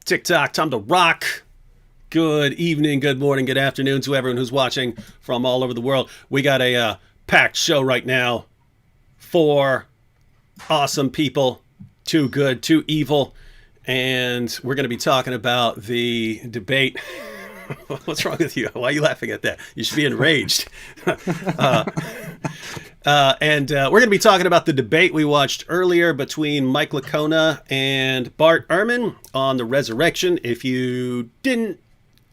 TikTok, time to rock. Good evening, good morning, good afternoon to everyone who's watching from all over the world. We got a packed show right now. 4 awesome people, 2 good, 2 evil, and we're going to be talking about the debate. What's wrong with you? Why are you laughing at that? You should be enraged. And we're going to be talking about the debate we watched earlier between Mike Licona and Bart Ehrman on the resurrection. If you didn't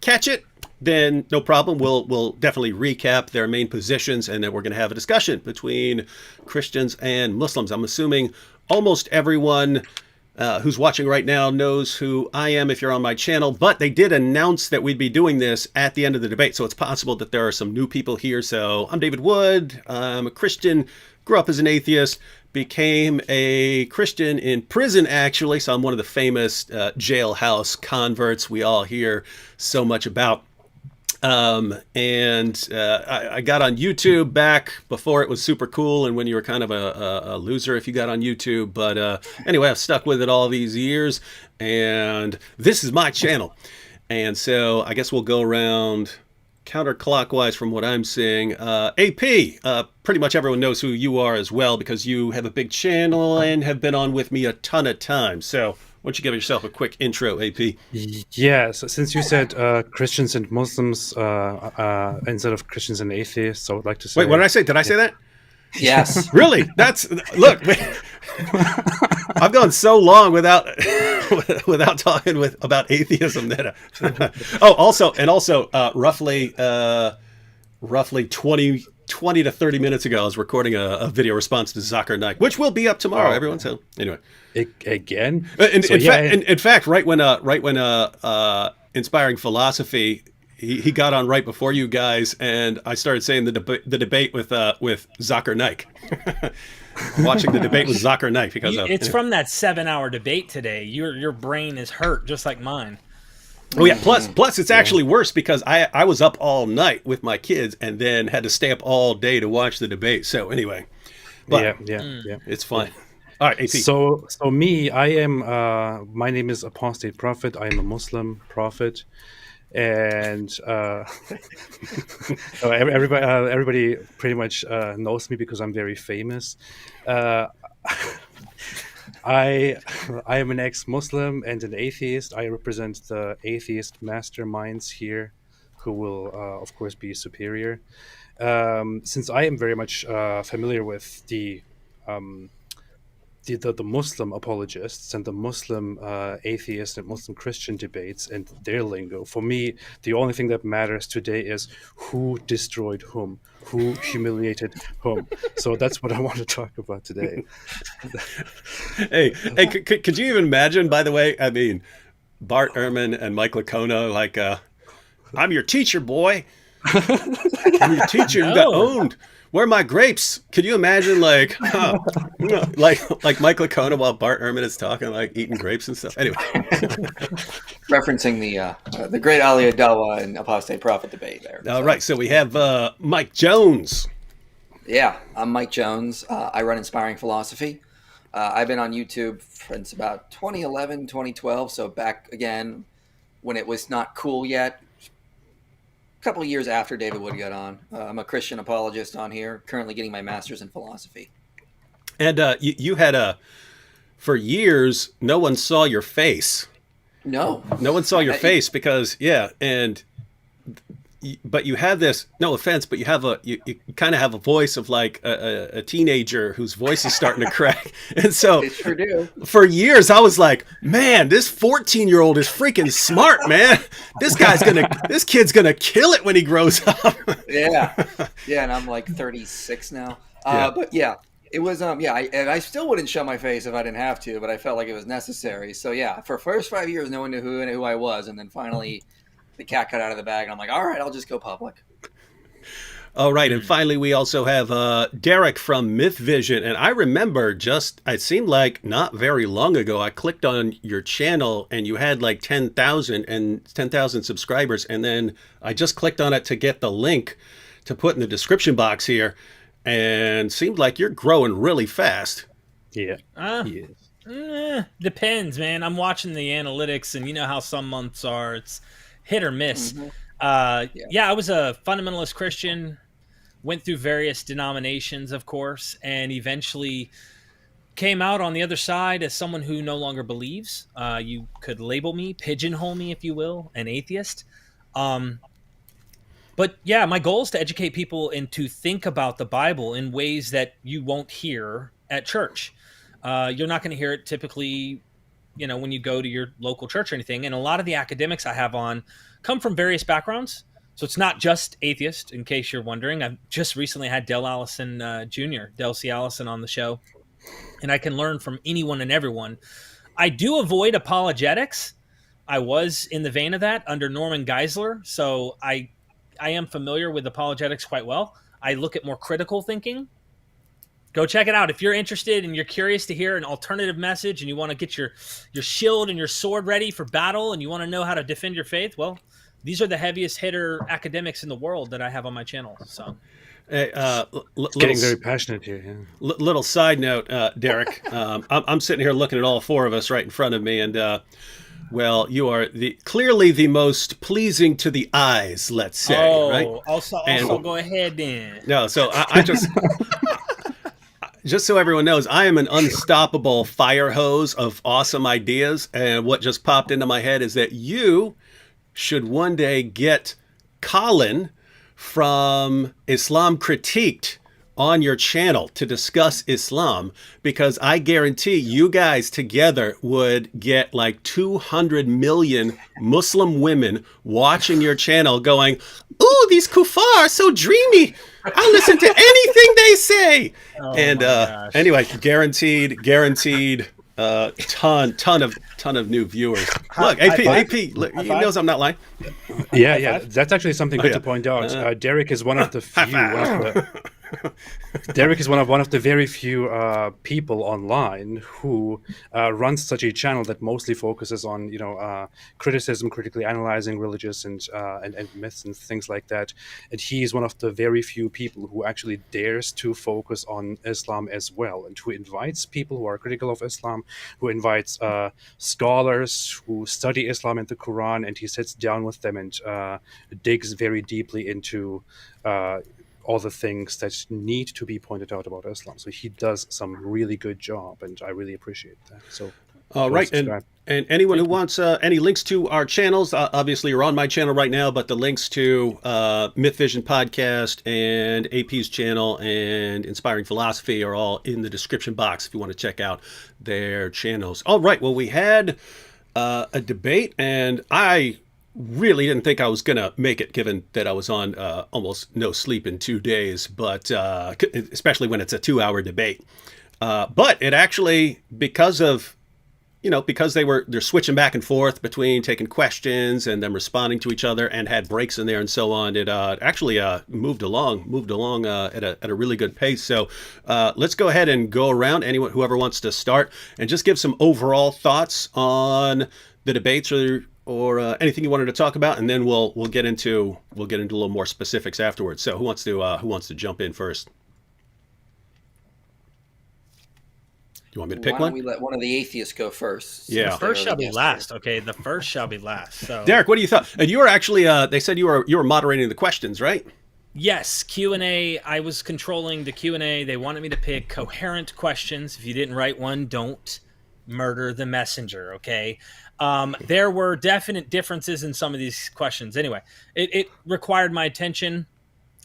catch it, then no problem. We'll definitely recap their main positions, and then we're going to have a discussion between Christians and Muslims. I'm assuming almost everyone who's watching right now knows who I am if you're on my channel, but they did announce that we'd be doing this at the end of the debate, so it's possible that there are some new people here. So I'm David Wood. I'm a Christian, grew up as an atheist, became a Christian in prison, actually, so I'm one of the famous jailhouse converts we all hear so much about. I got on YouTube back before it was super cool and when you were kind of a loser if you got on YouTube. But anyway, I've stuck with it all these years, and this is my channel. And so I guess we'll go around counterclockwise from what I'm seeing. AP, pretty much everyone knows who you are as well because you have a big channel and have been on with me a ton of times. So why don't you give yourself a quick intro, AP? Yeah, so since you said Christians and Muslims instead of Christians and atheists, I would like to say... Wait, what did I say? Did I say that? Yes. Really? That's... Look, I've gone so long without talking about atheism that... also, roughly 20 to 30 minutes ago, I was recording a video response to Zakir Naik, which will be up tomorrow, everyone. So anyway, again. In fact, right when Inspiring Philosophy, he got on right before you guys, and I started saying the debate with Zakir Naik. Watching the debate with Zakir Naik because it's from that 7-hour debate today. Your brain is hurt just like mine. Oh yeah. Plus, it's actually worse because I was up all night with my kids and then had to stay up all day to watch the debate. So anyway, but yeah, it's fine. All right, AP. So me, I am. My name is Apostate Prophet. I am a Muslim prophet, and everybody pretty much knows me because I'm very famous. I am an ex-Muslim and an atheist. I represent the atheist masterminds here, who will, of course, be superior. Since I am very much familiar with the Muslim apologists and the Muslim atheist and Muslim Christian debates and their lingo, for me, the only thing that matters today is who destroyed whom, who humiliated whom. So that's what I want to talk about today. Hey, could you even imagine, by the way, I mean, Bart Ehrman and Mike Licona, like, I'm your teacher, boy. I'm your teacher. You got owned. Where are my grapes? Could you imagine, like Mike Licona while Bart Ehrman is talking, like eating grapes and stuff? Anyway, referencing the great Ali Adawa and Apostate Prophet debate there. All right, so we have Mike Jones. Yeah, I'm Mike Jones. I run Inspiring Philosophy. I've been on YouTube since about 2011, 2012. So back again when it was not cool yet. Couple of years after David Wood got on. I'm a Christian apologist on here, currently getting my master's in philosophy. And you had for years, no one saw your face. No one saw your face because, but you have this, no offense, but you have you kind of have a voice of like a teenager whose voice is starting to crack. And so it sure do. For years, I was like, man, this 14-year-old is freaking smart, man. This kid's going to kill it when he grows up. Yeah. And I'm like 36 now. But yeah, it was, I still wouldn't show my face if I didn't have to, but I felt like it was necessary. So yeah, for first 5 years, no one knew who I was. And then finally, the cat got out of the bag, and I'm like, all right, I'll just go public. All right, and finally, we also have Derek from Myth Vision. And I remember it seemed like not very long ago, I clicked on your channel, and you had like 10,000 subscribers. And then I just clicked on it to get the link to put in the description box here. And it seemed like you're growing really fast. Yeah, Uh, he is. Depends, man. I'm watching the analytics, and you know how some months are. It's hit or miss. Hmm. Yeah. Yeah, I was a fundamentalist Christian, went through various denominations, of course, and eventually came out on the other side as someone who no longer believes. You could label me, pigeonhole me, if you will, an atheist. Um, but yeah, my goal is to educate people and to think about the Bible in ways that you won't hear at church. You're not going to hear it typically, when you go to your local church or anything. And a lot of the academics I have on come from various backgrounds. So it's not just atheist, in case you're wondering. I've just recently had Del Allison Jr., Del C. Allison on the show, and I can learn from anyone and everyone. I do avoid apologetics. I was in the vein of that under Norman Geisler, so I am familiar with apologetics quite well. I look at more critical thinking. Go check it out if you're interested and you're curious to hear an alternative message and you want to get your shield and your sword ready for battle and you want to know how to defend your faith. Well, these are the heaviest hitter academics in the world that I have on my channel. So, Hey, Getting very passionate here. Yeah. little side note, Derek. I'm sitting here looking at all four of us right in front of me, and well, you are clearly the most pleasing to the eyes. Let's say, right? Also, go ahead then. No, so I just. Just so everyone knows, I am an unstoppable fire hose of awesome ideas. And what just popped into my head is that you should one day get Colin from Islam Critiqued on your channel to discuss Islam, because I guarantee you guys together would get like 200 million Muslim women watching your channel going, "Ooh, these kuffar are so dreamy. I'll listen to anything they say." And anyway, guaranteed ton of new viewers. Look, AP, look, he knows I'm not lying. Yeah. That's actually something good to point out. Derek is one of the few. Derek is one of the very few people online who runs such a channel that mostly focuses on criticism, critically analyzing religious and myths and things like that. And he's one of the very few people who actually dares to focus on Islam as well, and who invites people who are critical of Islam, who invites scholars who study Islam and the Quran, and he sits down with them and digs very deeply into all the things that need to be pointed out about Islam. So he does some really good job, and I really appreciate that. So, all right, and anyone who wants any links to our channels, obviously you're on my channel right now, but the links to Myth Vision Podcast and AP's channel and Inspiring Philosophy are all in the description box if you want to check out their channels. All right, well, we had a debate, and I really didn't think I was going to make it, given that I was on almost no sleep in 2 days, but especially when it's a 2-hour debate. But it actually, because they're switching back and forth between taking questions and them responding to each other and had breaks in there and so on, it actually moved along at a really good pace. So let's go ahead and go around, whoever wants to start, and just give some overall thoughts on the debates or anything you wanted to talk about, and then we'll get into a little more specifics afterwards. So who wants to jump in first? You want me to pick one? Why don't we let one of the atheists go first? Yeah. The first shall be last. Okay, the first shall be last. So, Derek, what do you thought? And you were actually they said you were moderating the questions, right? yes, Q&A. I was controlling the Q&A. They wanted me to pick coherent questions. If you didn't write one, don't murder the messenger, okay? There were definite differences in some of these questions. Anyway, it required my attention.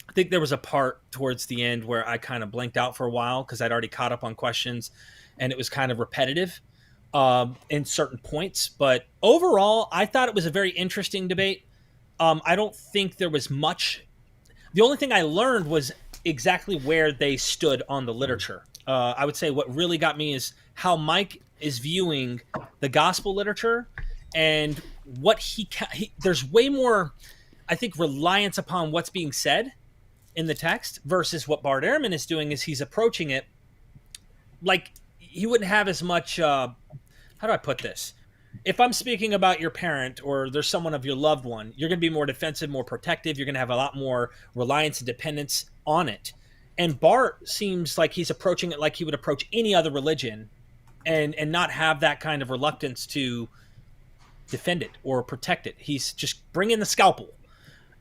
I think there was a part towards the end where I kind of blanked out for a while because I'd already caught up on questions, and it was kind of repetitive in certain points. But overall, I thought it was a very interesting debate. I don't think there was much. The only thing I learned was exactly where they stood on the literature. I would say what really got me is how Mike is viewing the gospel literature, and what there's way more, I think, reliance upon what's being said in the text versus what Bart Ehrman is doing is he's approaching it like he wouldn't have as much, how do I put this? If I'm speaking about your parent or there's someone of your loved one, you're going to be more defensive, more protective. You're going to have a lot more reliance and dependence on it. And Bart seems like he's approaching it like he would approach any other religion, and not have that kind of reluctance to defend it or protect it. He's just bringing the scalpel.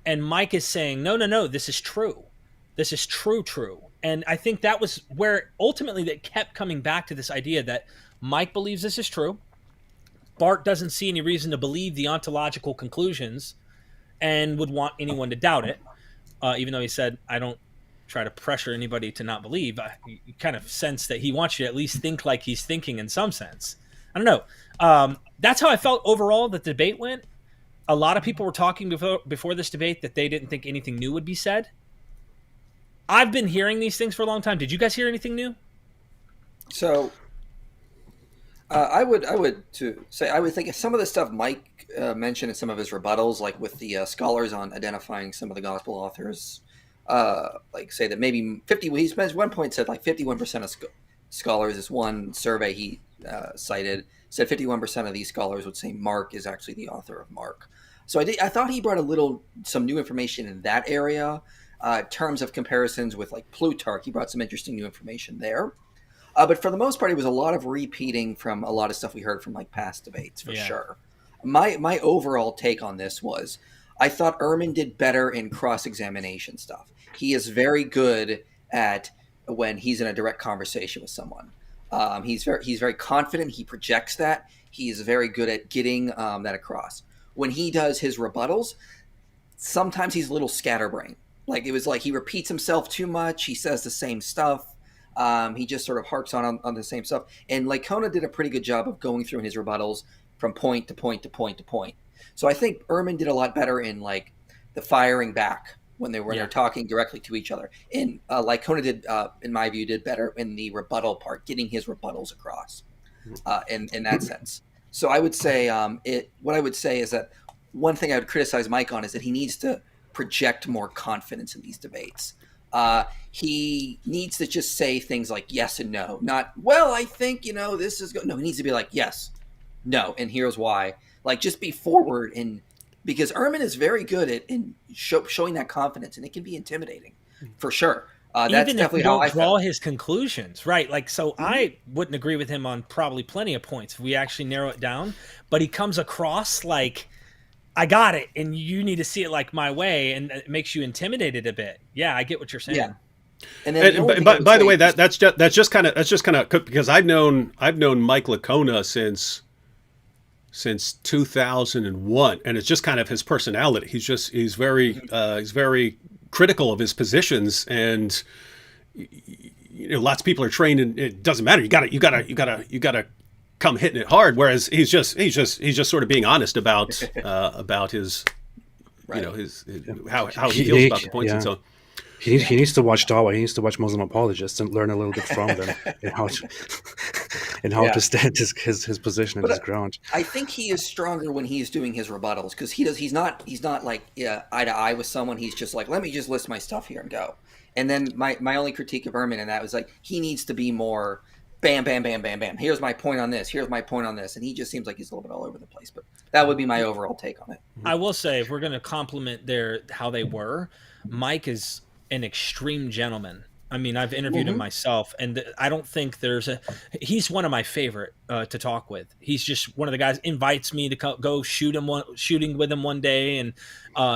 And Mike is saying, no, this is true. This is true. And I think that was where ultimately that kept coming back to this idea that Mike believes this is true. Bart doesn't see any reason to believe the ontological conclusions and would want anyone to doubt it. Even though he said, I don't try to pressure anybody to not believe. You kind of sense that he wants you to at least think like he's thinking in some sense. I don't know. That's how I felt overall that the debate went. A lot of people were talking before this debate that they didn't think anything new would be said. I've been hearing these things for a long time. Did you guys hear anything new? So I would think some of the stuff Mike mentioned in some of his rebuttals, like with the scholars on identifying some of the gospel authors, like say that maybe 50. He at one point said like 51% of scholars. This one survey he cited said 51% of these scholars would say Mark is actually the author of Mark. So I thought he brought some new information in that area. Terms of comparisons with like Plutarch, he brought some interesting new information there. But for the most part, it was a lot of repeating from a lot of stuff we heard from like past debates for sure. My overall take on this was I thought Ehrman did better in cross-examination stuff. He is very good at when he's in a direct conversation with someone. He's very confident. He projects that. He's very good at getting that across. When he does his rebuttals, sometimes he's a little scatterbrained. Like it was like he repeats himself too much. He says the same stuff. He just sort of harps on the same stuff. And Licona did a pretty good job of going through in his rebuttals from point to point to point to point. So I think Ehrman did a lot better in like the firing back when they're talking directly to each other. And Licona did, in my view, did better in the rebuttal part, getting his rebuttals across in that sense. So I would say what I would say is that one thing I would criticize Mike on is that he needs to project more confidence in these debates. He needs to just say things like yes and no, not, well, I think, this is good. No, he needs to be like, yes, no, and here's why. Like, just be forward, and because Ehrman is very good at showing that confidence, and it can be intimidating, for sure. That's Even definitely if you how I don't draw felt. his conclusions, right? Like, so I wouldn't agree with him on probably plenty of points if we actually narrow it down, but he comes across like, I got it, and you need to see it like my way, and it makes you intimidated a bit. Yeah, I get what you're saying. Yeah. And then by the way, that's just kind of because I've known Mike Licona since 2001, and it's just kind of his personality. He's very critical of his positions, and lots of people are trained, and it doesn't matter. You gotta come hitting it hard. Whereas he's just sort of being honest about his his how he feels about the points and so on. He needs to watch Dawa. He needs to watch Muslim apologists and learn a little bit from them and how to stand his position and his ground. I think he is stronger when he's doing his rebuttals because he's not like eye to eye with someone. He's just like, let me just list my stuff here and go. And then my only critique of Ehrman in that was like he needs to be more bam, bam, bam, bam, bam. Here's my point on this. Here's my point on this. And he just seems like he's a little bit all over the place. But that would be my overall take on it. I will say, if we're going to compliment how they were, Mike is an extreme gentleman. I mean, I've interviewed him myself, and I don't think he's one of my favorite to talk with. He's just one of the guys invites me to go shooting with him one day. And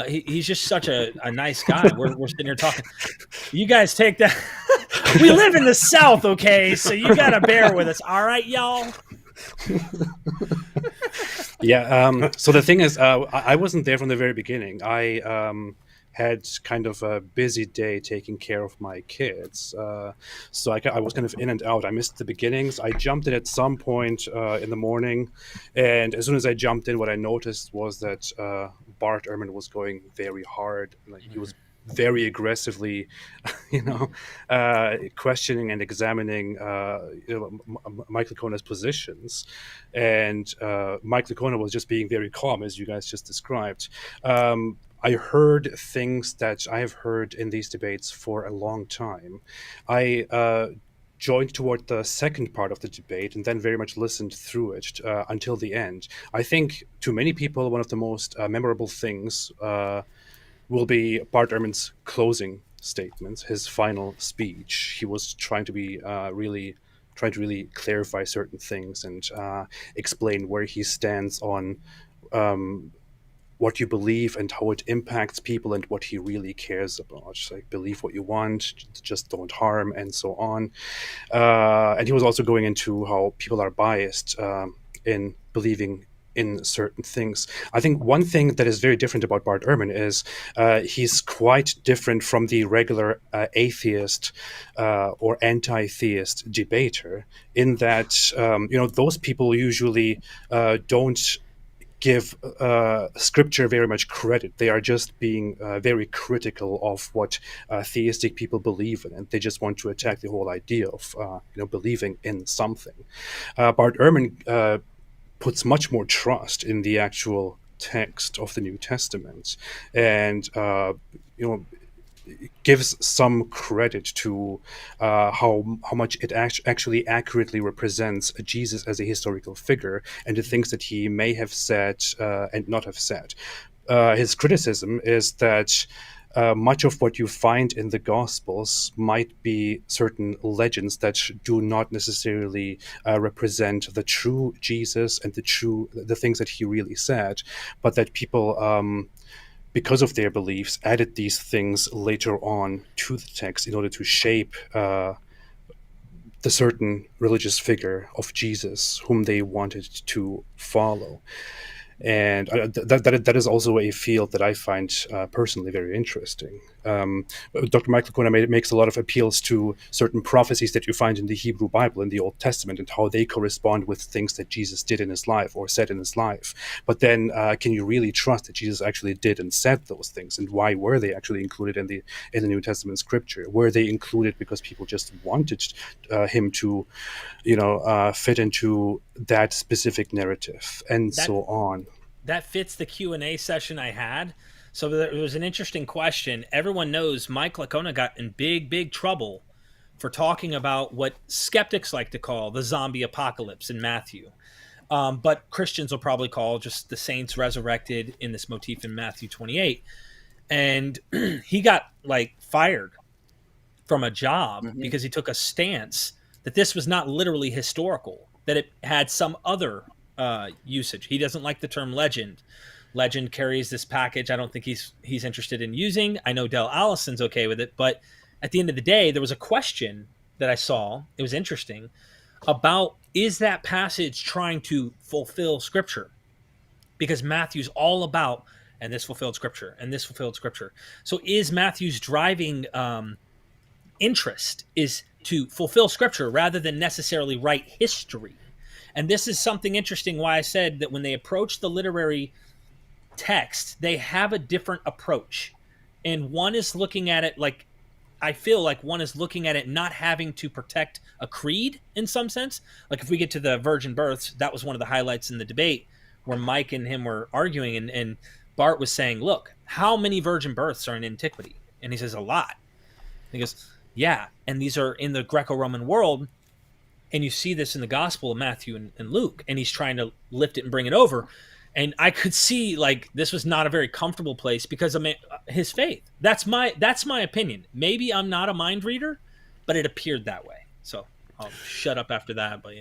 he's just such a nice guy. We're sitting here talking. You guys take that. We live in the South. Okay. So you got to bear with us. All right, y'all. Yeah. So the thing is, I wasn't there from the very beginning. I had kind of a busy day taking care of my kids. So I was kind of in and out. I missed the beginnings. I jumped in at some point in the morning. And as soon as I jumped in, what I noticed was that Bart Ehrman was going very hard. Like he was very aggressively, questioning and examining Mike Licona's positions. And Mike Licona was just being very calm, as you guys just described. I heard things that I have heard in these debates for a long time. I joined toward the second part of the debate and then very much listened through it until the end. I think to many people, one of the most memorable things will be Bart Ehrman's closing statements, his final speech. He was trying to be trying to really clarify certain things and explain where he stands on what you believe and how it impacts people and what he really cares about. Like, believe what you want, just don't harm, and so on. And he was also going into how people are biased in believing in certain things. I think one thing that is very different about Bart Ehrman is he's quite different from the regular atheist or anti-theist debater, in that those people usually don't give scripture very much credit. They are just being very critical of what theistic people believe in, and they just want to attack the whole idea of believing in something. Bart Ehrman puts much more trust in the actual text of the New Testament, and gives some credit to how much it actually accurately represents Jesus as a historical figure and the things that he may have said and not have said. His criticism is that much of what you find in the Gospels might be certain legends that do not necessarily represent the true Jesus and the things that he really said, but that people, because of their beliefs, added these things later on to the text in order to shape the certain religious figure of Jesus whom they wanted to follow. And that is also a field that I find personally very interesting. Dr. Michael Kona makes a lot of appeals to certain prophecies that you find in the Hebrew Bible, in the Old Testament, and how they correspond with things that Jesus did in his life or said in his life. But then can you really trust that Jesus actually did and said those things? And why were they actually included in the New Testament scripture? Were they included because people just wanted him to fit into that specific narrative, and so on? That fits the Q&A session I had. So there was an interesting question. Everyone knows Mike Licona got in big trouble for talking about what skeptics like to call the zombie apocalypse in Matthew. But Christians will probably call just the saints resurrected in this motif in Matthew 28. And he got fired from a job because he took a stance that this was not literally historical, that it had some other usage. He doesn't like the term legend. Legend carries this package I don't think he's interested in using. I know Del Allison's okay with it, but at the end of the day, there was a question that I saw, it was interesting, about is that passage trying to fulfill scripture? Because Matthew's all about, and this fulfilled scripture, and this fulfilled scripture. So is Matthew's driving interest is to fulfill scripture rather than necessarily write history? And this is something interesting why I said that when they approach the literary text, they have a different approach. And one is looking at it I feel like one is looking at it not having to protect a creed in some sense. Like if we get to the virgin births, that was one of the highlights in the debate where Mike and him were arguing, and Bart was saying, look, how many virgin births are in antiquity? And he says, a lot. And he goes, yeah, and these are in the Greco-Roman world. And you see this in the Gospel of Matthew and Luke, and he's trying to lift it and bring it over. And I could see this was not a very comfortable place because of his faith. That's my opinion. Maybe I'm not a mind reader, but it appeared that way. So I'll shut up after that. But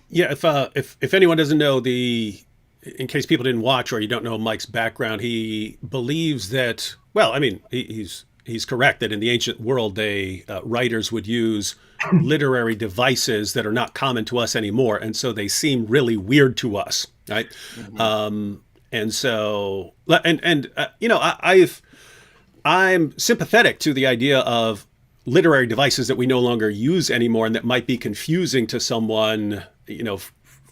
yeah. If anyone doesn't know in case people didn't watch or you don't know Mike's background, he believes that. Well, I mean, he's correct that in the ancient world, writers would use literary devices that are not common to us anymore, and so they seem really weird to us, right? Mm-hmm. I'm sympathetic to the idea of literary devices that we no longer use anymore, and that might be confusing to someone,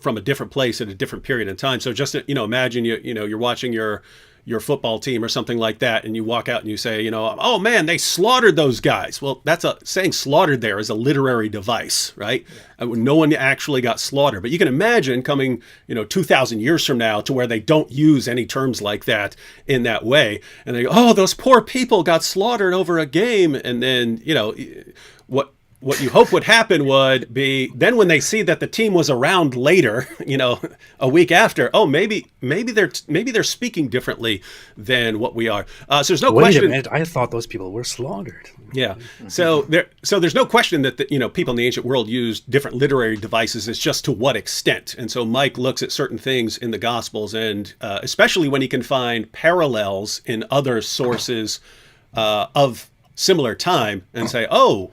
from a different place at a different period in time. So just imagine you're watching your football team or something like that, and you walk out and you say, oh man, they slaughtered those guys. Well, saying slaughtered there is a literary device, right? Yeah. No one actually got slaughtered. But you can imagine coming, 2,000 years from now to where they don't use any terms like that in that way. And they go, oh, those poor people got slaughtered over a game. And then, what you hope would happen would be then when they see that the team was around later, a week after, oh, maybe they're speaking differently than what we are. So there's no Wait question. a minute, I thought those people were slaughtered. Yeah. So there's no question that people in the ancient world used different literary devices. It's just to what extent. And so Mike looks at certain things in the Gospels, and especially when he can find parallels in other sources of similar time, and say, oh,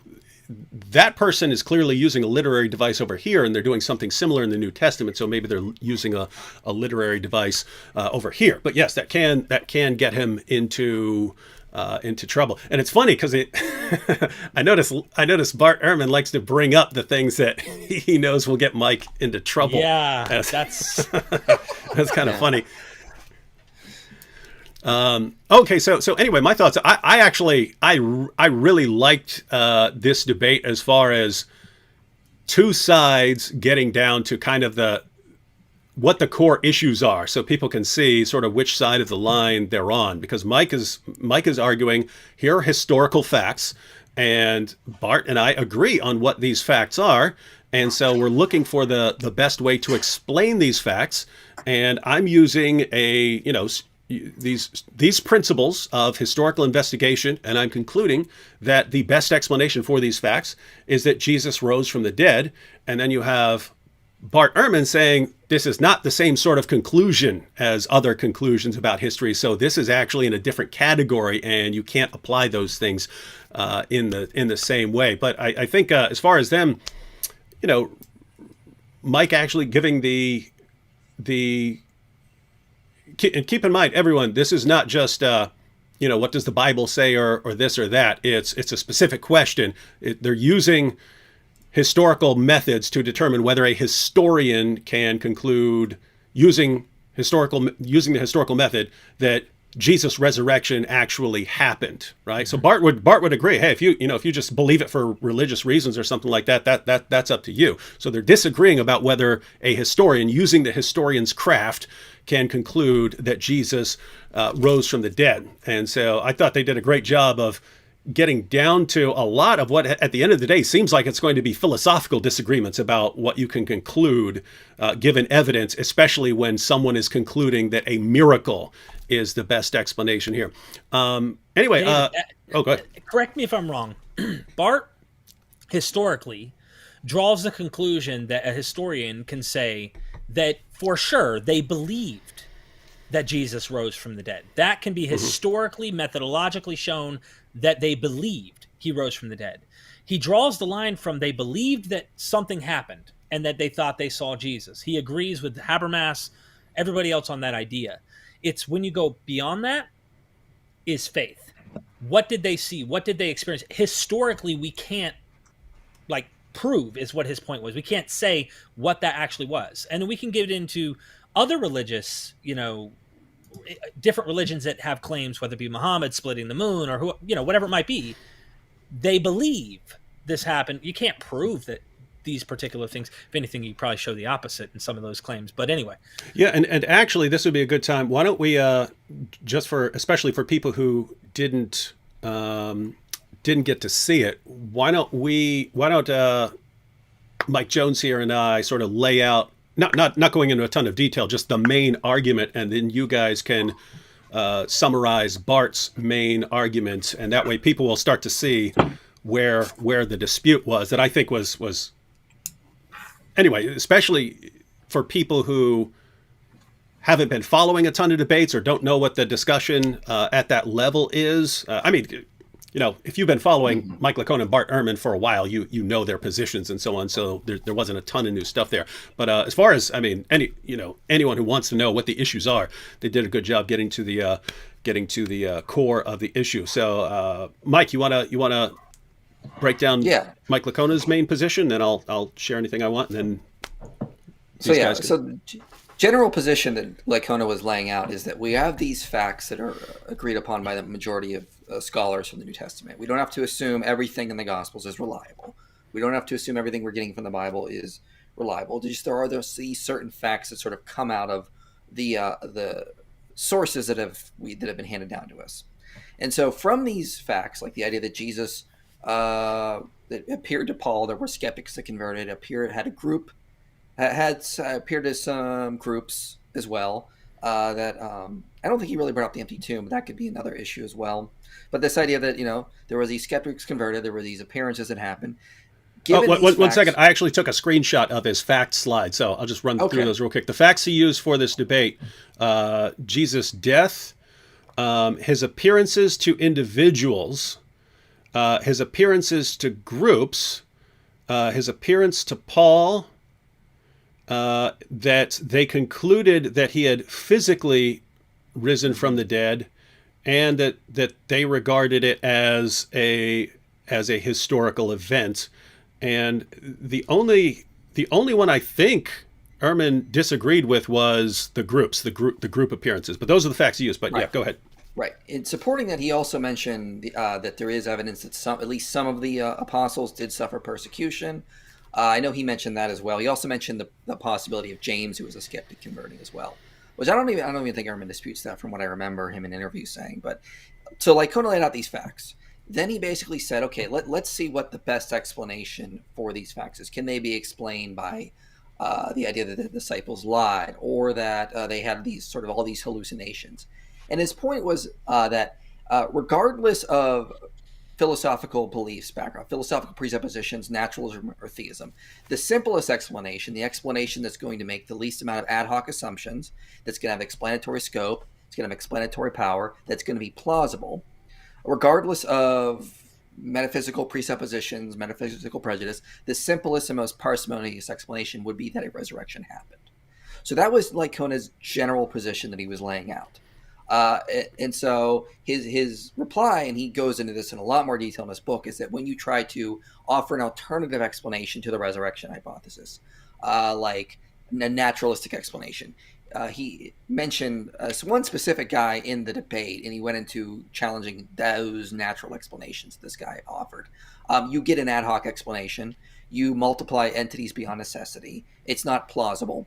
that person is clearly using a literary device over here, and they're doing something similar in the New Testament. So maybe they're using a literary device over here. But yes, that can get him into trouble. And it's funny because I notice Bart Ehrman likes to bring up the things that he knows will get Mike into trouble. Yeah, that's kind of funny. Okay, so anyway, my thoughts. I really liked this debate as far as two sides getting down to kind of what the core issues are, so people can see sort of which side of the line they're on. Because Mike is arguing here are historical facts, and Bart and I agree on what these facts are, and so we're looking for the best way to explain these facts. And I'm using these principles of historical investigation, and I'm concluding that the best explanation for these facts is that Jesus rose from the dead. And then you have Bart Ehrman saying this is not the same sort of conclusion as other conclusions about history, so this is actually in a different category, and you can't apply those things in the same way. But I think as far as them, Mike actually giving the and keep in mind, everyone, this is not just what does the Bible say or this or that. It's a specific question. They're using historical methods to determine whether a historian can conclude using the historical method that Jesus' resurrection actually happened, right? So Bart would agree. Hey, if you just believe it for religious reasons or something like that's up to you. So they're disagreeing about whether a historian using the historian's craft can conclude that Jesus rose from the dead. And so I thought they did a great job of getting down to a lot of what, at the end of the day, seems like it's going to be philosophical disagreements about what you can conclude given evidence, especially when someone is concluding that a miracle is the best explanation here. Anyway, go ahead. Correct me if I'm wrong. Bart, historically, draws the conclusion that a historian can say that for sure they believed that Jesus rose from the dead. That can be historically, methodologically shown that they believed he rose from the dead. He draws the line from they believed that something happened and that they thought they saw Jesus. He agrees with Habermas, everybody else on that idea. It's when you go beyond that is faith. What did they see? What did they experience? Historically, we can't prove is what his point was. We can't say what that actually was. And then we can get into other religious, different religions that have claims, whether it be Muhammad splitting the moon or whatever it might be. They believe this happened. You can't prove that these particular things. If anything, you probably show the opposite in some of those claims. But anyway. Yeah, and actually, this would be a good time. Why don't we, especially for people who didn't get to see it, why don't Mike Jones here and I sort of lay out, not going into a ton of detail, just the main argument, and then you guys can summarize Bart's main argument, and that way people will start to see where the dispute was, that I think was anyway, especially for people who haven't been following a ton of debates or don't know what the discussion at that level is. If you've been following Mike Licona and Bart Ehrman for a while, you know their positions and so on. So there wasn't a ton of new stuff there. But as far as anyone who wants to know what the issues are, they did a good job getting to the core of the issue. So Mike, you wanna break down Mike Licona's main position, and I'll share anything I want, and then the general position that Licona was laying out is that we have these facts that are agreed upon by the majority of scholars from the New Testament. We don't have to assume everything in the Gospels is reliable. We don't have to assume everything we're getting from the Bible is reliable. Just there are these certain facts that sort of come out of the sources that have been handed down to us. And so from these facts, like the idea that Jesus that appeared to Paul. There were skeptics that converted. Had a group, appeared as some groups as well. That I don't think he really brought up the empty tomb, but that could be another issue as well. But this idea that there were these skeptics converted, there were these appearances that happened. One second. I actually took a screenshot of his fact slide, so I'll just run through those real quick. The facts he used for this debate: Jesus' death, his appearances to individuals, his appearances to groups, his appearance to Paul, that they concluded that he had physically risen from the dead, and that they regarded it as a historical event. And the only one I think Ehrman disagreed with was the group appearances. But those are the facts he used. But yeah, go ahead. Right. In supporting that, he also mentioned that there is evidence that at least some of the apostles did suffer persecution. I know he mentioned that as well. He also mentioned the possibility of James, who was a skeptic, converting as well, which I don't even think Ehrman disputes that from what I remember him in interviews saying. But so Licona laid out these facts. Then he basically said, okay, let's see what the best explanation for these facts is. Can they be explained by the idea that the disciples lied, or that they had all these hallucinations? And his point was that regardless of philosophical beliefs, background, philosophical presuppositions, naturalism, or theism, the simplest explanation, the explanation that's going to make the least amount of ad hoc assumptions, that's going to have explanatory scope, it's going to have explanatory power, that's going to be plausible, regardless of metaphysical presuppositions, metaphysical prejudice, the simplest and most parsimonious explanation would be that a resurrection happened. So that was Licona's general position that he was laying out. And so his reply, and he goes into this in a lot more detail in his book, is that when you try to offer an alternative explanation to the resurrection hypothesis, like a naturalistic explanation, he mentioned one specific guy in the debate, and he went into challenging those natural explanations this guy offered. You get an ad hoc explanation. You multiply entities beyond necessity. It's not plausible.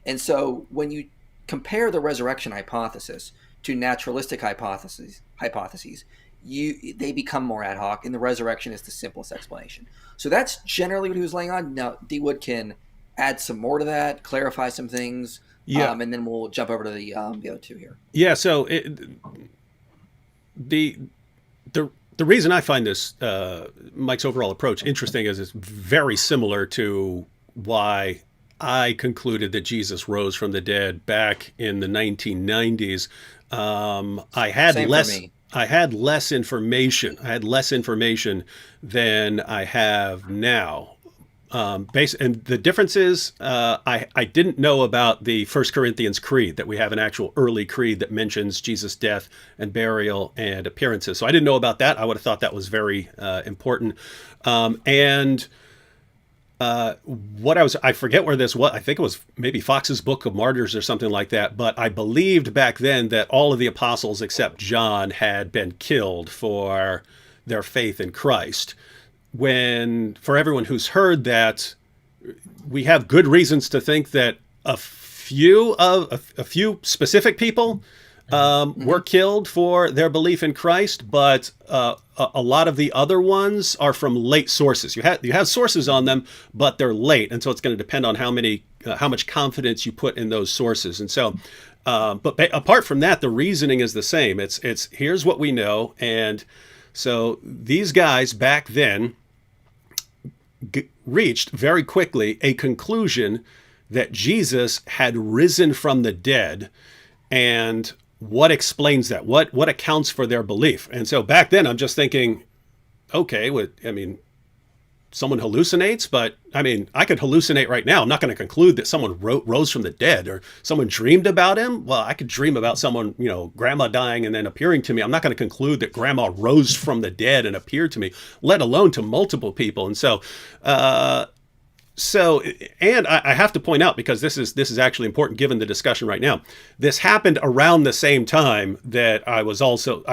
And so when you compare the resurrection hypothesis to naturalistic hypotheses, they become more ad hoc, and the resurrection is the simplest explanation. So that's generally what he was laying on. Now, D. Wood can add some more to that, clarify some things. Yeah, and then we'll jump over to the other two here. Yeah. So the reason I find this Mike's overall approach interesting is it's very similar to why I concluded that Jesus rose from the dead back in the 1990s. I had less information. I had less information than I have now. And the difference is I didn't know about the 1 Corinthians creed, that we have an actual early creed that mentions Jesus' death and burial and appearances. So I didn't know about that. I would have thought that was very important. I forget where this was. I think it was maybe Fox's Book of Martyrs or something like that. But I believed back then that all of the apostles except John had been killed for their faith in Christ. When, for everyone who's heard that, we have good reasons to think that a few specific people were killed for their belief in Christ, but a lot of the other ones are from late sources. You have sources on them, but they're late, and so it's going to depend on how much confidence you put in those sources. And so, but apart from that, the reasoning is the same. It's here's what we know, and so these guys back then reached very quickly a conclusion that Jesus had risen from the dead, and what explains that? What accounts for their belief? And so back then, I'm just thinking, okay, someone hallucinates, but I could hallucinate right now. I'm not going to conclude that someone rose from the dead, or someone dreamed about him. Well, I could dream about someone, grandma dying and then appearing to me. I'm not going to conclude that grandma rose from the dead and appeared to me, let alone to multiple people. And so, and I have to point out, because this is actually important given the discussion right now, this happened around the same time that I was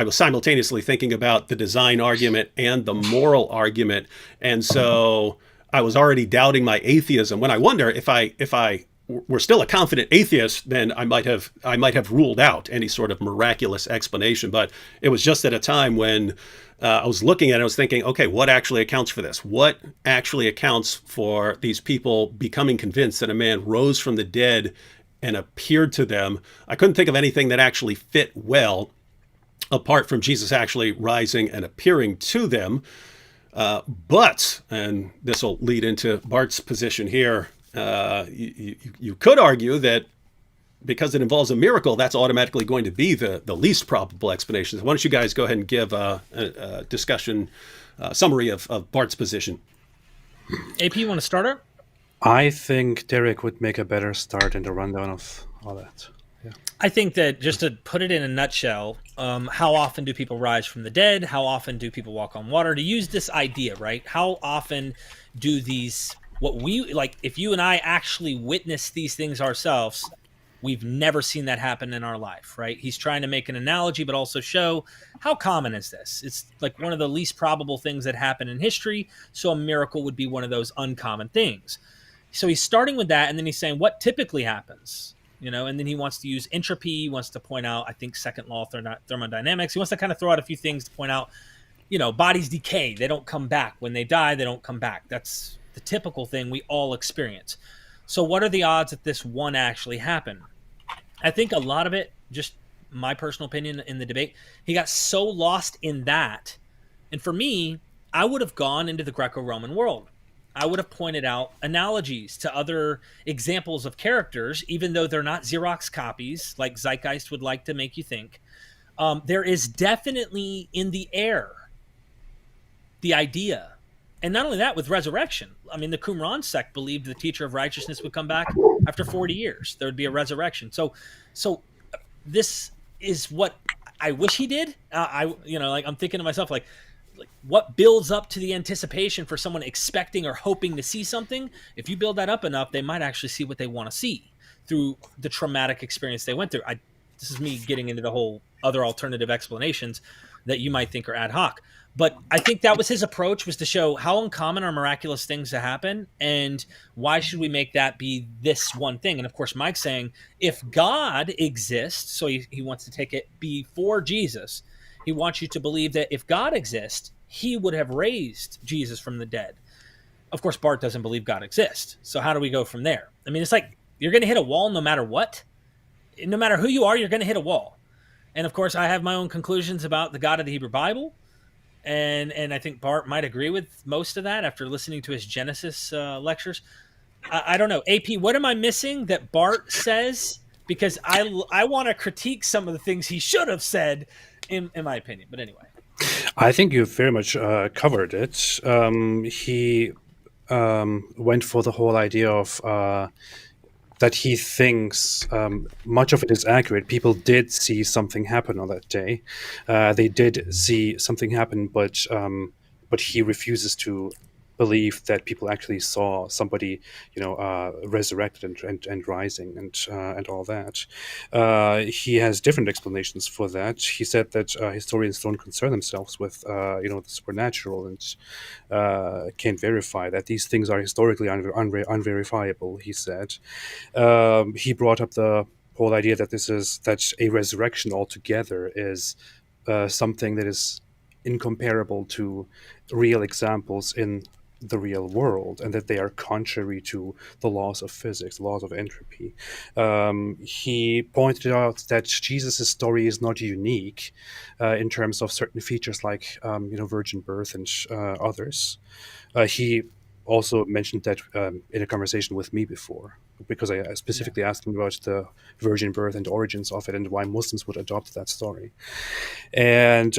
simultaneously thinking about the design argument and the moral argument. And so I was already doubting my atheism, when I wonder if I were still a confident atheist, then I might have ruled out any sort of miraculous explanation. But it was just at a time when I was looking at it, I was thinking, okay, what actually accounts for this? What actually accounts for these people becoming convinced that a man rose from the dead and appeared to them? I couldn't think of anything that actually fit well, apart from Jesus actually rising and appearing to them. But, and this will lead into Bart's position here, you could argue that because it involves a miracle, that's automatically going to be the least probable explanation. So why don't you guys go ahead and give a discussion summary of Bart's position? AP, you want to start her? I think Derek would make a better start in the rundown of all that. Yeah. I think that, just to put it in a nutshell, how often do people rise from the dead? How often do people walk on water? To use this idea, right? How often do these, what we, like, if you and I actually witness these things ourselves, we've never seen that happen in our life, right? He's trying to make an analogy, but also show how common is this? It's like one of the least probable things that happen in history. So a miracle would be one of those uncommon things. So he's starting with that, and then he's saying what typically happens, you know, and then he wants to use entropy. He wants to point out, I think, second law of thermodynamics. He wants to kind of throw out a few things to point out, you know, bodies decay. They don't come back. When they die, they don't come back. That's the typical thing we all experience. So what are the odds that this one actually happened? I think a lot of it, just my personal opinion in the debate, he got so lost in that. And for me, I would have gone into the Greco-Roman world. I would have pointed out analogies to other examples of characters, even though they're not Xerox copies like Zeitgeist would like to make you think. There is definitely in the air the idea. And not only that, with resurrection. I mean, the Qumran sect believed the teacher of righteousness would come back after 40 years. There would be a resurrection. So this is what I wish he did. I'm thinking to myself, like what builds up to the anticipation for someone expecting or hoping to see something? If you build that up enough, they might actually see what they want to see through the traumatic experience they went through. This is me getting into the whole other alternative explanations that you might think are ad hoc. But I think that was his approach, was to show how uncommon are miraculous things to happen, and why should we make that be this one thing? And of course, Mike's saying, if God exists, so he wants to take it before Jesus, he wants you to believe that if God exists, he would have raised Jesus from the dead. Of course, Bart doesn't believe God exists. So how do we go from there? I mean, it's like you're going to hit a wall no matter what. No matter who you are, you're going to hit a wall. And of course, I have my own conclusions about the God of the Hebrew Bible. And I think Bart might agree with most of that after listening to his Genesis lectures. I don't know. AP, what am I missing that Bart says? Because I want to critique some of the things he should have said, in my opinion. But anyway. I think you very much covered it. He went for the whole idea of that he thinks much of it is accurate. People did see something happen on that day. They did see something happen, but he refuses to believe that people actually saw somebody, resurrected and rising and all that. He has different explanations for that. He said that historians don't concern themselves with the supernatural and can't verify that these things are historically unverifiable. He said he brought up the whole idea that a resurrection altogether is something that is incomparable to real examples in the real world, and that they are contrary to the laws of physics, the laws of entropy. He pointed out that Jesus' story is not unique in terms of certain features like virgin birth and others. He also mentioned that in a conversation with me before, because I specifically asked him about the virgin birth and the origins of it and why Muslims would adopt that story. And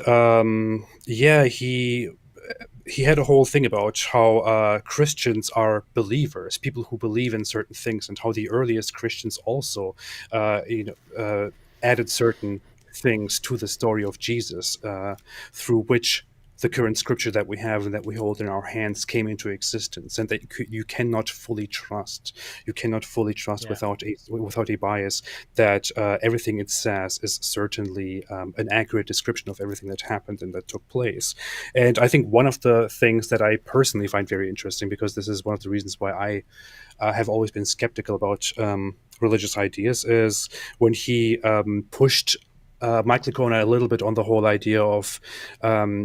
he had a whole thing about how Christians are believers, people who believe in certain things, and how the earliest Christians also added certain things to the story of Jesus through which the current scripture that we have and that we hold in our hands came into existence, and that you cannot fully trust. You cannot fully trust Yeah. without a bias that everything it says is certainly an accurate description of everything that happened and that took place. And I think one of the things that I personally find very interesting, because this is one of the reasons why I have always been skeptical about religious ideas, is when he pushed Mike Licona a little bit on the whole idea of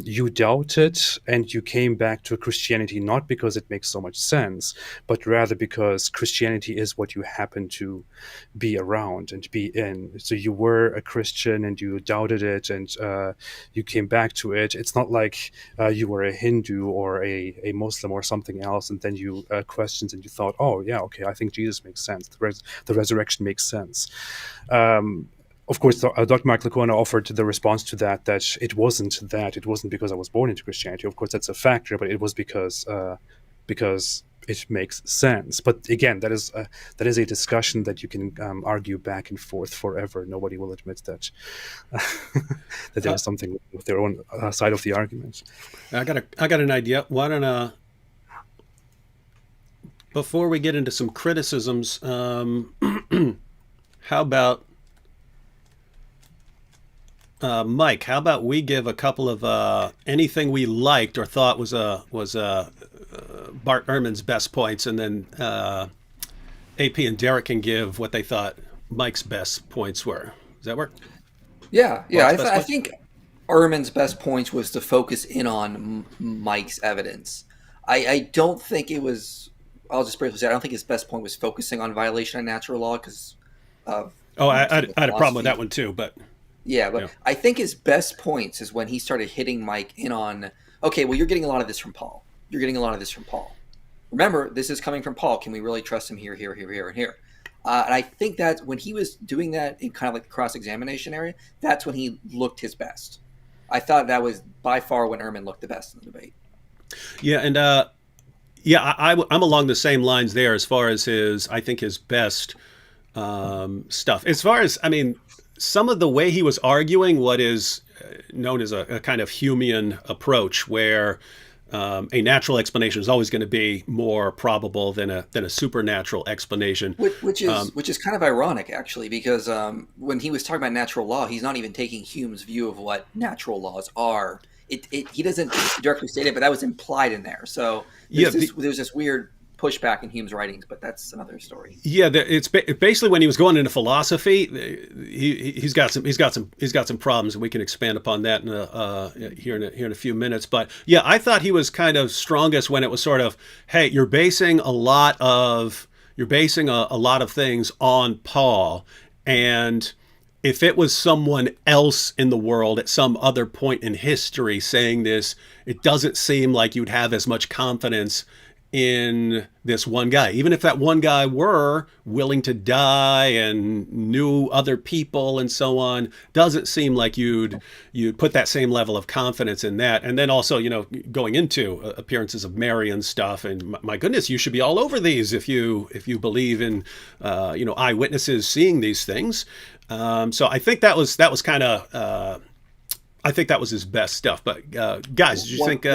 you doubted and you came back to Christianity not because it makes so much sense, but rather because Christianity is what you happen to be around and be in. So you were a Christian and you doubted it and you came back to it. It's not like you were a Hindu or a Muslim or something else, and then you questioned and you thought, oh yeah, okay, I think Jesus makes sense. The resurrection makes sense. Of course, Dr. Mike Licona offered the response to that it wasn't that. It wasn't because I was born into Christianity. Of course, that's a factor, but it was because it makes sense. But again, that is a discussion that you can argue back and forth forever. Nobody will admit that that there is something with their own side of the argument. I got an idea. Why don't before we get into some criticisms, how about Mike? How about we give a couple of anything we liked or thought was Bart Ehrman's best points, and then AP and Derek can give what they thought Mike's best points were. Does that work? Yeah. Bart's I think Ehrman's best points was to focus in on Mike's evidence. I don't think it was. I'll just briefly say I don't think his best point was focusing on violation of natural law because of. I had a problem with that one too, but. Yeah, but I think his best points is when he started hitting Mike in on, okay, well, you're getting a lot of this from Paul. You're getting a lot of this from Paul. Remember, this is coming from Paul. Can we really trust him here, and here? And I think that when he was doing that in kind of like the cross-examination area, that's when he looked his best. I thought that was by far when Ehrman looked the best in the debate. Yeah, and I'm along the same lines there as far as his best stuff. As far as, some of the way he was arguing what is known as a kind of Humean approach, where a natural explanation is always going to be more probable than a supernatural explanation. Which is kind of ironic, actually, because when he was talking about natural law, he's not even taking Hume's view of what natural laws are. He doesn't directly state it, but that was implied in there. So there's this weird pushback in Hume's writings, but that's another story. Yeah, it's basically when he was going into philosophy, he's got some problems, and we can expand upon that here in a few minutes. But yeah, I thought he was kind of strongest when it was sort of, hey, you're basing a lot of things on Paul, and if it was someone else in the world at some other point in history saying this, it doesn't seem like you'd have as much confidence in this one guy, even if that one guy were willing to die and knew other people and so on. Doesn't seem like you'd put that same level of confidence in that. And then also, going into appearances of Mary and stuff, and my goodness, you should be all over these if you believe in eyewitnesses seeing these things. So I think that was kind of I think that was his best stuff. But guys, did you think?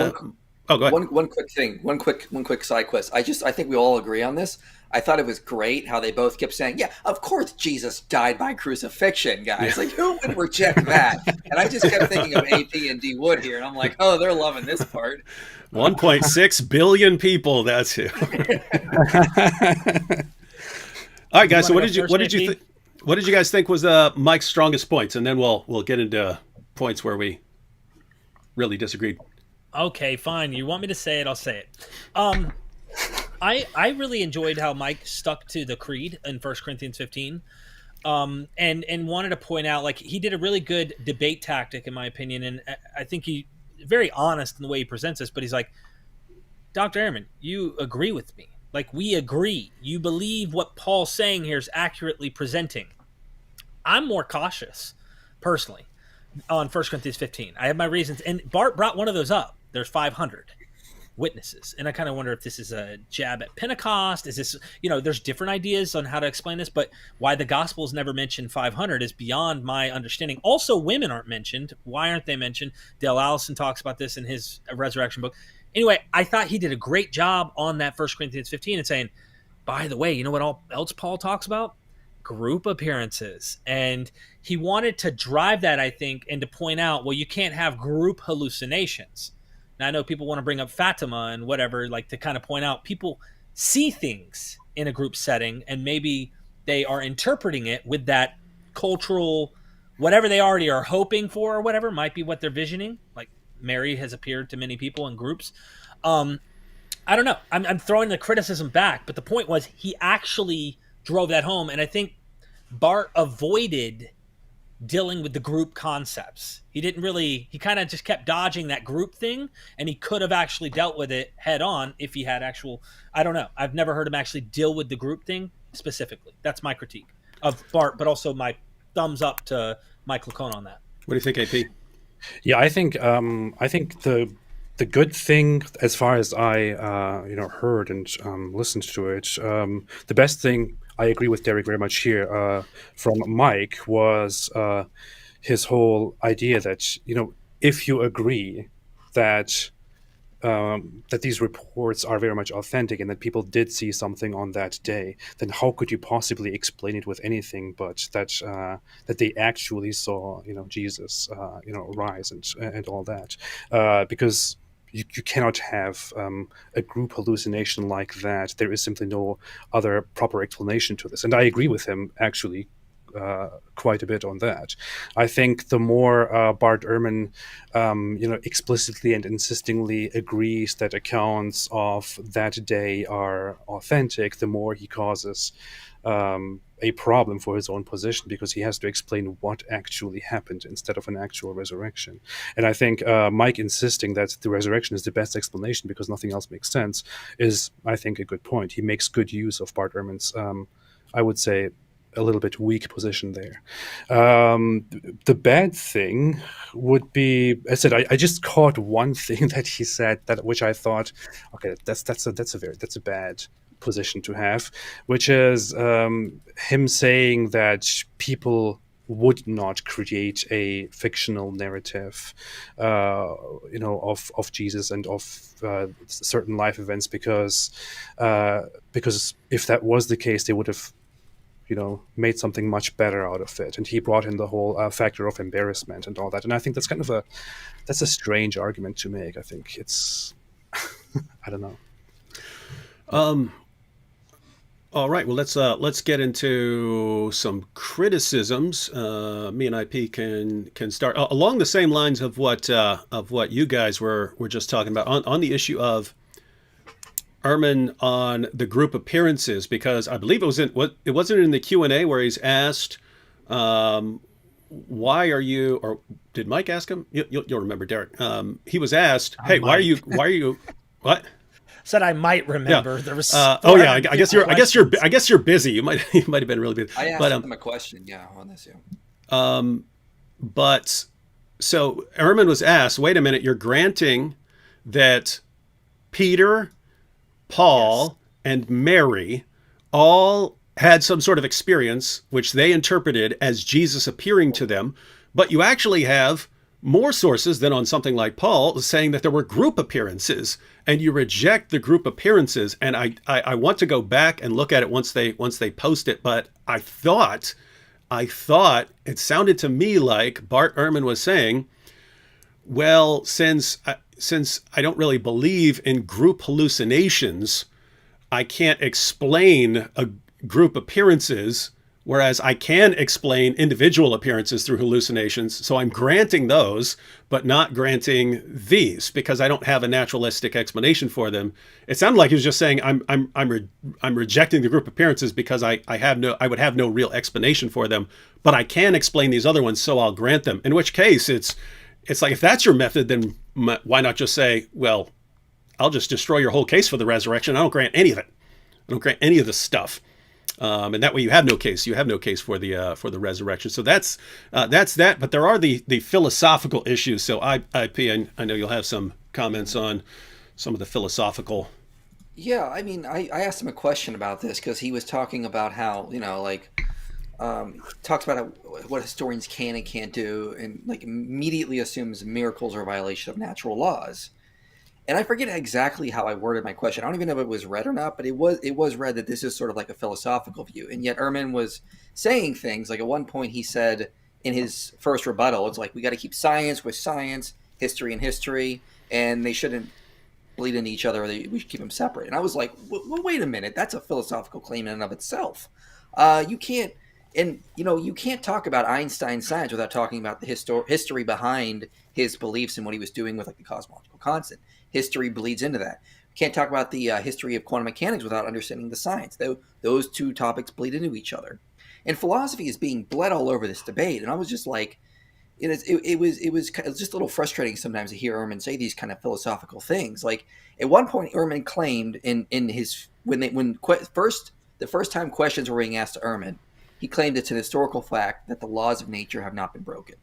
Oh, go ahead. One quick thing, one quick side quest. I think we all agree on this. I thought it was great how they both kept saying, "Yeah, of course Jesus died by crucifixion, guys." Like, who would reject that? And I just kept thinking of AP and D Wood here, and I'm like, oh, they're loving this part. 1.6 billion people. That's who. All right, guys. So what did you guys think was Mike's strongest points, and then we'll get into points where we really disagreed. Okay, fine. You want me to say it? I'll say it. I really enjoyed how Mike stuck to the creed in 1 Corinthians 15, and wanted to point out, like, he did a really good debate tactic, in my opinion, and I think he's very honest in the way he presents this. But he's like, Dr. Ehrman, you agree with me. Like, we agree. You believe what Paul's saying here is accurately presenting. I'm more cautious, personally, on 1 Corinthians 15. I have my reasons, and Bart brought one of those up. There's 500. witnesses. And I kind of wonder if this is a jab at Pentecost. Is this, there's different ideas on how to explain this, but why the Gospels never mention 500 is beyond my understanding. Also, women aren't mentioned. Why aren't they mentioned? Dale Allison talks about this in his resurrection book. Anyway, I thought he did a great job on that 1 Corinthians 15 and saying, by the way, you know what else Paul talks about? Group appearances. And he wanted to drive that, I think, and to point out, well, you can't have group hallucinations. Now, I know people want to bring up Fatima and whatever, like to kind of point out people see things in a group setting and maybe they are interpreting it with that cultural, whatever they already are hoping for or whatever might be what they're visioning. Like Mary has appeared to many people in groups. I don't know. I'm throwing the criticism back, but the point was he actually drove that home. And I think Bart avoided dealing with the group concepts. He kind of just kept dodging that group thing, and he could have actually dealt with it head on if he had I don't know. I've never heard him actually deal with the group thing specifically. That's my critique of Bart, but also my thumbs up to Mike Lacone on that. What do you think, AP? Yeah, I think the good thing, as far as I heard and listened to it, the best thing, I agree with Derek very much here, from Mike was his whole idea that if you agree that that these reports are very much authentic and that people did see something on that day, then how could you possibly explain it with anything but that they actually saw Jesus rise and all that, because you cannot have a group hallucination like that. There is simply no other proper explanation to this. And I agree with him, actually, quite a bit on that. I think the more Bart Ehrman, explicitly and insistingly agrees that accounts of that day are authentic, the more he causes a problem for his own position, because he has to explain what actually happened instead of an actual resurrection. And I think Mike insisting that the resurrection is the best explanation because nothing else makes sense is, I think, a good point. He makes good use of Bart Ehrman's, I would say, a little bit weak position there. The bad thing would be, I said, I just caught one thing that he said which I thought, okay, that's a bad position to have, which is him saying that people would not create a fictional narrative, of Jesus and of certain life events because if that was the case, they would have made something much better out of it. And he brought in the whole factor of embarrassment and all that. And I think that's kind of that's a strange argument to make. I think it's, I don't know. All right. Well, let's get into some criticisms. Me and IP can start along the same lines of what you guys were just talking about on the issue of Ehrman on the group appearances, because I believe it wasn't in the Q&A where he's asked, why are you, or did Mike ask him? You'll remember, Derek. He was asked, hey, why are you what? Said I might remember. Yeah. There was oh yeah, I guess you're busy. You might have been really busy. I asked him a question, on this. But so Ehrman was asked, wait a minute, you're granting that Peter, Paul, and Mary all had some sort of experience which they interpreted as Jesus appearing to them, but you actually have more sources than on something like Paul saying that there were group appearances, and you reject the group appearances. And I want to go back and look at it once they post it, but I thought it sounded to me like Bart Ehrman was saying, well, since I don't really believe in group hallucinations, I can't explain a group appearances, whereas I can explain individual appearances through hallucinations. So I'm granting those, but not granting these because I don't have a naturalistic explanation for them. It sounded like he was just saying I'm rejecting the group appearances because I would have no real explanation for them, but I can explain these other ones, so I'll grant them. In which case, it's like, if that's your method, then why not just say, well, I'll just destroy your whole case for the resurrection. I don't grant any of it. I don't grant any of this stuff. And that way you have no case. You have no case for the resurrection. So that's that. But there are the philosophical issues. So IP, I know you'll have some comments on some of the philosophical. Yeah, I mean, I asked him a question about this because he was talking about how, talks about what historians can and can't do, and like immediately assumes miracles are a violation of natural laws. And I forget exactly how I worded my question. I don't even know if it was read or not, but it was read that this is sort of like a philosophical view. And yet Ehrman was saying things like at one point he said in his first rebuttal, it's like we got to keep science with science, history and history, and they shouldn't bleed into each other. Or we should keep them separate. And I was like, well, wait a minute, that's a philosophical claim in and of itself. You can't. And, you can't talk about Einstein's science without talking about the history behind his beliefs and what he was doing with like the cosmological constant. History bleeds into that. You can't talk about the history of quantum mechanics without understanding the science. Those two topics bleed into each other. And philosophy is being bled all over this debate. And I was just like, it was just a little frustrating sometimes to hear Ehrman say these kind of philosophical things. Like at one point, Ehrman claimed in his the first time questions were being asked to Ehrman, he claimed it's an historical fact that the laws of nature have not been broken.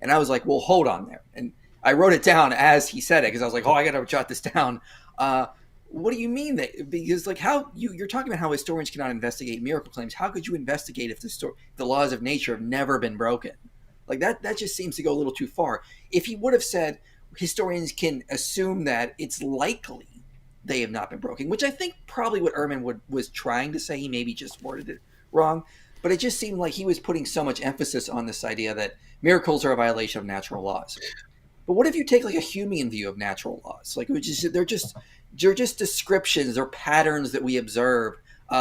And I was like, well, hold on there. And I wrote it down as he said it because I was like, oh, I got to jot this down. What do you mean that? Because like how you're talking about how historians cannot investigate miracle claims. How could you investigate if the laws of nature have never been broken? Like that just seems to go a little too far. If he would have said historians can assume that it's likely they have not been broken, which I think probably what Ehrman was trying to say, he maybe just worded it wrong. But it just seemed like he was putting so much emphasis on this idea that miracles are a violation of natural laws. But what if you take like a Humean view of natural laws? Like they're just descriptions or patterns that we observe.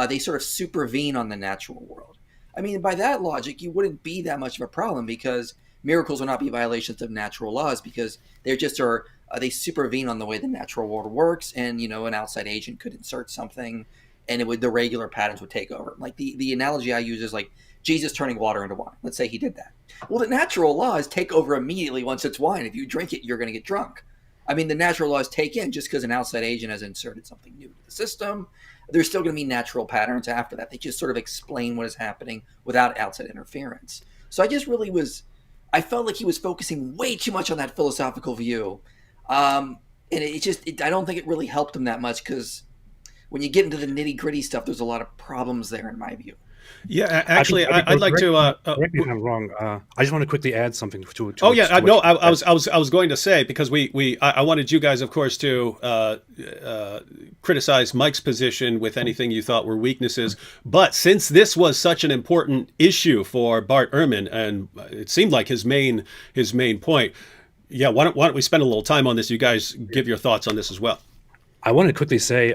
They sort of supervene on the natural world. I mean, by that logic, you wouldn't be that much of a problem because miracles will not be violations of natural laws because they supervene on the way the natural world works, and an outside agent could insert something. And the regular patterns would take over. Like the analogy I use is like Jesus turning water into wine. Let's say he did that. Well, the natural laws take over immediately once it's wine. If you drink it, you're going to get drunk. I mean, the natural laws take in just because an outside agent has inserted something new to the system. There's still going to be natural patterns after that. They just sort of explain what is happening without outside interference. So I felt like he was focusing way too much on that philosophical view. And I don't think it really helped him that much because when you get into the nitty gritty stuff, there's a lot of problems there, in my view. Yeah, actually, I'd like to. Correct me if I'm wrong. I just want to quickly add something to Oh yeah, no, I was going to say because I wanted you guys, of course, to criticize Mike's position with anything you thought were weaknesses. But since this was such an important issue for Bart Ehrman, and it seemed like his main point, yeah, why don't we spend a little time on this? You guys give your thoughts on this as well. I want to quickly say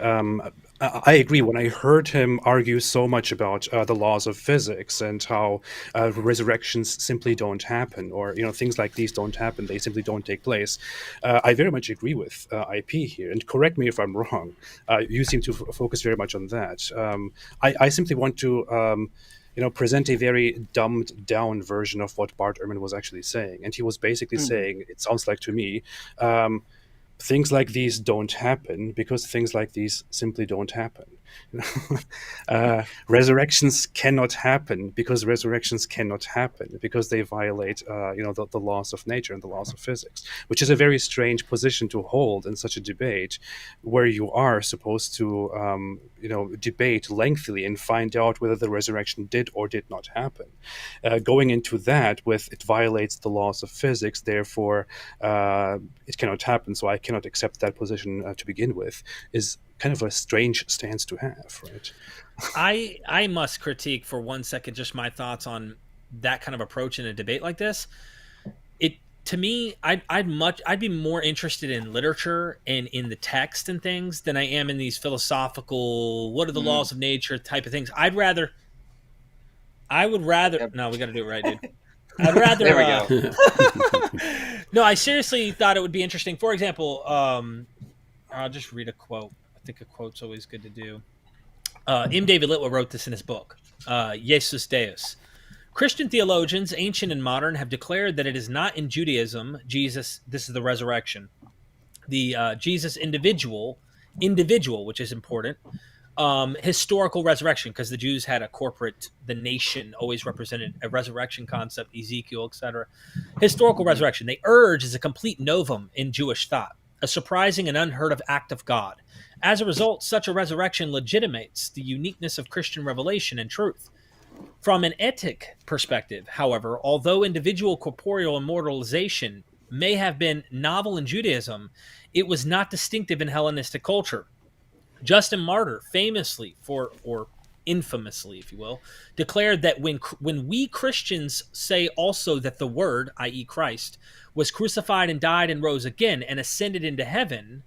I agree. When I heard him argue so much about the laws of physics and how resurrections simply don't happen, or things like these don't happen, they simply don't take place, I very much agree with IP here. And correct me if I'm wrong. You seem to focus very much on that. I simply want to present a very dumbed down version of what Bart Ehrman was actually saying. And he was basically saying, it sounds like to me, things like these don't happen because things like these simply don't happen. Resurrections cannot happen because resurrections cannot happen because they violate the laws of nature and the laws of physics, which is a very strange position to hold in such a debate where you are supposed to debate lengthily and find out whether the resurrection did or did not happen. Going into that with it violates the laws of physics, therefore it cannot happen, so I cannot accept that position to begin with, is kind of a strange stance to have, right? I must critique for 1 second just my thoughts on that kind of approach in a debate like this. To me, I'd be more interested in literature and in the text and things than I am in these philosophical, what are the laws of nature type of things. I would rather. No, we got to do it right, dude. I'd rather. There we go. No, I seriously thought it would be interesting. For example, I'll just read a quote. I think a quote's always good to do. M. David Litwell wrote this in his book, Jesus Deus. Christian theologians, ancient and modern, have declared that it is not in Judaism, Jesus, this is the resurrection, the Jesus individual, which is important, historical resurrection, because the Jews had the nation always represented a resurrection concept, Ezekiel, etc. Historical resurrection. They urge is a complete novum in Jewish thought. a surprising and unheard of act of God. As a result, such a resurrection legitimates the uniqueness of Christian revelation and truth. From an ethic perspective, however, although individual corporeal immortalization may have been novel in Judaism, it was not distinctive in Hellenistic culture. Justin Martyr famously, or infamously, if you will, declared that when we Christians say also that the Word, i.e. Christ, was crucified and died and rose again and ascended into heaven,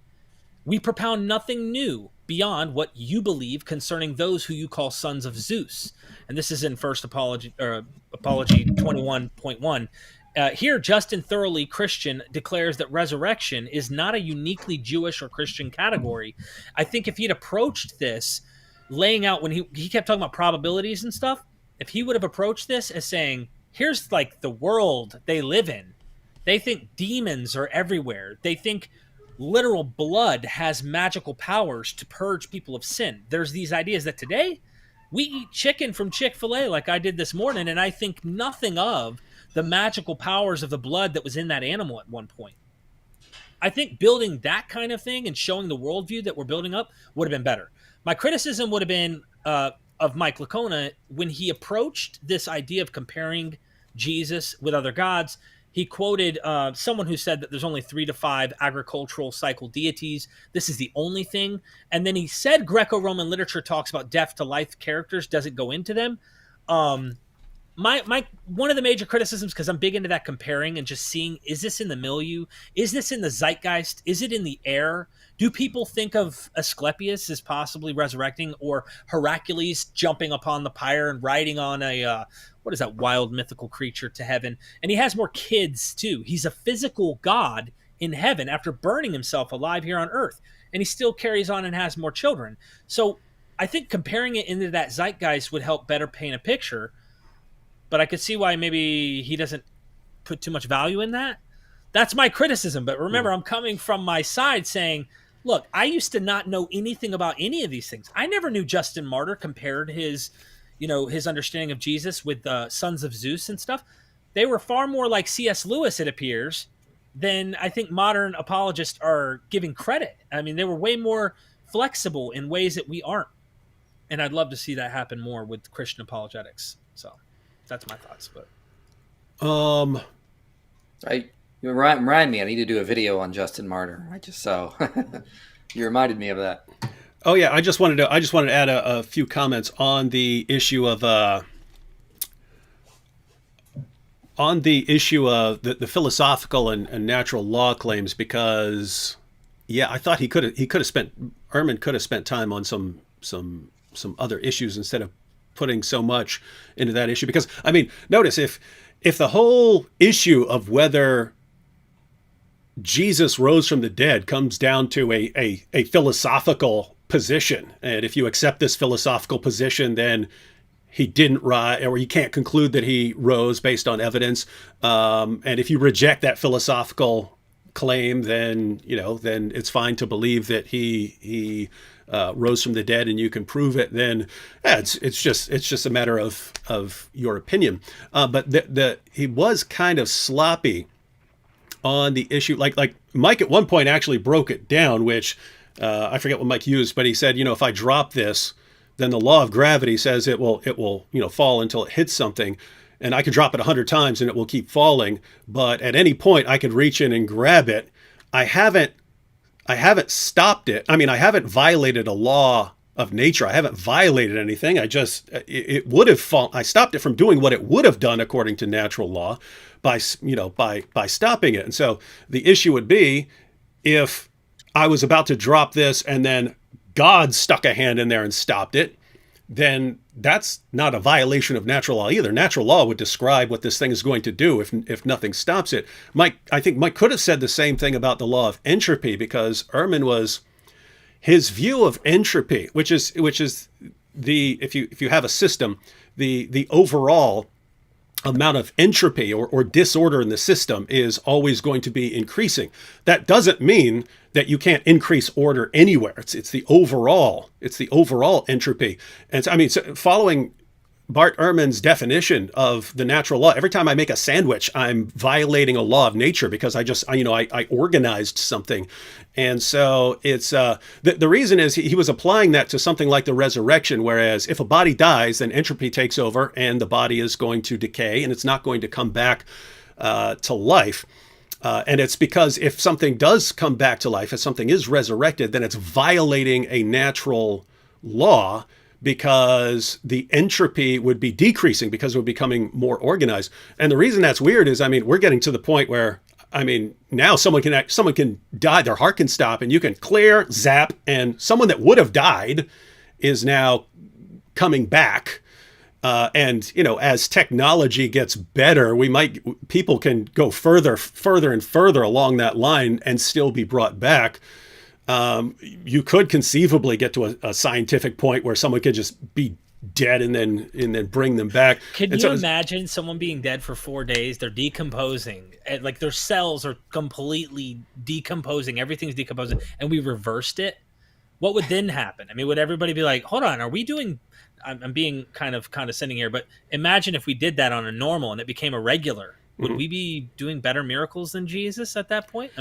we propound nothing new beyond what you believe concerning those who you call sons of Zeus. And this is in First Apology 21.1. Here, Justin Thoroughly Christian declares that resurrection is not a uniquely Jewish or Christian category. I think if he'd approached this, laying out when he kept talking about probabilities and stuff, if he would have approached this as saying, here's like the world they live in. They think demons are everywhere. They think literal blood has magical powers to purge people of sin. There's these ideas that today we eat chicken from Chick-fil-A like I did this morning, and I think nothing of the magical powers of the blood that was in that animal at one point. I think building that kind of thing and showing the worldview that we're building up would have been better. My criticism would have been of Mike Licona when he approached this idea of comparing Jesus with other gods. He quoted someone who said that there's only 3 to 5 agricultural cycle deities. This is the only thing. And then he said Greco-Roman literature talks about death to life characters, doesn't go into them. My one of the major criticisms, because I'm big into that comparing and just seeing, is this in the milieu? Is this in the zeitgeist? Is it in the air? Do people think of Asclepius as possibly resurrecting, or Hercules jumping upon the pyre and riding on a what is that wild mythical creature to heaven? And he has more kids too. He's a physical god in heaven after burning himself alive here on earth, and he still carries on and has more children. So I think comparing it into that zeitgeist would help better paint a picture. But I could see why maybe he doesn't put too much value in that. That's my criticism. But remember, I'm coming from my side saying, look, I used to not know anything about any of these things. I never knew Justin Martyr compared his understanding of Jesus with the sons of Zeus and stuff. They were far more like C.S. Lewis, it appears, than I think modern apologists are giving credit. I mean, they were way more flexible in ways that we aren't. And I'd love to see that happen more with Christian apologetics. So that's my thoughts. But you remind me, I need to do a video on Justin Martyr. You reminded me of that. Oh yeah, I just wanted to add a few comments on the issue of the philosophical and natural law claims, because I thought Ehrman could have spent time on some other issues instead of putting so much into that issue. Because I mean, notice if the whole issue of whether Jesus rose from the dead comes down to a philosophical position, and if you accept this philosophical position, then he didn't rise, or you can't conclude that he rose based on evidence. And if you reject that philosophical claim, then it's fine to believe that he rose from the dead, and you can prove it. Then it's just a matter of your opinion. But he was kind of sloppy on the issue. Like Mike at one point actually broke it down, which I forget what Mike used, but he said, if I drop this, then the law of gravity says it will fall until it hits something, and I could drop it 100 times and it will keep falling. But at any point I could reach in and grab it. I haven't stopped it. I mean, I haven't violated a law of nature. I haven't violated anything. It would have fallen. I stopped it from doing what it would have done according to natural law by stopping it. And so the issue would be if I was about to drop this and then God stuck a hand in there and stopped it, then that's not a violation of natural law either. Natural law would describe what this thing is going to do if nothing stops it. I think Mike could have said the same thing about the law of entropy, because Ehrman his view of entropy, which is if you have a system, the overall amount of entropy or disorder in the system is always going to be increasing. That doesn't mean that you can't increase order anywhere. It's the overall entropy. And so, I mean, following Bart Ehrman's definition of the natural law. Every time I make a sandwich, I'm violating a law of nature because I organized something. And so it's the reason is he was applying that to something like the resurrection, whereas if a body dies, then entropy takes over and the body is going to decay and it's not going to come back to life. And it's because if something does come back to life, if something is resurrected, then it's violating a natural law, because the entropy would be decreasing because we're becoming more organized. And the reason that's weird is, we're getting to the point where, now someone can die, their heart can stop, and you can clear, zap, and someone that would have died is now coming back. And as technology gets better, people can go further and further along that line and still be brought back. You could conceivably get to a scientific point where someone could just be dead and then bring them back. Can you imagine someone being dead for 4 days? They're decomposing, like their cells are completely decomposing. Everything's decomposing, and we reversed it. What would then happen? Would everybody be like, "Hold on, are we doing?" I'm being kind of condescending here, but imagine if we did that on a normal and it became a regular. Would we be doing better miracles than Jesus at that point?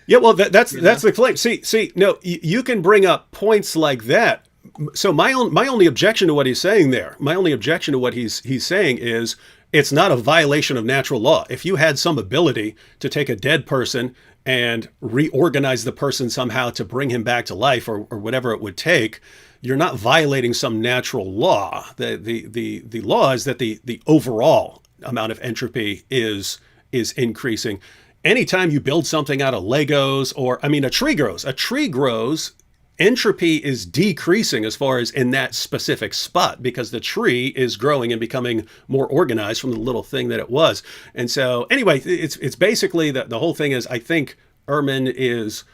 Yeah, well, that's the claim. See, no, you can bring up points like that. So my only objection to what he's saying there, my only objection to what he's saying is it's not a violation of natural law. If you had some ability to take a dead person and reorganize the person somehow to bring him back to life or whatever it would take, you're not violating some natural law. The law is that the overall amount of entropy is increasing. Anytime you build something out of Legos or a tree grows, entropy is decreasing as far as in that specific spot because the tree is growing and becoming more organized from the little thing that it was. And so anyway, it's basically the whole thing is, I think Ehrman is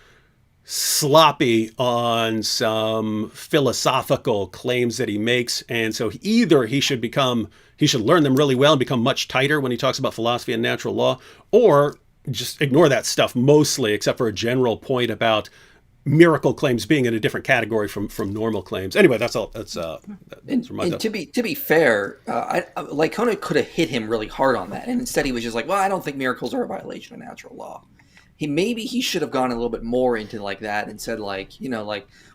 sloppy on some philosophical claims that he makes. And so either he should learn them really well and become much tighter when he talks about philosophy and natural law, or just ignore that stuff mostly, except for a general point about miracle claims being in a different category from normal claims. Anyway, that's all. That's to be fair, Lycona could have hit him really hard on that, and instead he was just like, "Well, I don't think miracles are a violation of natural law." He should have gone a little bit more into like that and said well,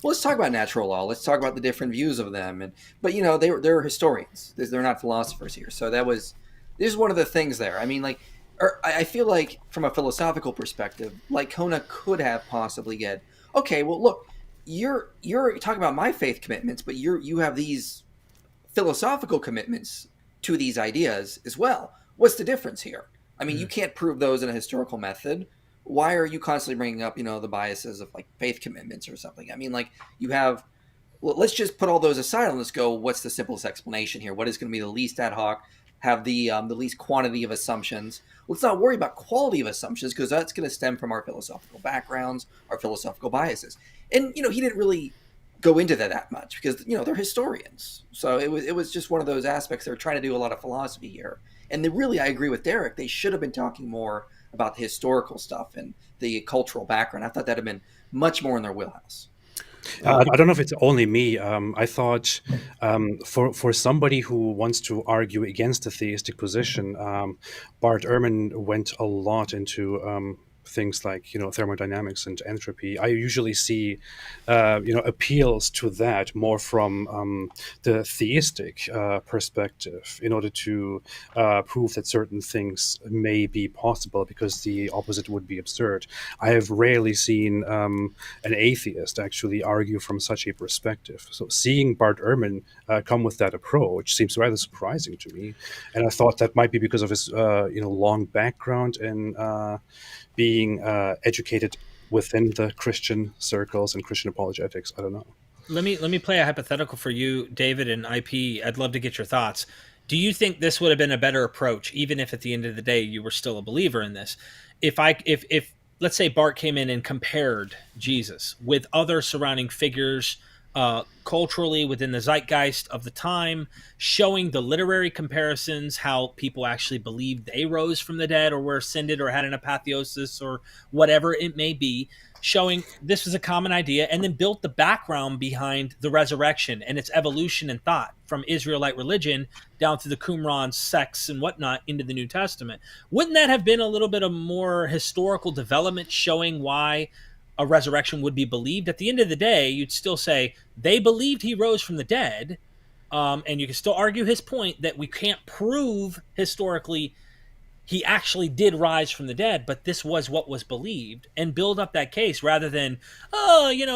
let's talk about natural law. Let's talk about the different views of them. But they're historians. They're not philosophers here. So this is one of the things there. I feel like from a philosophical perspective, Lycona could have possibly get, okay, well, look, you're talking about my faith commitments, but you have these philosophical commitments to these ideas as well. What's the difference here? You can't prove those in a historical method. Why are you constantly bringing up, the biases of faith commitments or something? You have, let's just put all those aside and let's go, what's the simplest explanation here? What is going to be the least ad hoc, have the least quantity of assumptions? Let's not worry about quality of assumptions because that's going to stem from our philosophical backgrounds, our philosophical biases. And, he didn't really go into that much because, they're historians. So it was just one of those aspects. They're trying to do a lot of philosophy here. And I agree with Derek. They should have been talking more about the historical stuff and the cultural background. I thought that'd have been much more in their wheelhouse. I don't know if it's only me. I thought for somebody who wants to argue against the theistic position, Bart Ehrman went a lot into things like thermodynamics and entropy. I usually see appeals to that more from the theistic perspective in order to prove that certain things may be possible because the opposite would be absurd. I have rarely seen an atheist actually argue from such a perspective. So seeing Bart Ehrman come with that approach seems rather surprising to me, and I thought that might be because of his long background in being educated within the Christian circles and Christian apologetics. I don't know. Let me play a hypothetical for you, David and IP. I'd love to get your thoughts. Do you think this would have been a better approach, even if at the end of the day you were still a believer in this? If let's say Bart came in and compared Jesus with other surrounding figures culturally within the zeitgeist of the time, showing the literary comparisons, how people actually believed they rose from the dead or were ascended or had an apotheosis or whatever it may be, showing this was a common idea, and then built the background behind the resurrection and its evolution in thought from Israelite religion down to the Qumran sects and whatnot into the New Testament. Wouldn't that have been a little bit of more historical development showing why a resurrection would be believed? At the end of the day, you'd still say they believed he rose from the dead, and you can still argue his point that we can't prove historically he actually did rise from the dead, but this was what was believed, and build up that case rather than,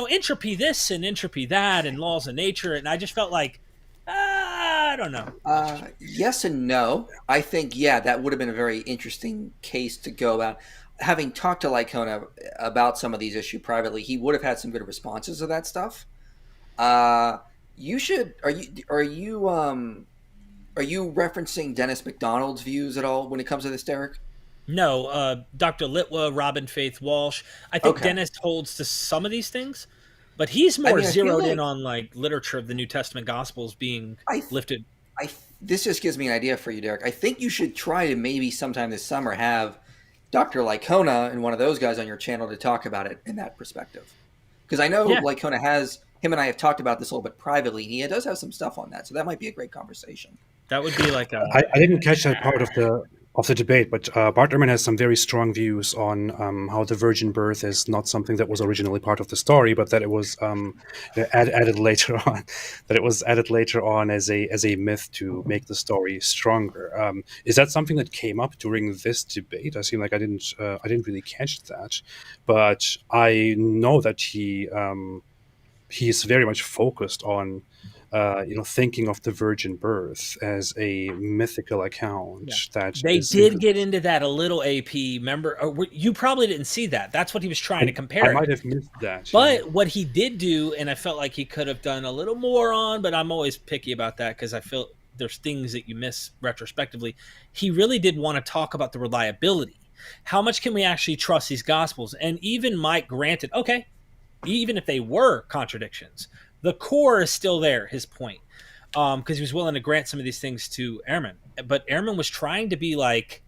entropy this and entropy that and laws of nature. And I just felt like, I don't know. Yes and no. I think, that would have been a very interesting case to go about. Having talked to Lycona about some of these issues privately, he would have had some good responses to that stuff. You should. Are you referencing Dennis McDonald's views at all when it comes to this, Derek? No, Dr. Litwa, Robin Faith Walsh. I think Okay. Dennis holds to some of these things, but he's more I feel zeroed like- in on like literature of the New Testament Gospels being lifted. This just gives me an idea for you, Derek. I think you should try to maybe sometime this summer have Dr. Lycona and one of those guys on your channel to talk about it in that perspective. Because I know Lycona him and I have talked about this a little bit privately. He does have some stuff on that, so that might be a great conversation. That would be like I didn't catch that part of the debate, but Bart Ehrman has some very strong views on how the virgin birth is not something that was originally part of the story, but that it was added later on. That it was added later on as a myth to make the story stronger. Is that something that came up during this debate? I seem like I didn't really catch that, but I know that he's very much focused on thinking of the virgin birth as a mythical account. That they did get into that a little. AP, remember? You probably didn't see that. That's what he was trying to compare. I might have missed that. But what he did do, and I felt like he could have done a little more on, but I'm always picky about that because I feel there's things that you miss retrospectively. He really did want to talk about the reliability. How much can we actually trust these Gospels? And even Mike granted, okay, even if they were contradictions, the core is still there, his point, because he was willing to grant some of these things to Ehrman. But Ehrman was trying to be like,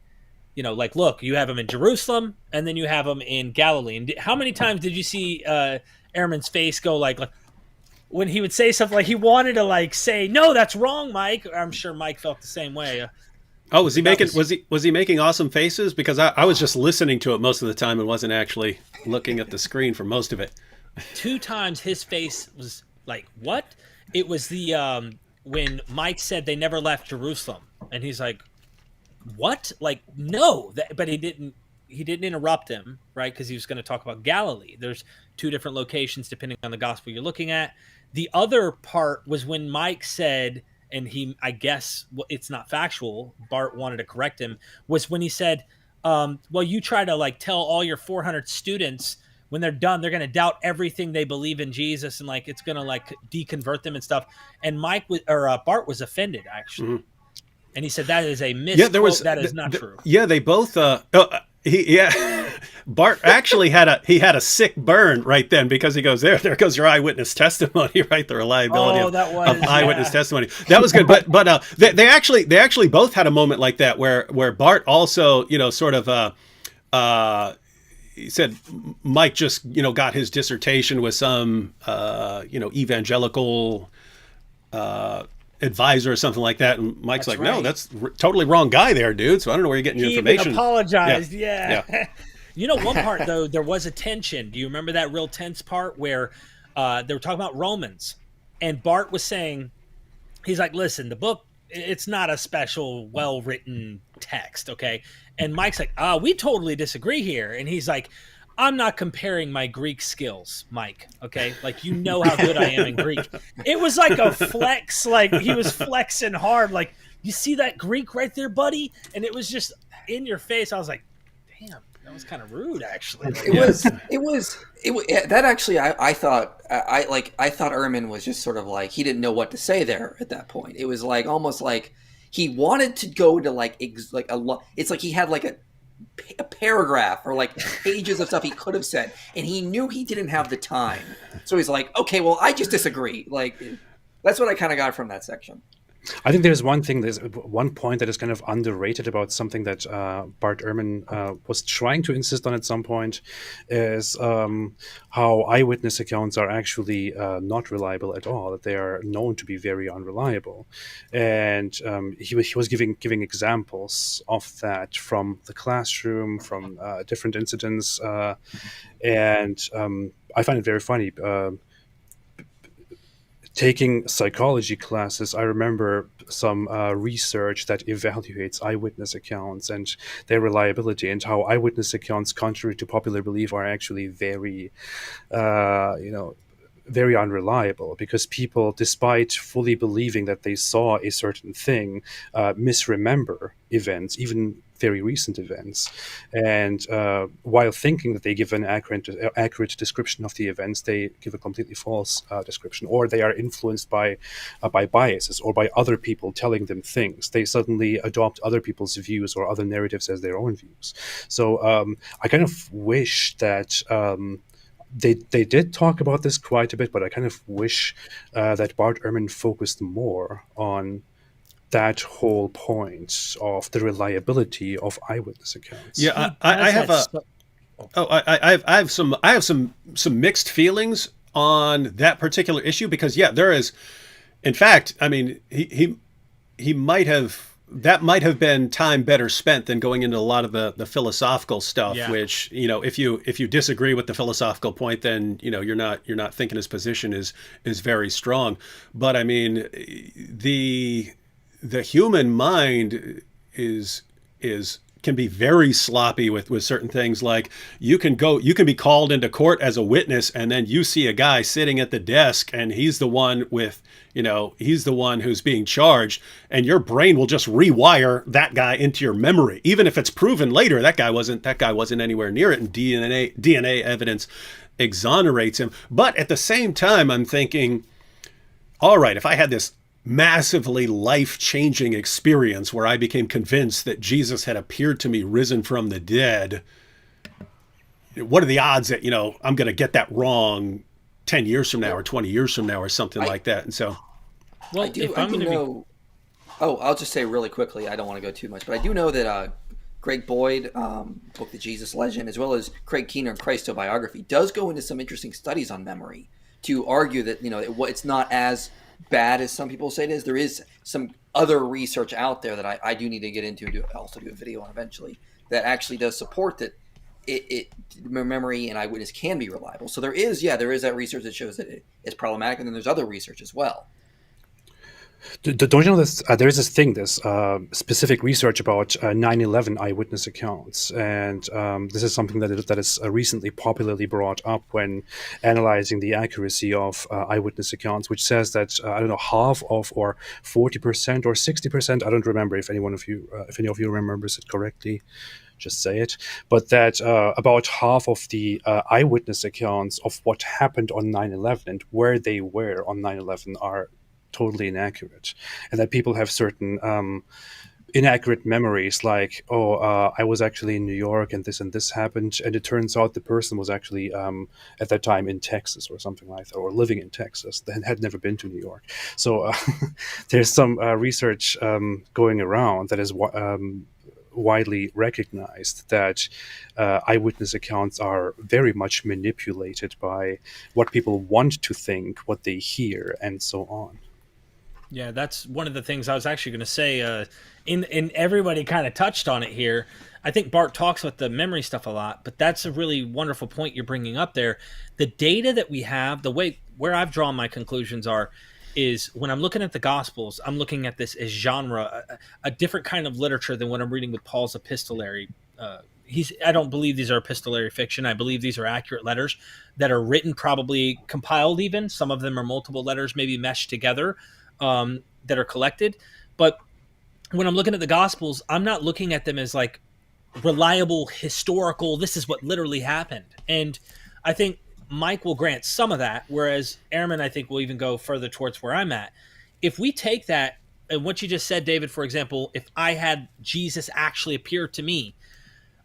look, you have them in Jerusalem, and then you have them in Galilee. And how many times did you see Ehrman's face go like when he would say something like he wanted to say, no, that's wrong, Mike? I'm sure Mike felt the same way. Oh, was he making awesome faces? Because I was just listening to it most of the time and wasn't actually looking at the screen for most of it. 2 times his face was like, what? It was the when Mike said they never left Jerusalem, and he's like, what? Like, no. But he didn't interrupt him, right? Because he was going to talk about Galilee. There's 2 different locations depending on the gospel you're looking at. The other part was when Mike said, and I guess it's not factual, Bart wanted to correct him, was when he said, well, you try to tell all your 400 students when they're done, they're going to doubt everything they believe in Jesus, and it's going to deconvert them and stuff. And Bart was offended, actually. Mm-hmm. And he said that is a misquote. That is not true. Yeah, they both. Bart actually had a sick burn right then because he goes, there goes your eyewitness testimony, right? The reliability of eyewitness testimony. That was good, but they actually both had a moment like that where Bart also sort of he said Mike just got his dissertation with some evangelical advisor or something like that, and Mike's that's like, right. No, that's totally wrong guy there, dude. So I don't know where you're getting your information. He even apologized. Yeah. One part though, there was a tension. Do you remember that real tense part where they were talking about Romans, and Bart was saying, he's like, listen, the book, it's not a special, well-written text, okay? And Mike's like, we totally disagree here. And he's like, I'm not comparing my Greek skills, Mike, okay? How good I am in Greek. It was like a flex, he was flexing hard. You see that Greek right there, buddy? And it was just in your face. I was like, damn, that was kind of rude, actually. That actually, I thought Ehrman was just sort of he didn't know what to say there at that point. It was almost like he wanted to go to it's like he had a paragraph or like pages of stuff he could have said, and he knew he didn't have the time. So he's like, okay, well, I just disagree. Like, that's what I kind of got from that section. I think there's one point that is kind of underrated about something that Bart Ehrman was trying to insist on at some point, is how eyewitness accounts are actually not reliable at all, that they are known to be very unreliable. And he was giving examples of that from the classroom, from different incidents. And I find it very funny. Taking psychology classes, I remember some research that evaluates eyewitness accounts and their reliability, and how eyewitness accounts, contrary to popular belief, are actually very, very unreliable, because people, despite fully believing that they saw a certain thing, misremember events, even very recent events. And while thinking that they give an accurate description of the events, they give a completely false description, or they are influenced by biases or by other people telling them things. They suddenly adopt other people's views or other narratives as their own views. So I kind of wish that they did talk about this quite a bit, but I kind of wish that Bart Ehrman focused more on that whole point of the reliability of eyewitness accounts. Yeah, I have some mixed feelings on that particular issue, because there is, in fact, I mean, he might have, that might have been time better spent than going into a lot of the philosophical stuff, which, if you disagree with the philosophical point, then, you're not thinking his position is very strong. But I mean, the human mind can be very sloppy with certain things. Like, you can be called into court as a witness, and then you see a guy sitting at the desk, and he's the one who's being charged, and your brain will just rewire that guy into your memory, even if it's proven later that guy wasn't anywhere near it, and DNA evidence exonerates him. But at the same time, I'm thinking, all right, if I had this massively life-changing experience where I became convinced that Jesus had appeared to me risen from the dead, what are the odds that, I'm going to get that wrong 10 years from now or 20 years from now or something like that? And so, well, I'll just say really quickly, I don't want to go too much, but I do know that Greg Boyd, book The Jesus Legend, as well as Craig Keener and Christobiography, does go into some interesting studies on memory to argue that, it's not as bad as some people say it is. There is some other research out there that I do need to get into, and also do a video on eventually, that actually does support that memory and eyewitness can be reliable. So there is that research that shows that it is problematic, and then there's other research as well. Don't you know this? There is this thing, this specific research about 9/11 eyewitness accounts, and this is something that is recently popularly brought up when analyzing the accuracy of eyewitness accounts, which says that I don't know, half of, or 40% or 60%. I don't remember if any of you remembers it correctly. Just say it. But that about half of the eyewitness accounts of what happened on 9/11 and where they were on 9/11 are totally inaccurate, and that people have certain inaccurate memories, like, I was actually in New York and this happened, and it turns out the person was actually at that time in Texas or something like that, or living in Texas, and had never been to New York. So there's some research going around that is widely recognized, that eyewitness accounts are very much manipulated by what people want to think, what they hear, and so on. Yeah, that's one of the things I was actually going to say. In everybody kind of touched on it here. I think Bart talks about the memory stuff a lot, but that's a really wonderful point you're bringing up there. The data that we have, the way where I've drawn my conclusions is when I'm looking at the Gospels, I'm looking at this as genre, a different kind of literature than what I'm reading with Paul's epistolary. I don't believe these are epistolary fiction. I believe these are accurate letters that are written, probably compiled even. Some of them are multiple letters, maybe meshed together, that are collected. But when I'm looking at the Gospels, I'm not looking at them as like reliable historical, this is what literally happened. And I think Mike will grant some of that, whereas Ehrman, I think, will even go further towards where I'm at. If we take that, and what you just said, David, for example, if I had Jesus actually appear to me,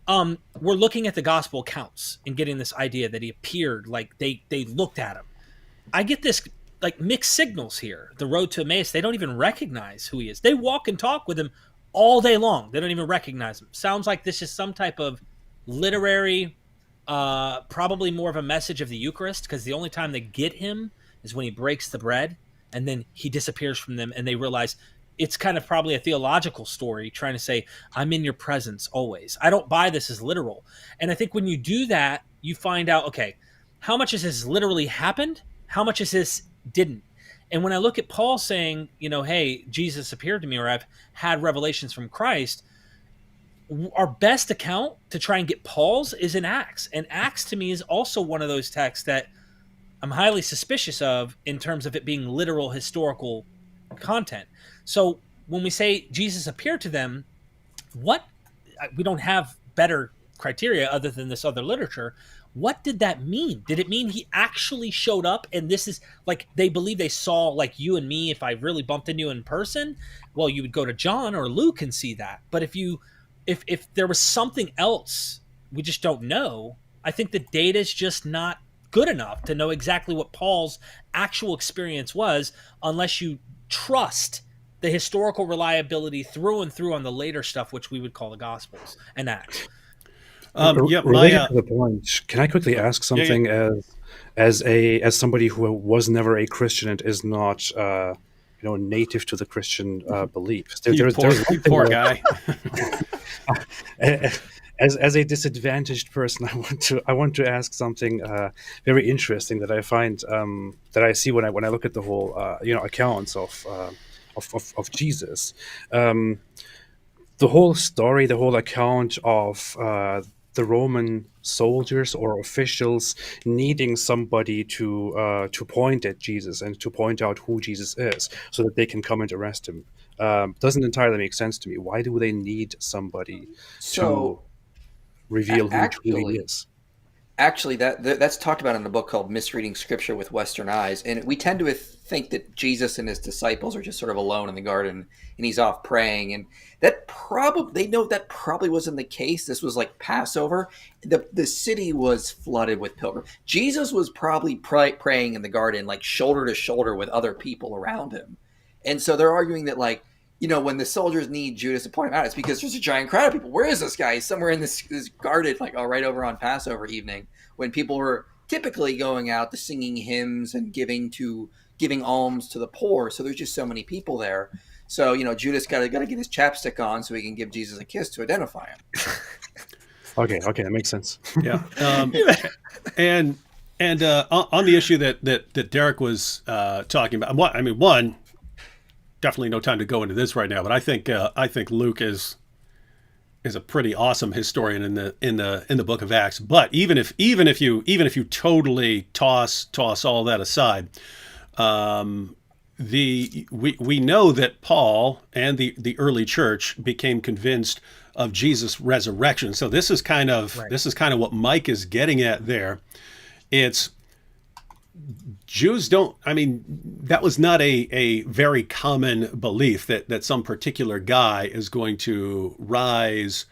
we're looking at the gospel accounts and getting this idea that he appeared, like they looked at him. I get this like mixed signals here. The road to Emmaus, they don't even recognize who he is. They walk and talk with him all day long. They don't even recognize him. Sounds like this is some type of literary, probably more of a message of the Eucharist, because the only time they get him is when he breaks the bread and then he disappears from them, and they realize it's kind of probably a theological story trying to say, I'm in your presence always. I don't buy this as literal. And I think when you do that, you find out, okay, how much of this literally happened? How much of this didn't? And when I look at Paul saying, hey, Jesus appeared to me, or I've had revelations from Christ, our best account to try and get Paul's is in Acts. And Acts to me is also one of those texts that I'm highly suspicious of in terms of it being literal historical content. So when we say Jesus appeared to them, we don't have better criteria other than this other literature. What did that mean? Did it mean he actually showed up and this is like they believe they saw like you and me if I really bumped into you in person? Well, you would go to John or Luke and see that. But if there was something else we just don't know, I think the data is just not good enough to know exactly what Paul's actual experience was unless you trust the historical reliability through and through on the later stuff, which we would call the Gospels and Acts. Related to the point, can I quickly ask something? As somebody who was never a Christian and is not native to the Christian beliefs? Poor guy. As a disadvantaged person, I want to ask something very interesting that I find that I see when I look at the whole accounts of Jesus. The whole story, the whole account of the Roman soldiers or officials needing somebody to point at Jesus and to point out who Jesus is so that they can come and arrest him doesn't entirely make sense to me. Why do they need somebody to reveal who he is? Actually, that's talked about in a book called Misreading Scripture with Western Eyes. And we tend to think that Jesus and his disciples are just sort of alone in the garden and he's off praying. And that probably wasn't the case. This was like Passover. The city was flooded with pilgrims. Jesus was probably praying in the garden, like shoulder to shoulder with other people around him. And so they're arguing that when the soldiers need Judas to point him out, it's because there's a giant crowd of people. Where is this guy? He's somewhere in this garden, right over on Passover evening, when people were typically going out to singing hymns and giving alms to the poor. So there's just so many people there. So Judas got to get his chapstick on so he can give Jesus a kiss to identify him. Okay, that makes sense. Yeah, and on the issue that Derek was talking about, one. Definitely no time to go into this right now, but I think Luke is a pretty awesome historian in the book of Acts. But even if you totally toss all that aside, we know that Paul and the early church became convinced of Jesus' resurrection. So this is kind of what Mike is getting at there. It's Jews that was not a very common belief that some particular guy is going to rise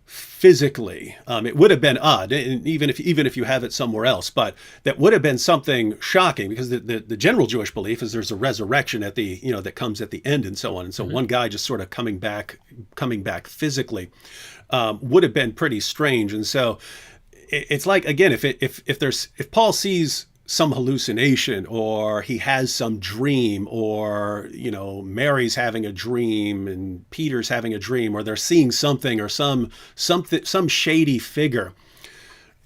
physically. It would have been odd, and even if you have it somewhere else, but that would have been something shocking, because the general Jewish belief is there's a resurrection at that comes at the end and so on. And so one guy just sort of coming back physically would have been pretty strange. And so it's like, again, if Paul sees some hallucination, or he has some dream, or Mary's having a dream and Peter's having a dream, or they're seeing something, or some shady figure.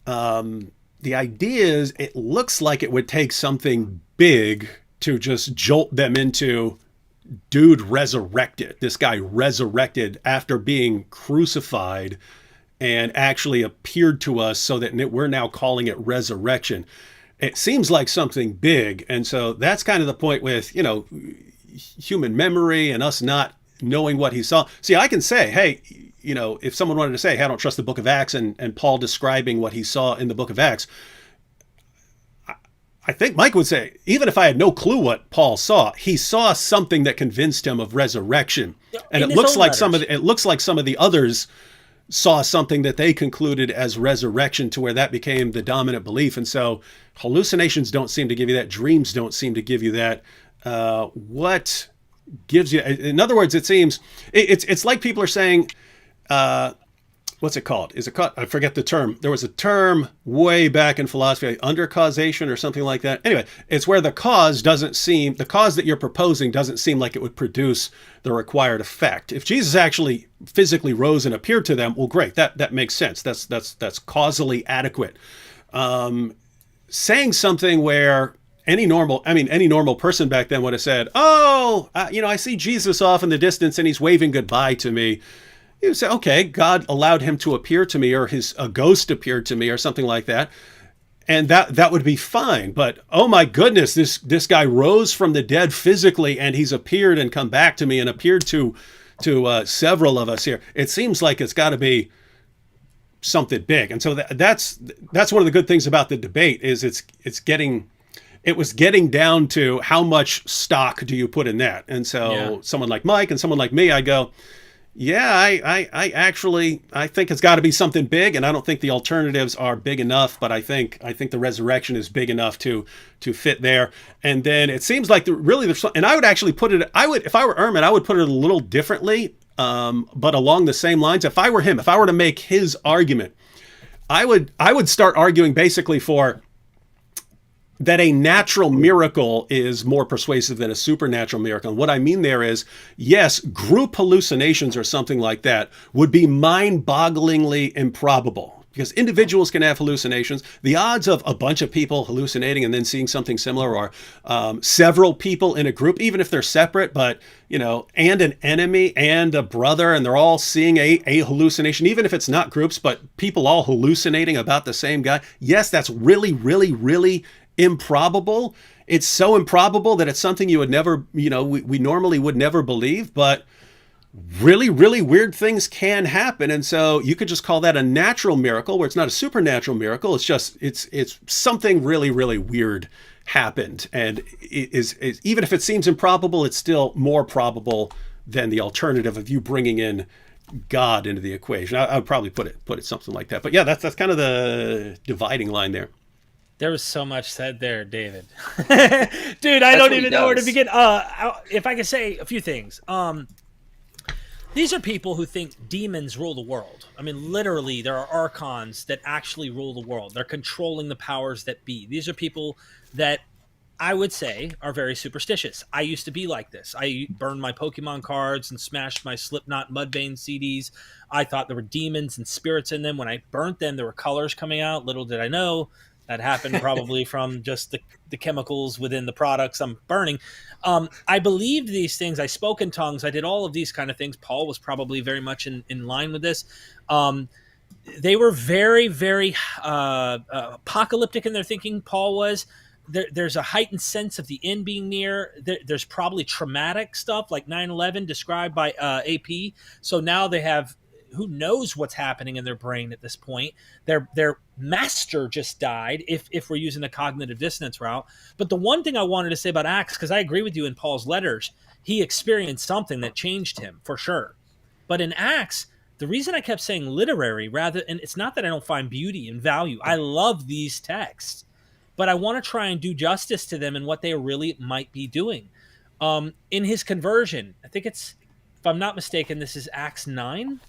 The idea is, it looks like it would take something big to just jolt them into, dude resurrected. This guy resurrected after being crucified and actually appeared to us, so that we're now calling it resurrection. It seems like something big. And so that's kind of the point with, human memory and us not knowing what he saw. See, I can say, hey, if someone wanted to say, hey, I don't trust the book of Acts and Paul describing what he saw in the book of Acts, I think Mike would say, even if I had no clue what Paul saw, he saw something that convinced him of resurrection. And it looks like some of the others saw something that they concluded as resurrection to where that became the dominant belief. And so hallucinations don't seem to give you that. Dreams don't seem to give you that. What gives you, in other words, it seems, it's like people are saying, what's it called? Is it called? I forget the term. There was a term way back in philosophy, undercausation or something like that. Anyway, it's where the cause that you're proposing doesn't seem like it would produce the required effect. If Jesus actually physically rose and appeared to them, well, great. That makes sense. That's causally adequate. Saying something where any normal person back then would have said, "Oh, I see Jesus off in the distance and he's waving goodbye to me." You say, okay, God allowed him to appear to me, or a ghost appeared to me, or something like that, and that would be fine. But oh my goodness, this guy rose from the dead physically, and he's appeared and come back to me and appeared to several of us here. It seems like it's got to be something big, and so that's one of the good things about the debate is it was getting down to how much stock do you put in that. And so someone like Mike and someone like me, I go, yeah, I think it's got to be something big, and I don't think the alternatives are big enough, but I think the resurrection is big enough to fit there. And then it seems like and I would actually put it, if I were Ehrman, I would put it a little differently, but along the same lines. If I were him, if I were to make his argument, I would start arguing basically for that a natural miracle is more persuasive than a supernatural miracle. And what I mean there is, yes, group hallucinations or something like that would be mind-bogglingly improbable because individuals can have hallucinations. The odds of a bunch of people hallucinating and then seeing something similar, or several people in a group, even if they're separate, but and an enemy and a brother, and they're all seeing a hallucination, even if it's not groups, but people all hallucinating about the same guy. Yes, that's really, really, really improbable. It's so improbable that it's something you would never, we normally would never believe, but really, really weird things can happen. And so you could just call that a natural miracle, where it's not a supernatural miracle. It's just, it's something really, really weird happened. And it is even if it seems improbable, it's still more probable than the alternative of you bringing in God into the equation. I would probably put it something like that. But yeah, that's kind of the dividing line there. There was so much said there, David. Dude, I don't even know where to begin. If I could say a few things. These are people who think demons rule the world. I mean, literally, there are archons that actually rule the world. They're controlling the powers that be. These are people that I would say are very superstitious. I used to be like this. I burned my Pokemon cards and smashed my Slipknot Mudvayne CDs. I thought there were demons and spirits in them. When I burnt them, there were colors coming out. Little did I know that happened probably from just the chemicals within the products I'm burning. I believed these things. I spoke in tongues. I did all of these kind of things. Paul was probably very much in line with this. They were very, very apocalyptic in their thinking. Paul was. There's a heightened sense of the end being near. There's probably traumatic stuff like 9/11 described by AP. So now they have, who knows what's happening in their brain at this point. Their master just died, if we're using the cognitive dissonance route. But the one thing I wanted to say about Acts, because I agree with you in Paul's letters, he experienced something that changed him for sure. But in Acts, the reason I kept saying literary and it's not that I don't find beauty and value. I love these texts, but I want to try and do justice to them and what they really might be doing. In his conversion, I think it's, if I'm not mistaken, this is Acts 9.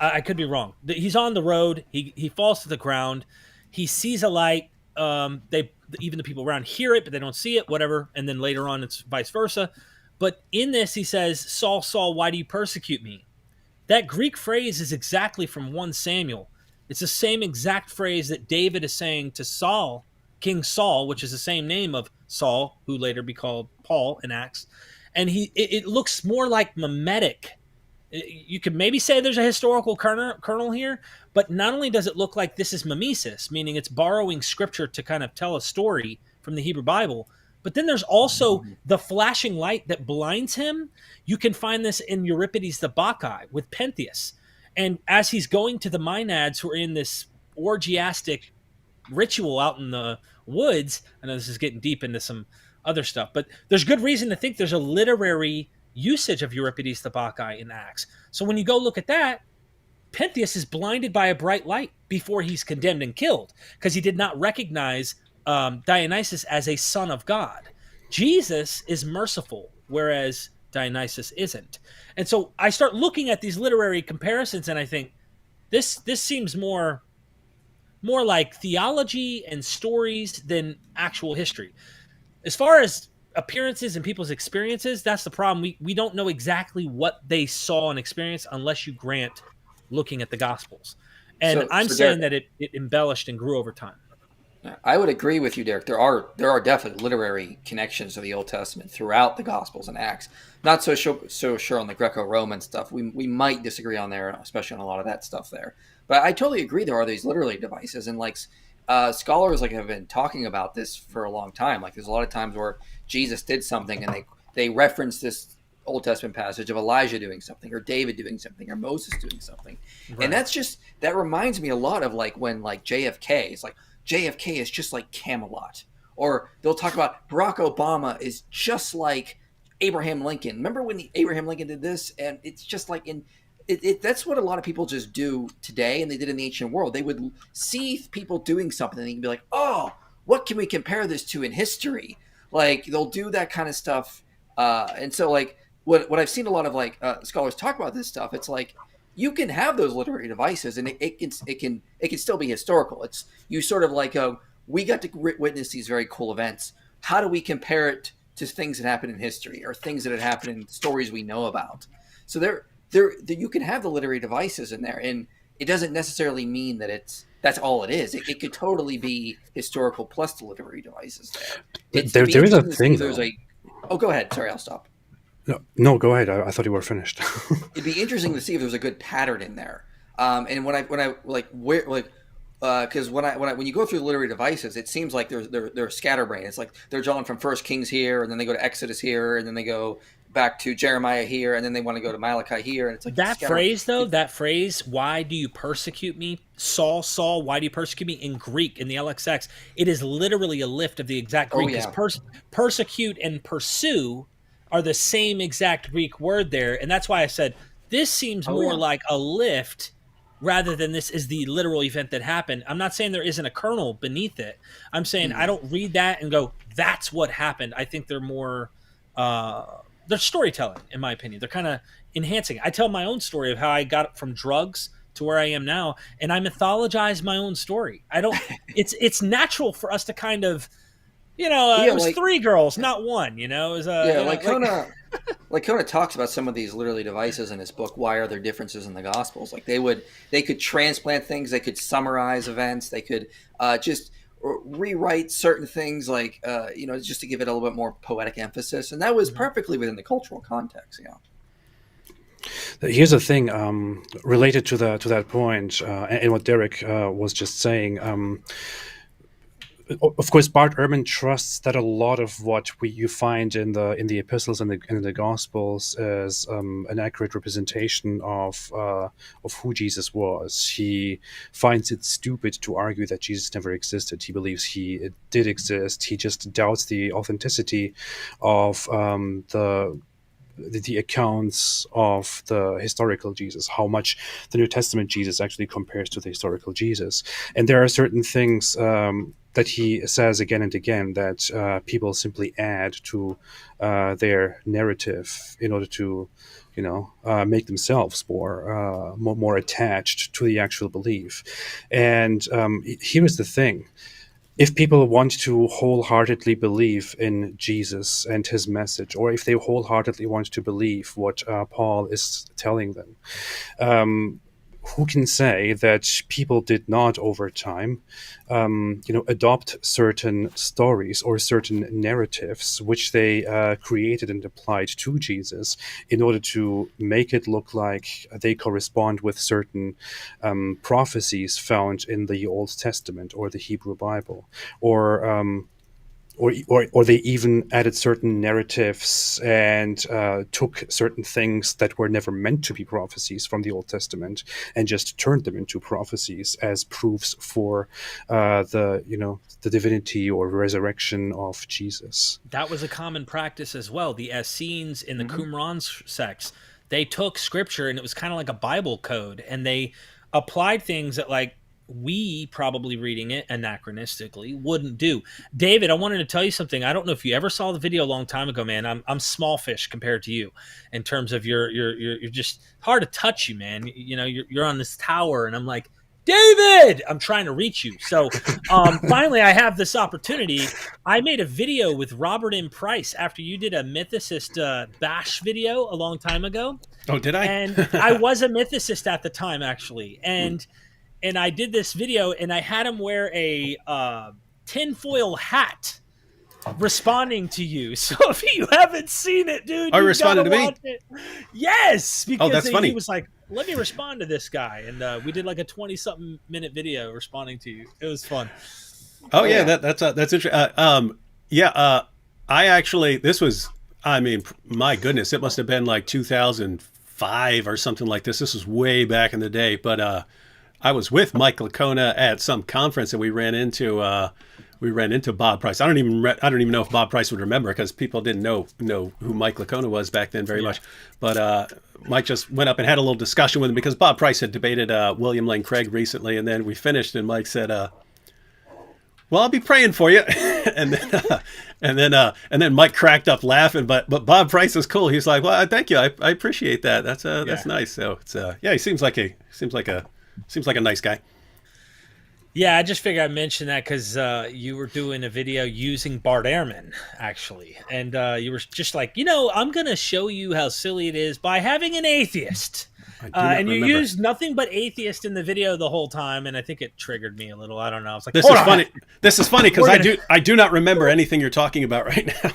I could be wrong. He's on the road. He falls to the ground. He sees a light. Even the people around hear it, but they don't see it, whatever. And then later on, it's vice versa. But in this, he says, "Saul, Saul, why do you persecute me?" That Greek phrase is exactly from 1 Samuel. It's the same exact phrase that David is saying to Saul, King Saul, which is the same name of Saul, who later be called Paul in Acts. And it looks more like mimetic. You could maybe say there's a historical kernel here, but not only does it look like this is mimesis, meaning it's borrowing scripture to kind of tell a story from the Hebrew Bible, but then there's also the flashing light that blinds him. You can find this in Euripides the Bacchae with Pentheus. And as he's going to the Maenads who are in this orgiastic ritual out in the woods, I know this is getting deep into some other stuff, but there's good reason to think there's a literary usage of Euripides the Bacchae in Acts. So when you go look at that, Pentheus is blinded by a bright light before he's condemned and killed because he did not recognize Dionysus as a son of God. Jesus is merciful, whereas Dionysus isn't. And so I start looking at these literary comparisons, and I think this seems more like theology and stories than actual history. As far as appearances and people's experiences, that's the problem. We don't know exactly what they saw and experienced unless you grant looking at the Gospels. And I'm saying that it embellished and grew over time. I would agree with you, Derek. There are definitely literary connections to the Old Testament throughout the Gospels and Acts. Not so sure on the Greco-Roman stuff. We might disagree on there, especially on a lot of that stuff there. But I totally agree. There are these literary devices, and like scholars have been talking about this for a long time. Like there's a lot of times where Jesus did something, and they reference this Old Testament passage of Elijah doing something, or David doing something, or Moses doing something, right. And that reminds me a lot of like when like JFK is like. JFK is just like Camelot. Or they'll talk about Barack Obama is just like Abraham Lincoln. Remember when Abraham Lincoln did this? And it's just like that's what a lot of people just do today, and they did in the ancient world. They would see people doing something and they'd be like, oh, what can we compare this to in history? Like they'll do that kind of stuff. And so like what I've seen a lot of like scholars talk about this stuff, it's like, you can have those literary devices, and it can still be historical. It's you sort of like we got to witness these very cool events. How do we compare it to things that happen in history or things that had happened in stories we know about? So there you can have the literary devices in there, and it doesn't necessarily mean that that's all it is. It could totally be historical plus the literary devices there. There is a thing. Oh, go ahead. Sorry, I'll stop. No, go ahead. I thought you were finished. It'd be interesting to see if there's a good pattern in there. And when I like where like because when you go through the literary devices, it seems like they're scatterbrained. It's like they're drawing from First Kings here, and then they go to Exodus here, and then they go back to Jeremiah here, and then they want to go to Malachi here, and it's like that phrase though. That phrase, "Why do you persecute me, Saul, Saul? Why do you persecute me?" In Greek, in the LXX, it is literally a lift of the exact Greek. Because persecute and pursue are the same exact Greek word there. And that's why I said this seems more like a lift rather than this is the literal event that happened. I'm not saying there isn't a kernel beneath it. I'm saying I don't read that and go, that's what happened. I think they're more, they're storytelling, in my opinion. They're kind of enhancing. I tell my own story of how I got from drugs to where I am now, and I mythologize my own story. I don't, it's natural for us to kind of, it was like, 3 girls, not 1. It was like Kona talks about some of these literary devices in his book. Why are there differences in the Gospels? Like they could transplant things, they could summarize events, they could just rewrite certain things, like just to give it a little bit more poetic emphasis, and that was perfectly within the cultural context. Here's the thing related to that point, and what Derek was just saying. Of course, Bart Ehrman trusts that a lot of what you find in the epistles and in the Gospels is an accurate representation of who Jesus was. He finds it stupid to argue that Jesus never existed. He believes he did exist. He just doubts the authenticity of the accounts of the historical Jesus, how much the New Testament Jesus actually compares to the historical Jesus. And there are certain things that he says again and again that people simply add to their narrative in order to, make themselves more attached to the actual belief. And here is the thing. If people want to wholeheartedly believe in Jesus and his message, or if they wholeheartedly want to believe what Paul is telling them, who can say that people did not over time, adopt certain stories or certain narratives which they created and applied to Jesus in order to make it look like they correspond with certain prophecies found in the Old Testament or the Hebrew Bible, or they even added certain narratives and took certain things that were never meant to be prophecies from the Old Testament and just turned them into prophecies as proofs for the divinity or resurrection of Jesus. That was a common practice as well. The Essenes in the Qumran sects, they took scripture and it was kind of like a Bible code, and they applied things that like we probably reading it anachronistically wouldn't do. David, I wanted to tell you something. I don't know if you ever saw the video a long time ago, man. I'm small fish compared to you in terms of you're just hard to touch you, man. You know, you're on this tower and I'm like, David, I'm trying to reach you. So finally I have this opportunity. I made a video with Robert M. Price after you did a mythicist bash video a long time ago. Oh, did I? And I was a mythicist at the time, actually. And I did this video, and I had him wear a tinfoil hat responding to you. So if you haven't seen it, dude, you responded to me? It. Yes, because that's funny. He was like, let me respond to this guy. And we did like a 20-something minute video responding to you. It was fun. Oh, yeah, that's interesting. I actually, this was, I mean, my goodness, it must have been like 2005 or something like this. This was way back in the day, but I was with Mike Lacona at some conference, and we ran into Bob Price. I don't even know if Bob Price would remember, because people didn't know who Mike Lacona was back then very much. But Mike just went up and had a little discussion with him, because Bob Price had debated William Lane Craig recently, and then we finished, and Mike said, "Well, I'll be praying for you," and then Mike cracked up laughing. But Bob Price is cool. He's like, "Well, thank you. I appreciate that. That's nice." So it's he seems like a nice guy. Yeah, I just figured I'd mention that because you were doing a video using Bart Ehrman, actually. And you were just like, I'm going to show you how silly it is by having an atheist. And you used nothing but atheist in the video the whole time, and I think it triggered me a little. I don't know. I was like, this is funny. This is funny because I do not remember anything you're talking about right now.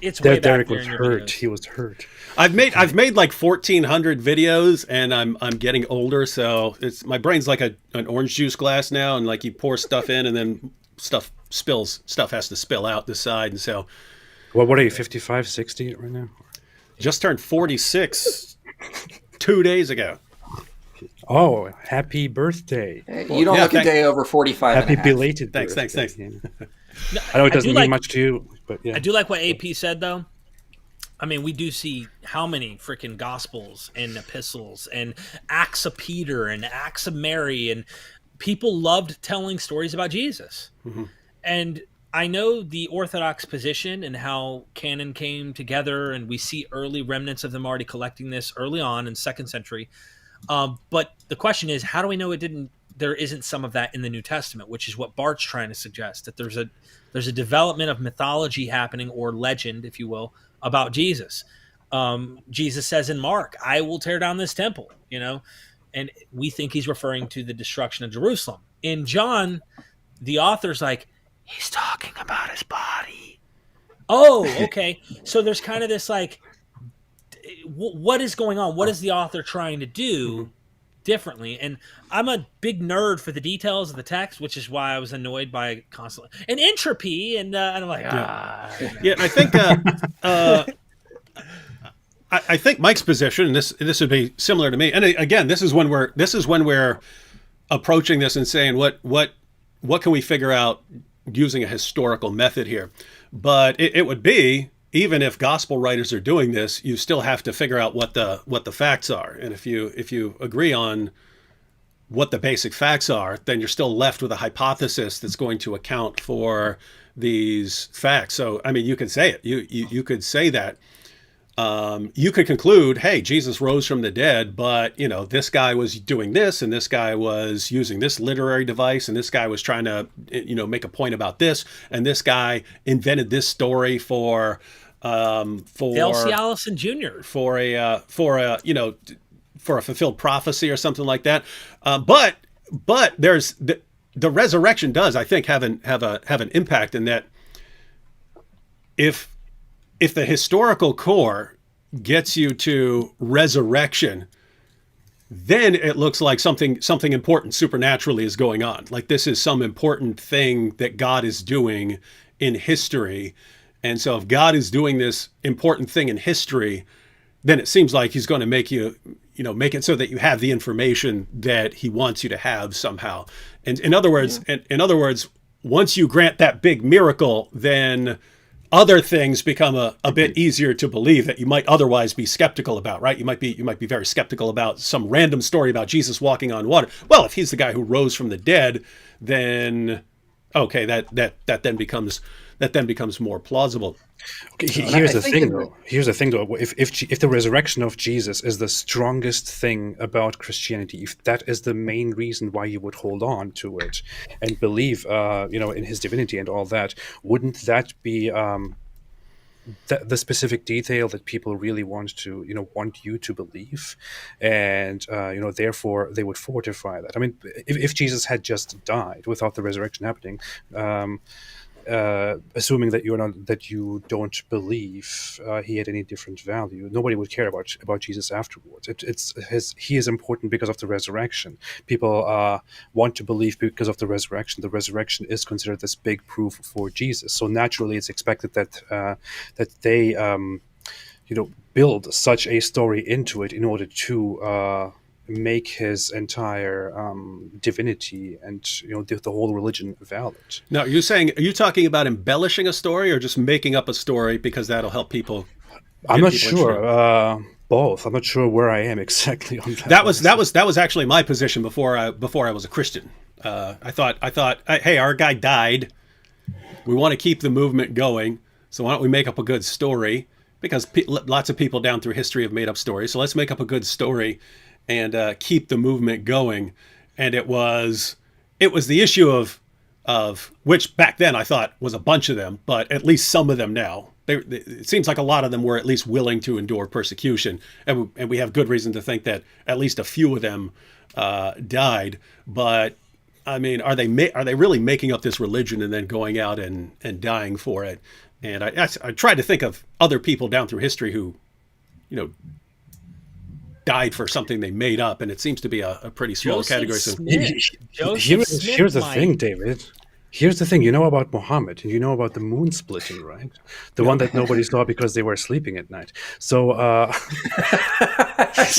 It's way back Derek there was in your hurt. videos. He was hurt. I've made like 1,400 videos, and I'm getting older, so my brain's like an orange juice glass now, and like you pour stuff in, and then stuff has to spill out the side, and so. Well, what are you, 55, 60 right now? Just turned 46 2 days ago. Oh, happy birthday! Hey, you don't look a day over 45. Happy and a half. belated. Thanks. Yeah. I know it doesn't mean much to you, but yeah. I do like what AP said, though. I mean, we do see how many freaking Gospels and epistles and Acts of Peter and Acts of Mary, and people loved telling stories about Jesus. Mm-hmm. And I know the Orthodox position and how canon came together, and we see early remnants of them already collecting this early on in 2nd century. But the question is, how do we know there isn't some of that in the New Testament, which is what Bart's trying to suggest, that there's a development of mythology happening, or legend, if you will, about Jesus. Jesus says in Mark, "I will tear down this temple," and we think he's referring to the destruction of Jerusalem. In John, the author's like, he's talking about his body. Oh, okay. So there's kind of this like, what is going on? What is the author trying to do differently? And I'm a big nerd for the details of the text, which is why I was annoyed by constantly and entropy, and I'm like, Yeah, I think I think Mike's position, and this would be similar to me. And again, this is when we're approaching this and saying what can we figure out using a historical method here. But it would be, even if gospel writers are doing this, you still have to figure out what the facts are. And if you agree on what the basic facts are, then you're still left with a hypothesis that's going to account for these facts. So, I mean, you could say it. You could say that. You could conclude, hey, Jesus rose from the dead, but this guy was doing this, and this guy was using this literary device, and this guy was trying to make a point about this, and this guy invented this story for L.C. Allison Jr. for a fulfilled prophecy or something like that. But there's the resurrection does, I think, have an impact in that if the historical core gets you to resurrection, then it looks like something important supernaturally is going on. Like this is some important thing that God is doing in history. And so if God is doing this important thing in history, then it seems like he's going to make make it so that you have the information that he wants you to have somehow. And in other words, once you grant that big miracle, then other things become a bit easier to believe that you might otherwise be skeptical about, right? You might be very skeptical about some random story about Jesus walking on water. Well, if he's the guy who rose from the dead, then okay, that then becomes more plausible. Okay, here's the thing, though. If the resurrection of Jesus is the strongest thing about Christianity, if that is the main reason why you would hold on to it and believe, in his divinity and all that, wouldn't that be the specific detail that people really want you to believe, and therefore they would fortify that. I mean, if Jesus had just died without the resurrection happening, assuming that you don't believe he had any different value, nobody would care about Jesus afterwards. He is important because of the resurrection. People want to believe because of the resurrection. The resurrection is considered this big proof for Jesus. So naturally, it's expected that they build such a story into it in order to make his entire divinity and the whole religion valid. Now, are you talking about embellishing a story or just making up a story because that'll help people? I'm not sure. Both. I'm not sure where I am exactly on that. That was actually my position before I was a Christian. I thought, hey, our guy died. We want to keep the movement going, so why don't we make up a good story? Because lots of people down through history have made up stories, so let's make up a good story and keep the movement going. And it was the issue of which back then I thought was a bunch of them, but at least some of them now. It seems like a lot of them were at least willing to endure persecution, and we have good reason to think that at least a few of them died. But I mean, are they really making up this religion and then going out and dying for it? And I tried to think of other people down through history who, died for something they made up, and it seems to be a pretty small category. So here's the thing, David. Here's the thing. You know about Muhammad, and you know about the moon splitting, right? The one that nobody saw because they were sleeping at night. So I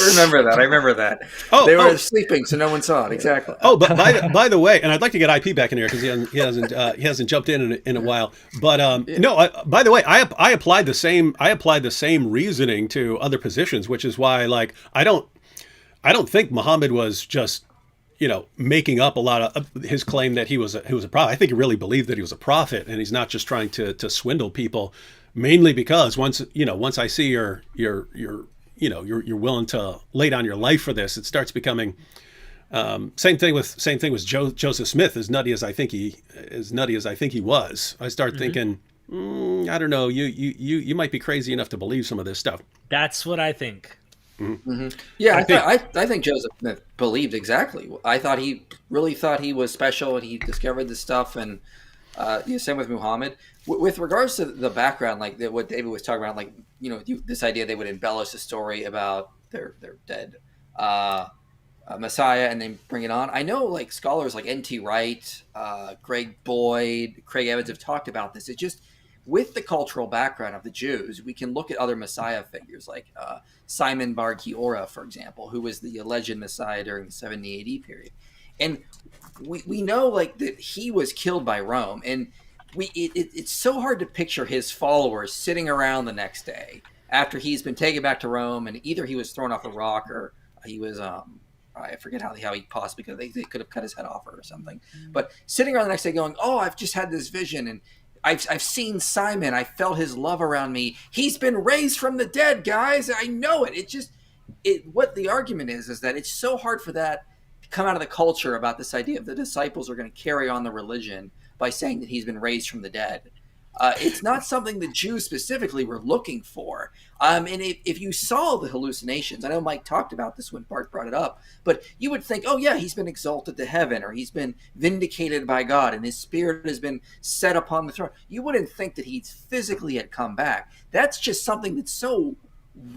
remember that. They were sleeping, so no one saw it. Exactly. Oh, but by the way, and I'd like to get IP back in here because he hasn't jumped in a while. But by the way, I applied the same reasoning to other positions, which is why, like, I don't think Muhammad was just making up a lot of his claim that he was a prophet. I think he really believed that he was a prophet, and he's not just trying to swindle people. Mainly because once I see you're willing to lay down your life for this, it starts becoming same thing with Joseph Smith. As nutty as I think he was, I start thinking, I don't know, you might be crazy enough to believe some of this stuff. That's what I think. Mm-hmm. Yeah, I think Joseph Smith believed exactly. I thought he really thought he was special, and he discovered this stuff. And same with Muhammad. With regards to the background, like what David was talking about, like this idea they would embellish the story about their dead Messiah and then bring it on. I know like scholars like N.T. Wright, Greg Boyd, Craig Evans have talked about this. It just with the cultural background of the Jews, we can look at other Messiah figures like Simon Bar Giora, for example, who was the alleged Messiah during the 70 AD period. And we know like that he was killed by Rome. And it's so hard to picture his followers sitting around the next day after he's been taken back to Rome, and either he was thrown off a rock or he was I forget how he possibly could. They could have cut his head off or something. But sitting around the next day going, oh, I've just had this vision, and I've seen Simon. I felt his love around me. He's been raised from the dead, guys. I know it. What the argument is that it's so hard for that to come out of the culture about this idea of the disciples are going to carry on the religion by saying that he's been raised from the dead. It's not something the Jews specifically were looking for. And if you saw the hallucinations, I know Mike talked about this when Bart brought it up, but you would think, oh yeah, he's been exalted to heaven, or he's been vindicated by God, and his spirit has been set upon the throne. You wouldn't think that he physically had come back. That's just something that's so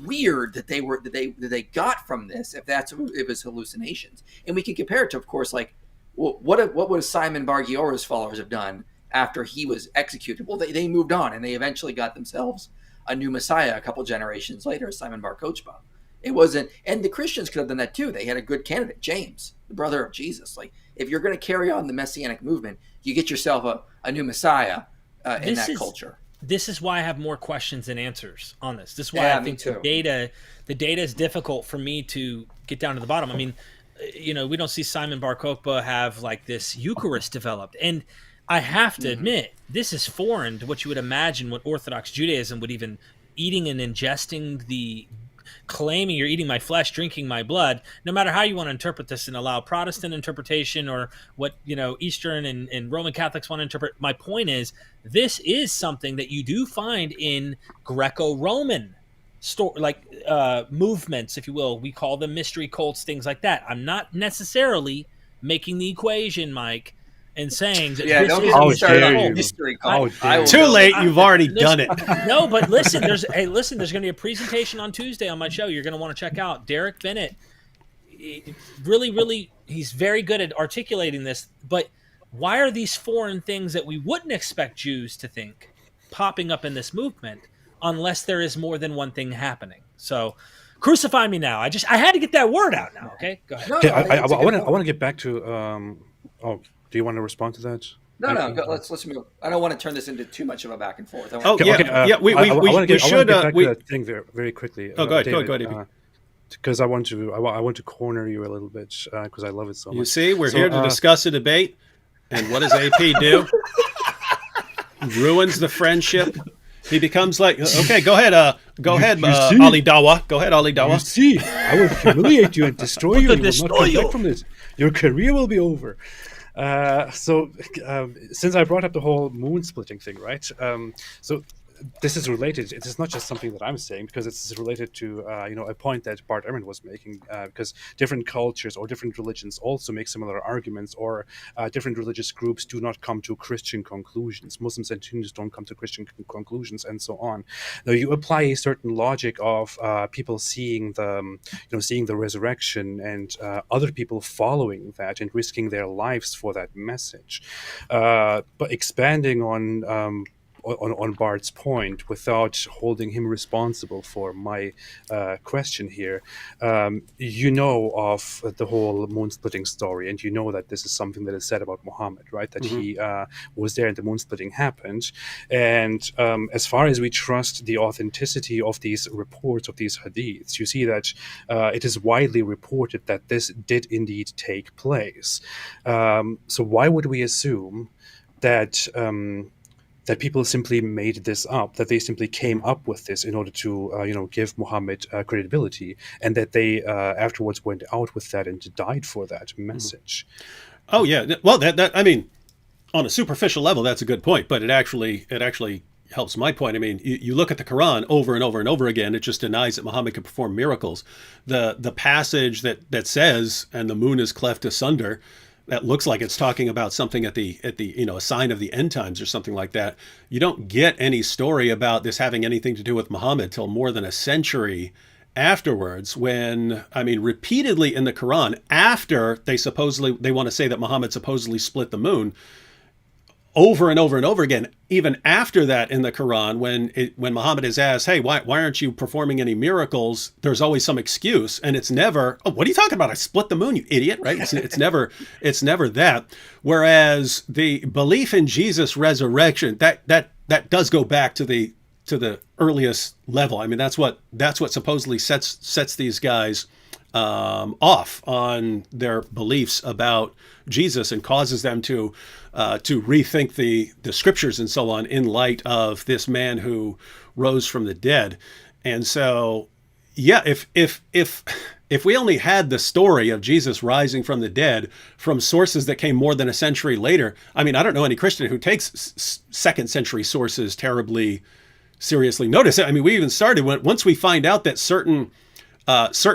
weird that they got from this, if it was hallucinations. And we can compare it to, of course, like what would Simon Bar Giora's followers have done after he was executed? Well, they moved on, and they eventually got themselves a new Messiah a couple generations later, Simon Bar Kokhba. It wasn't, and the Christians could have done that too. They had a good candidate, James, the brother of Jesus. Like, if you're going to carry on the Messianic movement, you get yourself a new Messiah in that culture. this is why I have more questions than answers on this. This is why Yeah, I me think too. the data is difficult for me to get down to the bottom. I mean, we don't see Simon Bar Kokhba have like this Eucharist developed, and I have to admit, this is foreign to what you would imagine what Orthodox Judaism would even eating and ingesting the claiming you're eating my flesh, drinking my blood, no matter how you want to interpret this and allow Protestant interpretation or what, Eastern and Roman Catholics want to interpret. My point is, this is something that you do find in Greco-Roman movements, if you will. We call them mystery cults, things like that. I'm not necessarily making the equation, Mike, and saying that Yeah, this don't is get How me started dare on you. mystery How cult. dare I will you. Too go- late. You've already done it. No, but listen, there's going to be a presentation on Tuesday on my show. You're going to want to check out Derek Bennett. Really, he's very good at articulating this. But why are these foreign things that we wouldn't expect Jews to think popping up in this movement unless there is more than one thing happening? So crucify me now. I had to get that word out now. Okay, go ahead. No, Okay, no, I think it's a good I point. want to get back to. Do you want to respond to that? No, Michael? go, let's move. I don't want to turn this into too much of a back and forth. I want Oh, yeah, I want to should, get back we- to that thing very quickly. Oh, go ahead, David. Because I want to corner you a little bit because I love it so much. You see, we're So, here to discuss a debate, and what does AP do? Ruins the friendship. He becomes like, okay, go ahead, see? Ali Dawa. Go ahead, Ali You Dawa. see, I will humiliate you and destroy you. You will destroy not come you. back from this. Your career will be over. Since I brought up the whole moon splitting thing, right? So this is related. It is not just something that I'm saying because it's related to a point that Bart Ehrman was making. Because different cultures or different religions also make similar arguments, or different religious groups do not come to Christian conclusions. Muslims and Hindus don't come to Christian conclusions, and so on. Now you apply a certain logic of people seeing the resurrection and other people following that and risking their lives for that message, but expanding on Bart's point without holding him responsible for my question here. You know of the whole moon splitting story, and you know that this is something that is said about Muhammad, right? That he was there and the moon splitting happened. And as far as we trust the authenticity of these reports, of these hadiths, you see that it is widely reported that this did indeed take place. So why would we assume that that people simply made this up, that they simply came up with this in order to, give Muhammad credibility, and that they afterwards went out with that and died for that message? Oh yeah, well that I mean, on a superficial level, that's a good point, but it actually helps my point. I mean, you look at the Quran over and over and over again. It just denies that Muhammad could perform miracles. The passage that says, "And the moon is cleft asunder," that looks like it's talking about something at the a sign of the end times or something like that. You don't get any story about this having anything to do with Muhammad till more than a century afterwards, when, I mean, repeatedly in the Quran, after they want to say that Muhammad supposedly split the moon, over and over and over again, even after that in the Quran, when Muhammad is asked, hey, why aren't you performing any miracles? There's always some excuse, and it's never, oh, what are you talking about? I split the moon, you idiot, right? It's never that. Whereas the belief in Jesus' resurrection, that does go back to the earliest level. I mean, that's what supposedly sets these guys off on their beliefs about Jesus and causes them to rethink the scriptures and so on in light of this man who rose from the dead. And so, yeah, if we only had the story of Jesus rising from the dead from sources that came more than a century later, I mean, I don't know any Christian who takes second century sources terribly seriously. Notice, I mean, we even started once we find out that certain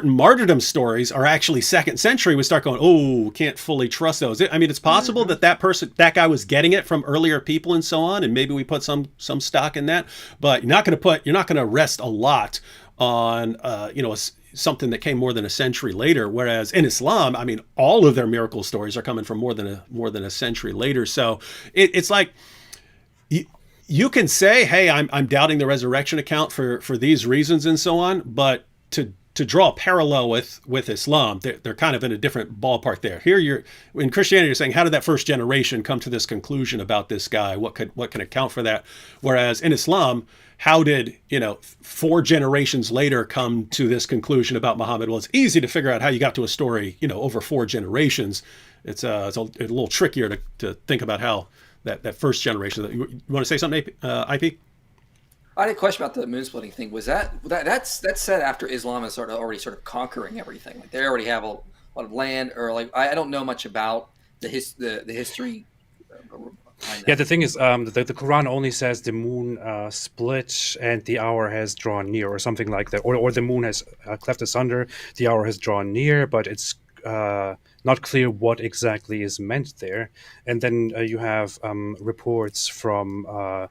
martyrdom stories are actually second century, we start going, oh, can't fully trust those. I mean, it's possible that guy was getting it from earlier people and so on, and maybe we put some stock in that, but you're not going to rest a lot on something that came more than a century later. Whereas in Islam, I mean, all of their miracle stories are coming from more than a century later. So it's like, you can say, hey, I'm doubting the resurrection account for these reasons and so on, but to draw a parallel with Islam, they're kind of in a different ballpark there. Here in Christianity, you're saying, how did that first generation come to this conclusion about this guy? What can account for that? Whereas in Islam, how did 4 generations later come to this conclusion about Muhammad? Well, it's easy to figure out how you got to a story over 4 generations. It's a little trickier to think about how that first generation. You want to say something, IP? I had a question about the moon splitting thing. Was that's said after Islam is already conquering everything? Like they already have a lot of land, or like I don't know much about the history. Yeah, the thing is, the Quran only says the moon split and the hour has drawn near, or something like that, or the moon has cleft asunder, the hour has drawn near, but it's not clear what exactly is meant there. And then you have reports from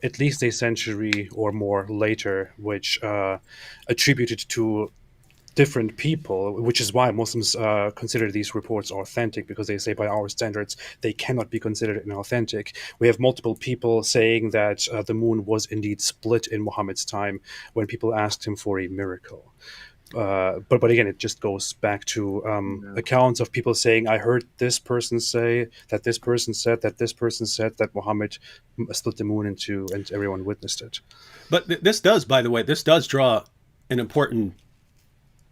at least a century or more later, which attributed to different people, which is why Muslims consider these reports authentic, because they say by our standards they cannot be considered inauthentic. We have multiple people saying that the moon was indeed split in Muhammad's time when people asked him for a miracle. But again, it just goes back to accounts of people saying, I heard this person say that this person said that this person said that Muhammad split the moon in two, and everyone witnessed it. But this does, by the way, draw an important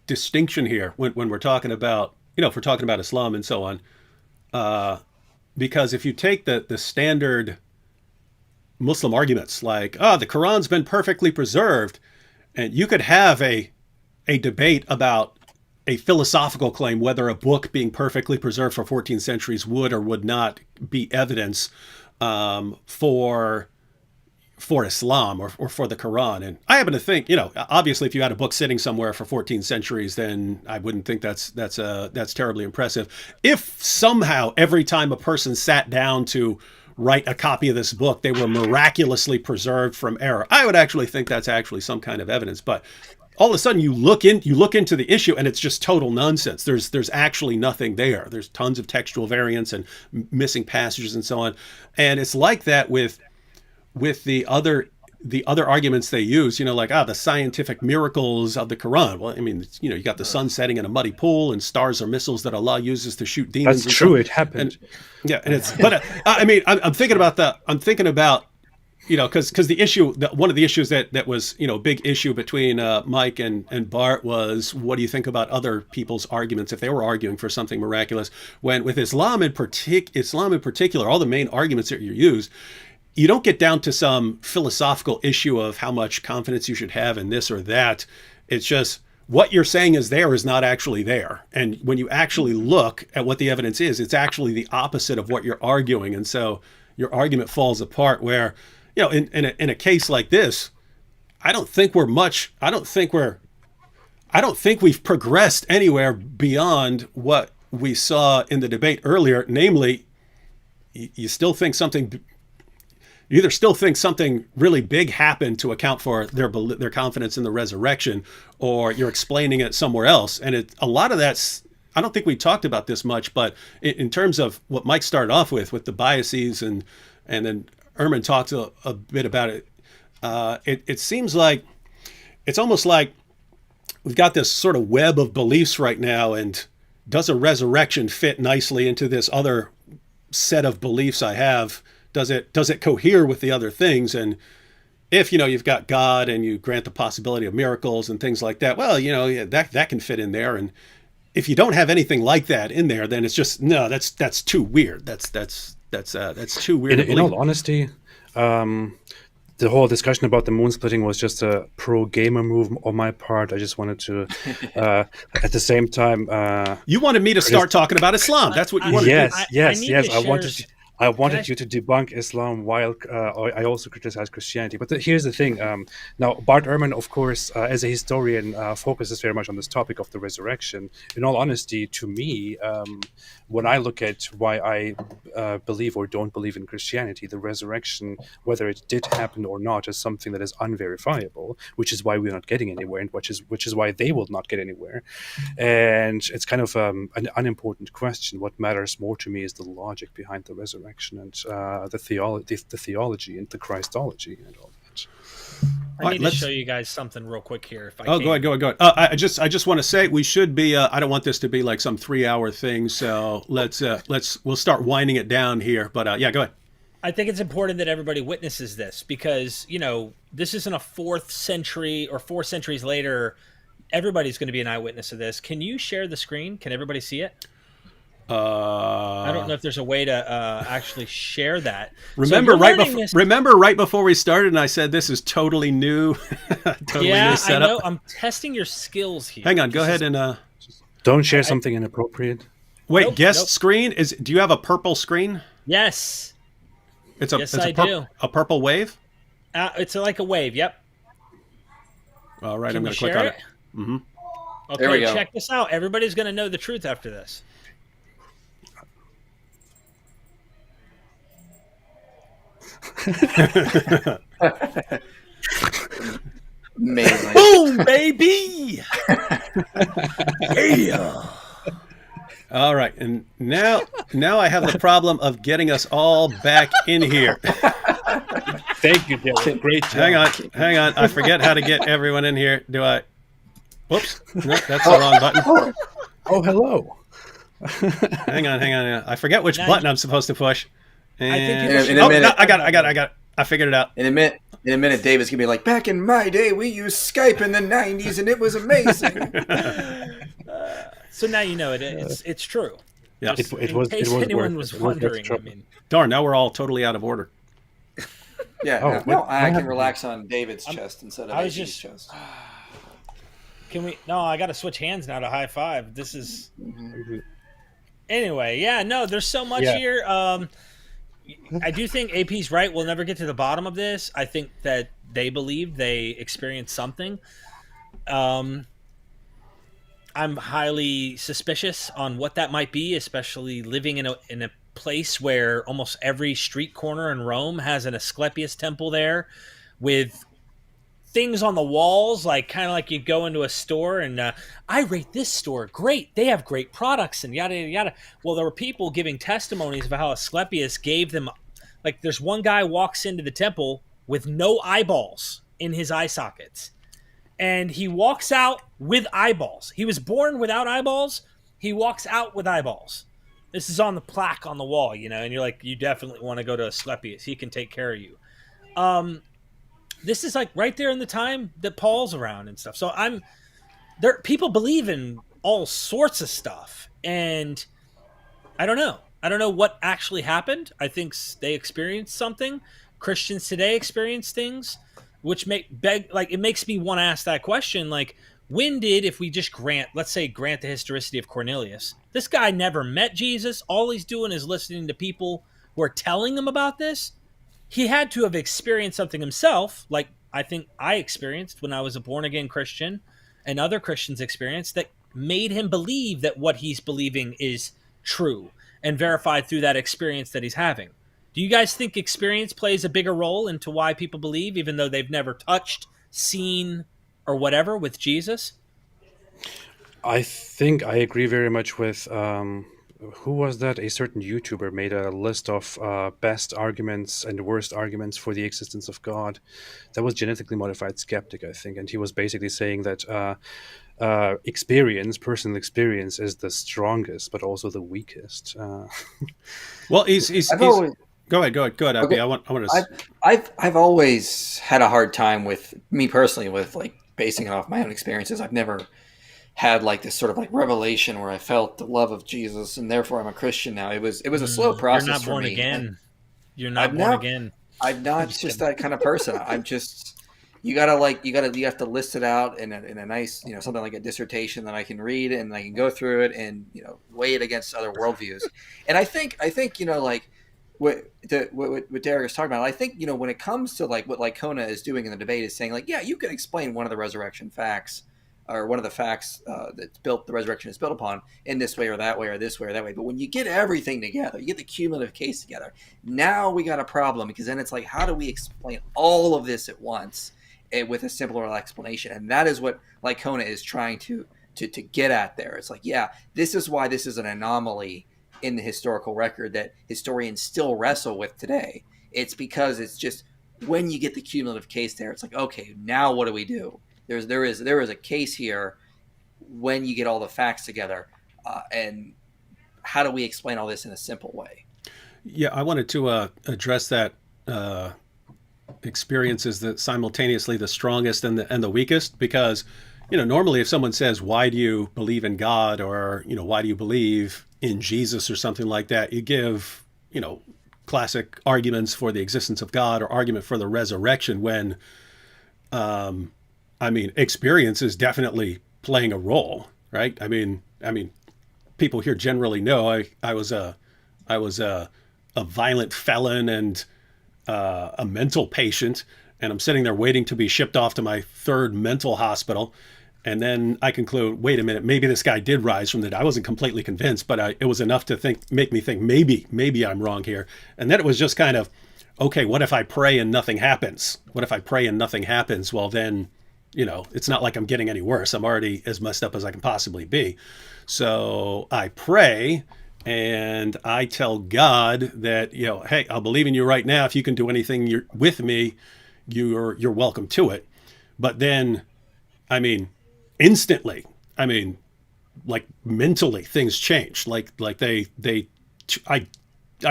distinction here when we're talking about, if we're talking about Islam and so on, because if you take the standard Muslim arguments like, the Quran's been perfectly preserved, and you could have a debate about a philosophical claim whether a book being perfectly preserved for 14 centuries would or would not be evidence for Islam or for the Quran. And I happen to think, obviously if you had a book sitting somewhere for 14 centuries, then I wouldn't think that's terribly impressive. If somehow every time a person sat down to write a copy of this book, they were miraculously preserved from error, I would actually think that's actually some kind of evidence. But all of a sudden you look into the issue and it's just total nonsense. There's actually nothing there. There's tons of textual variants and missing passages and so on. And it's like that with the other arguments they use, like, the scientific miracles of the Quran. Well, I mean, you got the sun setting in a muddy pool, and stars are missiles that Allah uses to shoot demons. That's true. It happened. And it's, but I mean, I'm thinking about because the issue, one of the issues that was, big issue between Mike and Bart was, what do you think about other people's arguments if they were arguing for something miraculous? When with Islam in particular, all the main arguments that you use, you don't get down to some philosophical issue of how much confidence you should have in this or that. It's just what you're saying is there is not actually there. And when you actually look at what the evidence is, it's actually the opposite of what you're arguing. And so your argument falls apart where, in a case like this, I don't think we've progressed anywhere beyond what we saw in the debate earlier. Namely, you either still think something really big happened to account for their confidence in the resurrection, or you're explaining it somewhere else. And a lot of that's, I don't think we talked about this much, but in terms of what Mike started off with the biases, and then Ehrman talked a bit about it. It seems like it's almost like we've got this sort of web of beliefs right now, and does a resurrection fit nicely into this other set of beliefs I have? Does it cohere with the other things? And if you've got God and you grant the possibility of miracles and things like that, well, that can fit in there. And if you don't have anything like that in there, then it's just that's too weird. That's too weird. In all honesty, the whole discussion about the moon splitting was just a pro gamer move on my part. I just wanted to, at the same time, you wanted me to start talking about Islam. That's what you wanted. Yes. I wanted you to debunk Islam while I also criticized Christianity. But here's the thing. Now, Bart Ehrman, of course, as a historian, focuses very much on this topic of the resurrection. In all honesty, to me, when I look at why I believe or don't believe in Christianity, the resurrection, whether it did happen or not, is something that is unverifiable, which is why we're not getting anywhere, and which is why they will not get anywhere. And it's kind of an unimportant question. What matters more to me is the logic behind the resurrection and the theology and the Christology and all that. I need to show you guys something real quick here. If I Oh, can. go ahead. I just want to say we should be. I don't want this to be like some 3-hour thing. So we'll start winding it down here. But yeah, go ahead. I think it's important that everybody witnesses this because, this isn't a 4th century or 4 centuries later. Everybody's going to be an eyewitness of this. Can you share the screen? Can everybody see it? I don't know if there's a way to actually share that. Remember right before we started, and I said this is totally new. Totally new setup. I know. I'm testing your skills here. Hang on. Go ahead and don't share something inappropriate. Wait. Guest screen do you have a purple screen? Yes. I do. A purple wave? It's like a wave, yep. All right, I'm going to click on it. Mm-hmm. Okay, there we go. Check this out. Everybody's going to know the truth after this. Amazing. Boom, baby! Yeah. All right, and now I have the problem of getting us all back in here. Thank you, Dylan. Great job. Hang on. I forget how to get everyone in here. Do I? Whoops. No, that's the wrong button. Oh, hello. Hang on. I forget which button I'm supposed to push. And... I think in a minute. No, I got it. I figured it out. In a minute, David's gonna be like, back in my day, we used Skype in the '90s, and it was amazing. So now you know it. It's true. Yeah, it was. In case anyone was wondering, I mean, darn, now we're all totally out of order. Yeah. I can relax on David's chest instead of AP's chest. Can we? No, I got to switch hands now to high five. This is. Anyway, yeah, no, there's so much here. I do think AP's right. We'll never get to the bottom of this. I think that they believe they experienced something. I'm highly suspicious on what that might be, especially living in a place where almost every street corner in Rome has an Asclepius temple there, with things on the walls, kind of like you go into a store and I rate this store great. They have great products and yada, yada, yada. Well, there were people giving testimonies of how Asclepius gave them, there's one guy walks into the temple with no eyeballs in his eye sockets. And he walks out with eyeballs. He was born without eyeballs. He walks out with eyeballs. This is on the plaque on the wall, and you're like, you definitely want to go to Asclepius. He can take care of you. This is right there in the time that Paul's around and stuff. So people believe in all sorts of stuff. And I don't know. I don't know what actually happened. I think they experienced something. Christians today experience things, which it makes me want to ask that question. When did, if we just grant the historicity of Cornelius, this guy never met Jesus. All he's doing is listening to people who are telling him about this. He had to have experienced something himself, like I think I experienced when I was a born-again Christian and other Christians experienced, that made him believe that what he's believing is true and verified through that experience that he's having. Do you guys think experience plays a bigger role into why people believe, even though they've never touched, seen, or whatever with Jesus? I think I agree very much with who was that? A certain YouTuber made a list of best arguments and worst arguments for the existence of God. That was Genetically Modified Skeptic, I think, and he was basically saying that personal experience, is the strongest, but also the weakest. Well, he's Go ahead, Abby. Okay. I want to. I've always had a hard time with me personally with basing it off my own experiences. I've never had this sort of revelation where I felt the love of Jesus and therefore I'm a Christian now. It was a slow process for me. You're not born again. I'm not just that kind of person. I'm just you have to list it out in a nice, something like a dissertation that I can read and I can go through it and weigh it against other worldviews. And I think what Derek is talking about, I think, when it comes to what Lycona is doing in the debate is saying you can explain one of the resurrection facts or one of the facts the resurrection is built upon in this way or that way or this way or that way. But when you get everything together, you get the cumulative case together, now we got a problem, because then it's how do we explain all of this at once with a simpler explanation? And that is what Lycona is trying to get at there. It's this is why this is an anomaly in the historical record that historians still wrestle with today. It's because it's just when you get the cumulative case there, it's like, okay, now what do we do? There is a case here when you get all the facts together, and how do we explain all this in a simple way? Yeah, I wanted to address that experience is that simultaneously the strongest and the weakest, because normally if someone says, why do you believe in God, or why do you believe in Jesus or something like that, you give classic arguments for the existence of God or argument for the resurrection, when experience is definitely playing a role, right? I mean people here generally know I was a violent felon and a mental patient, and I'm sitting there waiting to be shipped off to my third mental hospital. And then I conclude, wait a minute, maybe this guy did rise from the dead. I wasn't completely convinced, but it was enough to make me think maybe I'm wrong here. And then it was just kind of, okay, what if I pray and nothing happens? What if I pray and nothing happens? Well, then, it's not like I'm getting any worse. I'm already as messed up as I can possibly be. So I pray and I tell God that, hey, I'll believe in you right now. If you can do anything with me, you're welcome to it. But then, instantly, like mentally, things change. I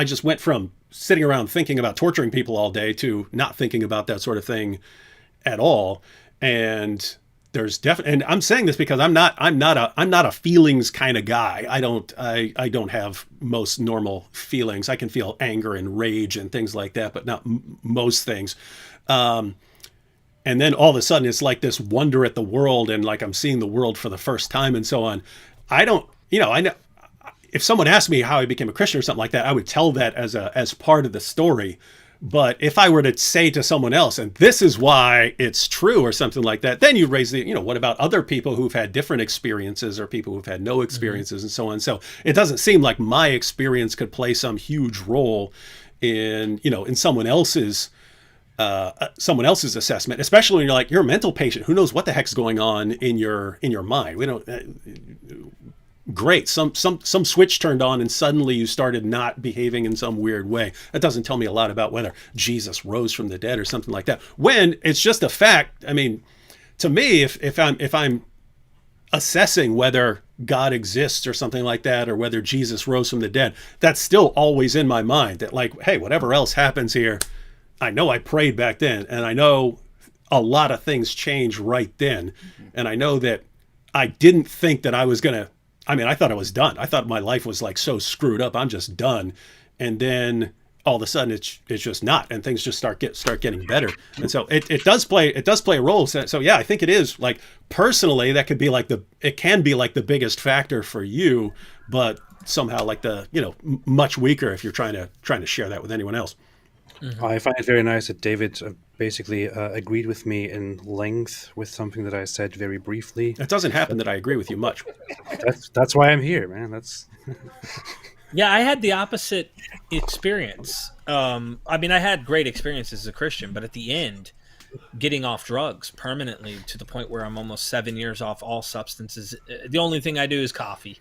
just went from sitting around thinking about torturing people all day to not thinking about that sort of thing at all. And there's definitely, and I'm saying this because I'm not a feelings kind of guy. I don't have most normal feelings. I can feel anger and rage and things like that, but not most things. And then all of a sudden it's like this wonder at the world, and like I'm seeing the world for the first time and so on. I know if someone asked me how I became a Christian or something like that, I would tell that as part of the story. But if I were to say to someone else, and this is why it's true or something like that, then you raise the, what about other people who've had different experiences or people who've had no experiences and so on. So it doesn't seem like my experience could play some huge role in someone else's assessment, especially when you're a mental patient. Who knows what the heck's going on in your mind? We don't. Great. Some switch turned on and suddenly you started not behaving in some weird way. That doesn't tell me a lot about whether Jesus rose from the dead or something like that. When it's just a fact. To me, if I'm assessing whether God exists or something like that, or whether Jesus rose from the dead, that's still always in my mind. That like, hey, whatever else happens here, I know I prayed back then, and I know a lot of things changed right then, and I know that I didn't think that I was gonna. I thought I was done. I thought my life was like so screwed up. I'm just done. And then all of a sudden it's just not, and things just start getting better. And so it does play a role. So yeah, I think it is, like, personally, that could be like it can be like the biggest factor for you, but somehow like the, much weaker if you're trying to share that with anyone else. Mm-hmm. I find it very nice that David basically agreed with me in length with something that I said very briefly. It doesn't happen that I agree with you much. That's why I'm here, man. That's Yeah, I had the opposite experience. I had great experiences as a Christian, but at the end, getting off drugs permanently to the point where I'm almost 7 years off all substances. The only thing I do is coffee.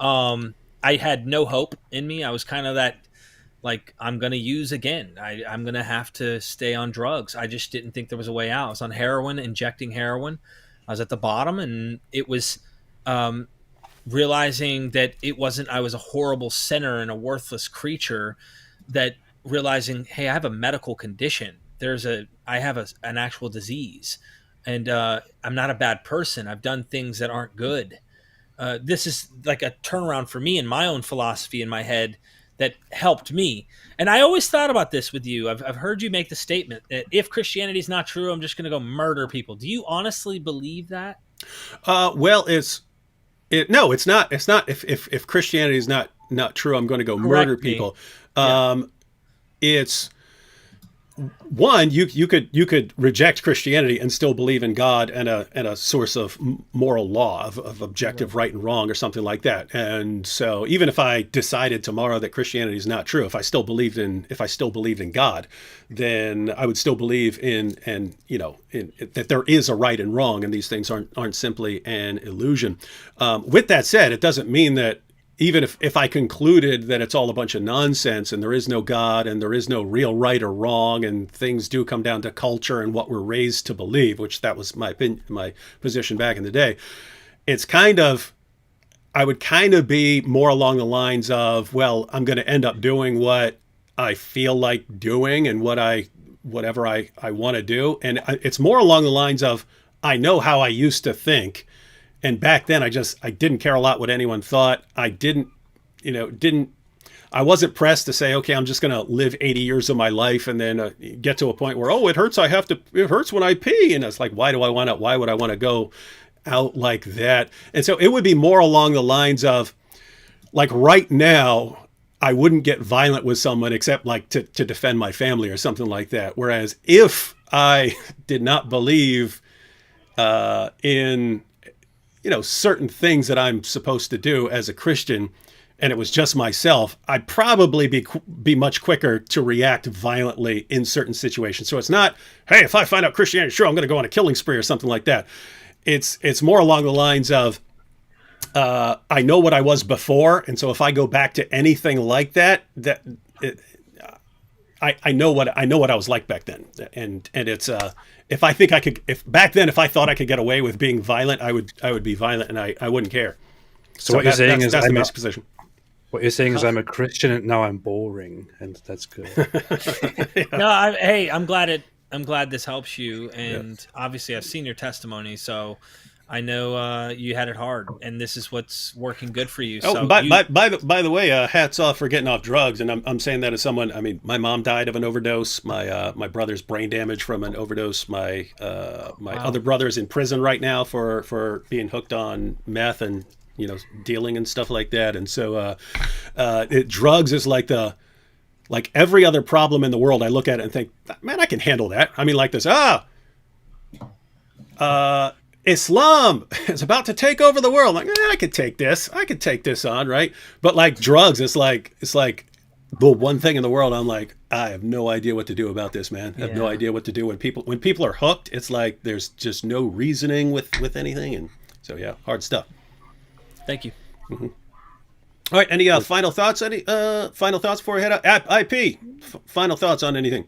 I had no hope in me. I was kind of that, like, I'm going to use again. I'm going to have to stay on drugs. I just didn't think there was a way out. I was on heroin, injecting heroin. I was at the bottom, and it was realizing that it wasn't, I was a horrible sinner and a worthless creature, that realizing, hey, I have a medical condition. I have an actual disease, and I'm not a bad person. I've done things that aren't good. This is like a turnaround for me in my own philosophy in my head that helped me. And I always thought about this with you. I've heard you make the statement that if Christianity is not true, I'm just going to go murder people. Do you honestly believe that? Well, it's not. It's not. If Christianity is not true, I'm going to go murder people. It's one, you could reject Christianity and still believe in God and a source of moral law of objective right and wrong or something like that. And so even if I decided tomorrow that Christianity is not true, if I still believed in God, then I would still believe in that there is a right and wrong, and these things aren't simply an illusion. With that said, it doesn't mean that even if I concluded that it's all a bunch of nonsense and there is no God and there is no real right or wrong and things do come down to culture and what we're raised to believe, which that was my position back in the day, it's kind of, I would kind of be more along the lines of, well, I'm going to end up doing what I feel like doing and whatever I want to do. And it's more along the lines of, I know how I used to think. And back then I didn't care a lot what anyone thought. I wasn't pressed to say, okay, I'm just going to live 80 years of my life and then get to a point where, oh, it hurts. It hurts when I pee. And it's like, why would I want to go out like that? And so it would be more along the lines of, like, right now, I wouldn't get violent with someone except like to defend my family or something like that. Whereas if I did not believe in, certain things that I'm supposed to do as a Christian, and it was just myself, I'd probably be much quicker to react violently in certain situations. So it's not, hey, if I find out Christianity, sure, I'm going to go on a killing spree or something like that. It's more along the lines of, I know what I was before, and so if I go back to anything like that, I know what I was like back then, and it's if I thought I could get away with being violent, I would be violent, and I wouldn't care. So what you're saying is that's the basic position. What you're saying is I'm a Christian and now I'm boring, and that's good. Yeah. No, I'm glad this helps you, and obviously I've seen your testimony, so I know you had it hard, and this is what's working good for you. Oh, so by the way, hats off for getting off drugs, and I'm saying that as someone. I mean, my mom died of an overdose. My brother's brain damage from an overdose. My other brother's in prison right now for being hooked on meth and dealing and stuff like that. And so drugs is like every other problem in the world. I look at it and think, man, I can handle that. I mean, like this. Islam is about to take over the world. Like, I could take this. I could take this on, right? But like drugs, it's like the one thing in the world. I'm like, I have no idea what to do about this, man. I have no idea what to do when people are hooked. It's like there's just no reasoning with anything, and so hard stuff. Thank you. Mm-hmm. All right. Any final thoughts? Any final thoughts before we head out? IP. Final thoughts on anything?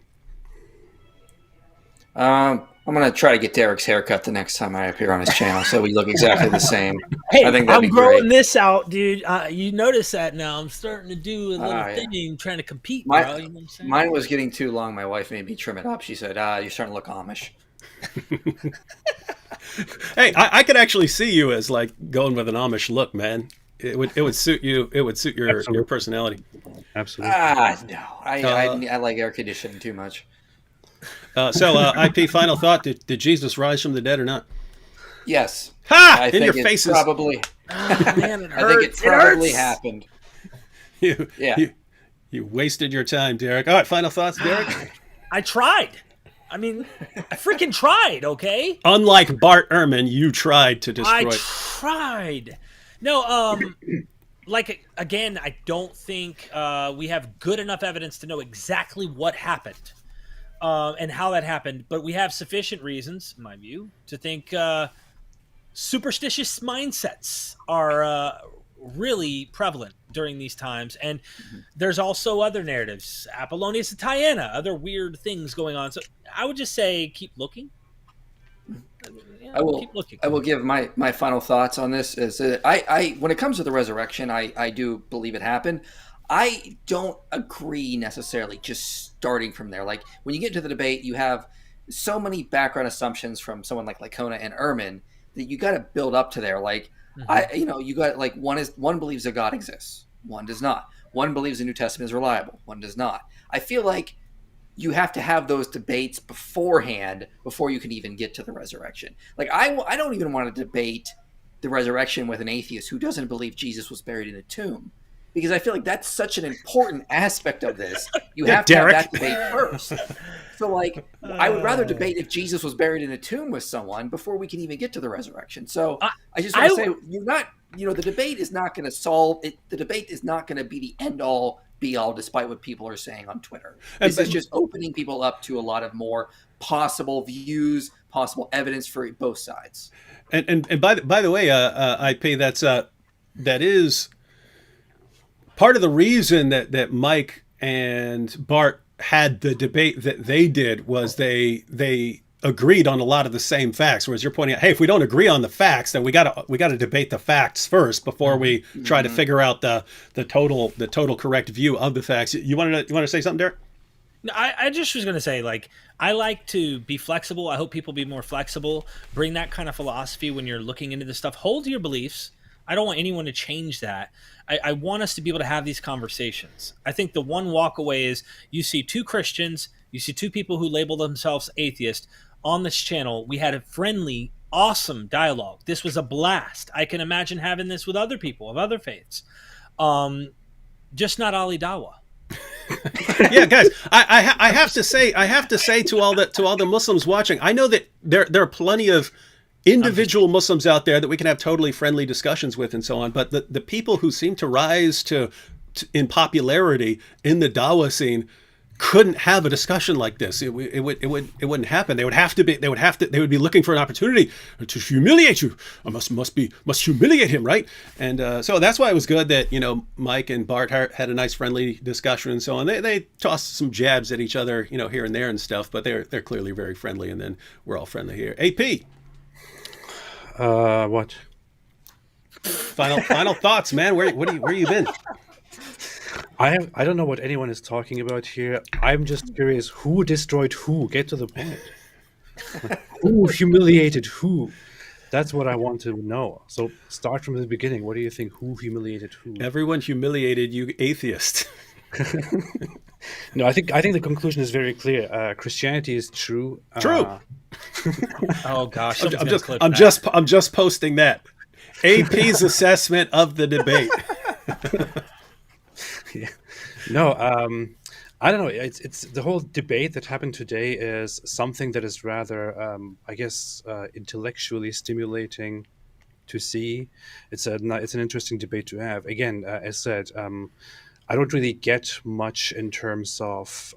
I'm going to try to get Derek's haircut the next time I appear on his channel, so we look exactly the same. Hey, I think that'd be I'm growing great. this out, dude. You notice that now. I'm starting to do a little thing, trying to compete, bro. You know what I'm saying? Mine was getting too long. My wife made me trim it up. She said, you're starting to look Amish. Hey, I could actually see you as like going with an Amish look, man. It would suit you. It would suit your personality. Absolutely. No. I like air conditioning too much. IP, final thought. Did Jesus rise from the dead or not? Yes. Ha! I In think your it faces. Probably. Oh, man, it hurts. I think it probably happened. You wasted your time, Derek. All right, final thoughts, Derek? I tried. I mean, I freaking tried, okay? Unlike Bart Ehrman, you tried to destroy. I tried. No, again, I don't think we have good enough evidence to know exactly what happened and how that happened, but we have sufficient reasons, in my view, to think superstitious mindsets are really prevalent during these times. And there's also other narratives, Apollonius-Diana, other weird things going on. So I would just say keep looking. Keep looking. I will give my final thoughts on this. Is I when it comes to the resurrection, I do believe it happened. I don't agree necessarily just starting from there. Like when you get into the debate, you have so many background assumptions from someone like Licona and Ehrman that you got to build up to there. Like you got like one believes that God exists, one does not. One believes the New Testament is reliable, one does not. I feel like you have to have those debates beforehand before you can even get to the resurrection. Like I don't even want to debate the resurrection with an atheist who doesn't believe Jesus was buried in a tomb, because I feel like that's such an important aspect of this. You have to have that debate first. So like I would rather debate if Jesus was buried in a tomb with someone before we can even get to the resurrection. So I just want to say the debate is not going to solve it. The debate is not going to be the end all be all, despite what people are saying on Twitter. This is just opening people up to a lot of more possible views, possible evidence for both sides. And by the way, IP, that is part of the reason that Mike and Bart had the debate that they did was they agreed on a lot of the same facts. Whereas you're pointing out, hey, if we don't agree on the facts, then we gotta debate the facts first before we try to figure out the total correct view of the facts. You want to say something, Derek? No, I just was going to say, like, I like to be flexible. I hope people be more flexible. Bring that kind of philosophy when you're looking into this stuff. Hold to your beliefs. I don't want anyone to change that. I want us to be able to have these conversations. I think the one walk away is you see two Christians, you see two people who label themselves atheist on this channel. We had a friendly, awesome dialogue. This was a blast. I can imagine having this with other people of other faiths. Just not Ali Dawa. Yeah, guys, I have to say to all the Muslims watching, I know that there are plenty of individual Muslims out there that we can have totally friendly discussions with and so on, but the people who seem to rise to in popularity in the Dawa scene couldn't have a discussion like this. It wouldn't happen. They would be looking for an opportunity to humiliate you. I must humiliate him, right? And so that's why it was good that, Mike and Bart had a nice friendly discussion and so on. They tossed some jabs at each other, here and there and stuff, but they're clearly very friendly, and then we're all friendly here. AP. What? Final thoughts, man. Where you been? I don't know what anyone is talking about here. I'm just curious, who destroyed who? Get to the point. Who humiliated who? That's what I want to know. So start from the beginning. What do you think? Who humiliated who? Everyone humiliated you, atheist. No, I think the conclusion is very clear. Christianity is true. True. Oh gosh, I'm just posting that. AP's assessment of the debate. Yeah. No, I don't know. It's the whole debate that happened today is something that is rather, I guess, intellectually stimulating to see. It's an interesting debate to have. Again, as said, I don't really get much in terms of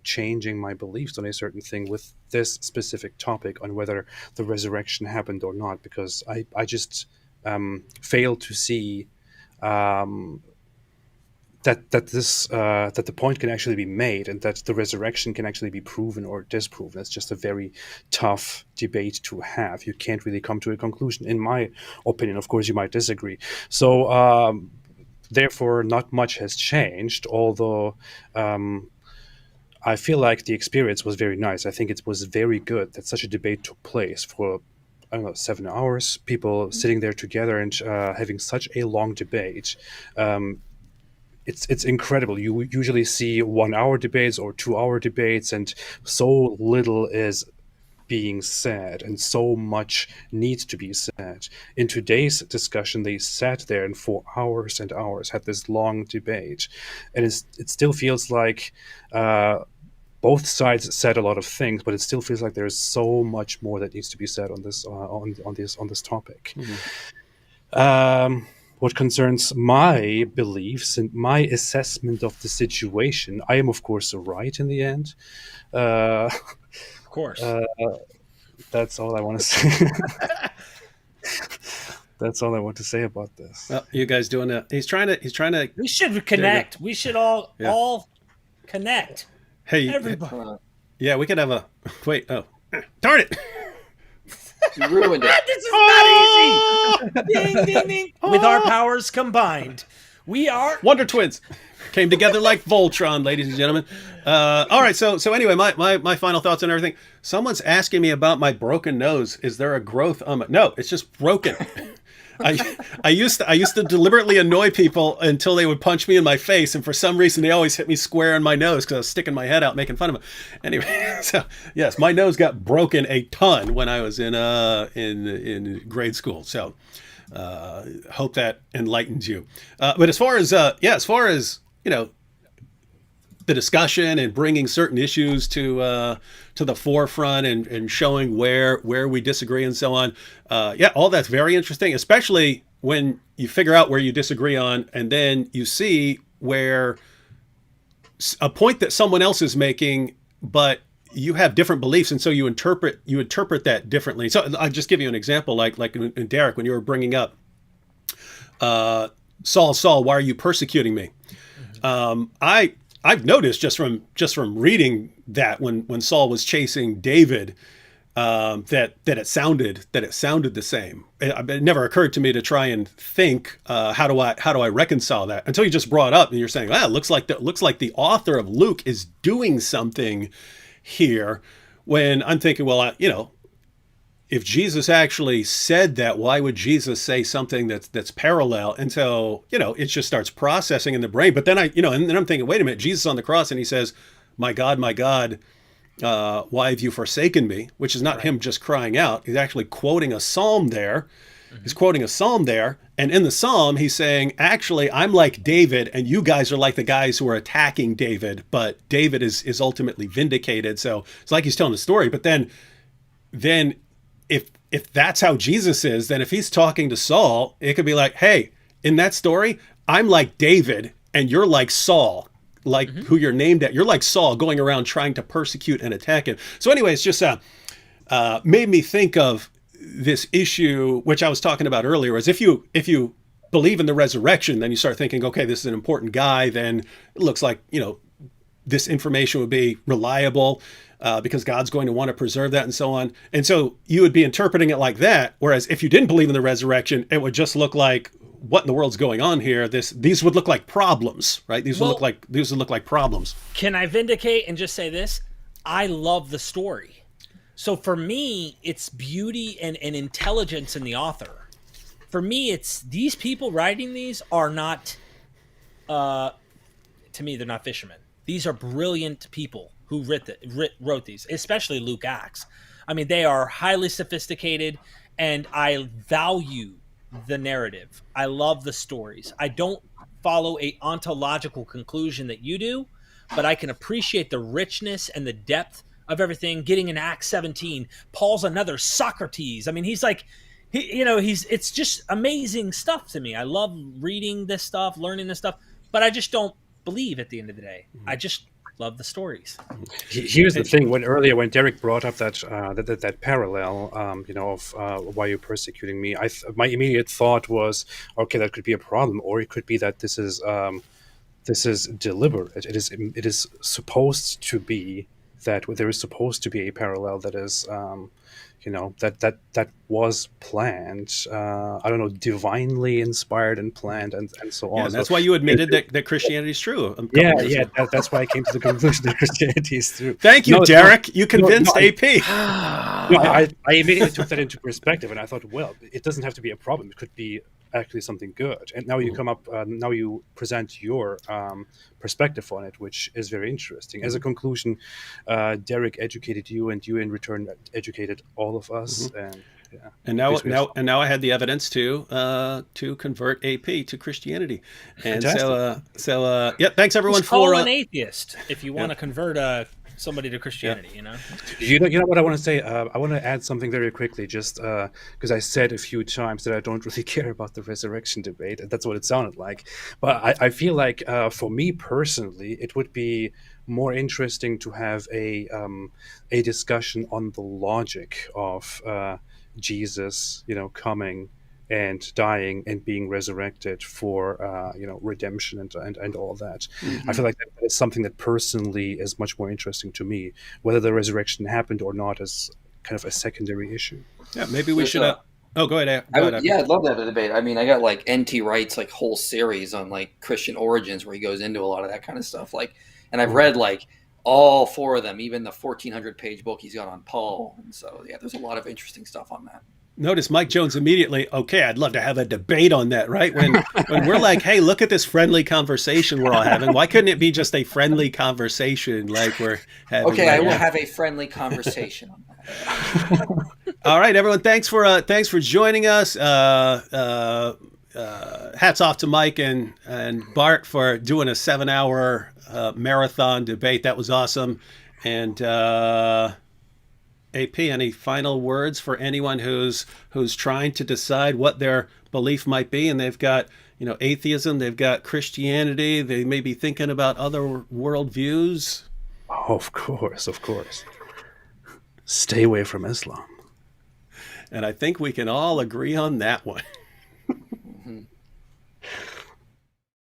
changing my beliefs on a certain thing with this specific topic on whether the resurrection happened or not, because I just fail to see that the point can actually be made and that the resurrection can actually be proven or disproven. It's just a very tough debate to have. You can't really come to a conclusion, in my opinion. Of course, you might disagree. So therefore, not much has changed, although I feel like the experience was very nice. I think it was very good that such a debate took place for, 7 hours, people sitting there together and having such a long debate. It's incredible. You usually see 1 hour debates or 2 hour debates, and so little is being said and so much needs to be said. In today's discussion, they sat there and for hours and hours had this long debate, and it still feels like both sides said a lot of things, but it still feels like there is so much more that needs to be said on this topic. Mm-hmm. What concerns my beliefs and my assessment of the situation, I am, of course, right in the end. Of course. That's all I want to say. That's all I want to say about this. Well, you guys doing that? He's trying to. We should connect. We should all connect. Hey, everybody. Yeah, we could have a. Wait. Oh, darn it. You ruined it. This is not easy. Ding, ding, ding. With our powers combined, we are Wonder Twins. Came together like Voltron, ladies and gentlemen. All right, so anyway, my final thoughts on everything. Someone's asking me about my broken nose. Is there a growth on my? No, it's just broken. I used to deliberately annoy people until they would punch me in my face, and for some reason they always hit me square in my nose because I was sticking my head out making fun of them. Anyway, so yes, my nose got broken a ton when I was in grade school. So hope that enlightens you. But as far as the discussion and bringing certain issues to the forefront and showing where we disagree and so on. All that's very interesting, especially when you figure out where you disagree on, and then you see where a point that someone else is making, but you have different beliefs, and so you interpret that differently. So I'll just give you an example, like in Derek, when you were bringing up Saul, Saul, why are you persecuting me? I've noticed just from reading that when Saul was chasing David, that it sounded the same. It never occurred to me to try and think how do I reconcile that until you just brought up and you're saying, it looks like the author of Luke is doing something here. When I'm thinking, well, if Jesus actually said that, why would Jesus say something that's parallel until, it just starts processing in the brain. But then and then I'm thinking, wait a minute, Jesus on the cross, and he says, my God, why have you forsaken me? Which is not him just crying out. He's actually quoting a psalm there. He's quoting a psalm there. And in the psalm, he's saying, actually, I'm like David, and you guys are like the guys who are attacking David, but David is ultimately vindicated. So it's like he's telling a story. But then if that's how Jesus is, then if he's talking to Saul, it could be like, hey, in that story, I'm like David, and you're like Saul, like who you're named at. You're like Saul, going around trying to persecute and attack him. So anyway, it's just made me think of this issue, which I was talking about earlier, is if you believe in the resurrection, then you start thinking, okay, this is an important guy, then it looks like, this information would be reliable because God's going to want to preserve that and so on. And so you would be interpreting it like that. Whereas if you didn't believe in the resurrection, it would just look like, what in the world's going on here? These would look like problems, right? These would look like problems. Can I vindicate and just say this? I love the story. So for me, it's beauty and intelligence in the author. For me, it's these people writing these are not, to me, they're not fishermen. These are brilliant people who wrote these, especially Luke Acts. I mean, they are highly sophisticated, and I value the narrative. I love the stories. I don't follow a ontological conclusion that you do, but I can appreciate the richness and the depth of everything. Getting in Acts 17, Paul's another Socrates. I mean, he's like, it's just amazing stuff to me. I love reading this stuff, learning this stuff, but I just don't believe at the end of the day. I just love the stories. Here's the thing: when Derek brought up that parallel, of why you're persecuting me, my immediate thought was, okay, that could be a problem, or it could be that this is deliberate. It is supposed to be that there is supposed to be a parallel that is, that was planned. I don't know, divinely inspired and planned, and so on. Yeah, that's why you admitted that Christianity is true. That's why I came to the conclusion that Christianity is true. Thank you, Derek. You convinced AP. I immediately took that into perspective, and I thought, well, it doesn't have to be a problem. It could be actually something good. And now you now you present your perspective on it, which is very interesting. As a conclusion, Derek educated you, and you in return educated all of us. And now I had the evidence to convert AP to Christianity. And fantastic. so thanks everyone Just call for an atheist if you want to convert somebody to Christianity. You know what I want to say. I want to add something very quickly, just because I said a few times that I don't really care about the resurrection debate, and that's what it sounded like. But I feel like for me personally, it would be more interesting to have a discussion on the logic of Jesus, coming and dying and being resurrected for redemption and all that. I feel like that is something that personally is much more interesting to me. Whether the resurrection happened or not is kind of a secondary issue. Yeah, maybe we should. Go ahead. I'd love that debate. I mean, I got like N.T. Wright's like whole series on like Christian origins where he goes into a lot of that kind of stuff. And I've read like all four of them, even the 1,400-page book he's got on Paul. And so there's a lot of interesting stuff on that. Notice Mike Jones immediately, okay, I'd love to have a debate on that, right? When we're like, hey, look at this friendly conversation we're all having. Why couldn't it be just a friendly conversation like we're having? Okay, I will have a friendly conversation on that. All right, everyone, thanks for joining us. Hats off to Mike and Bart for doing a 7-hour marathon debate. That was awesome. And AP, any final words for anyone who's trying to decide what their belief might be, and they've got atheism, they've got Christianity, they may be thinking about other worldviews? Oh, of course. Stay away from Islam. And I think we can all agree on that one.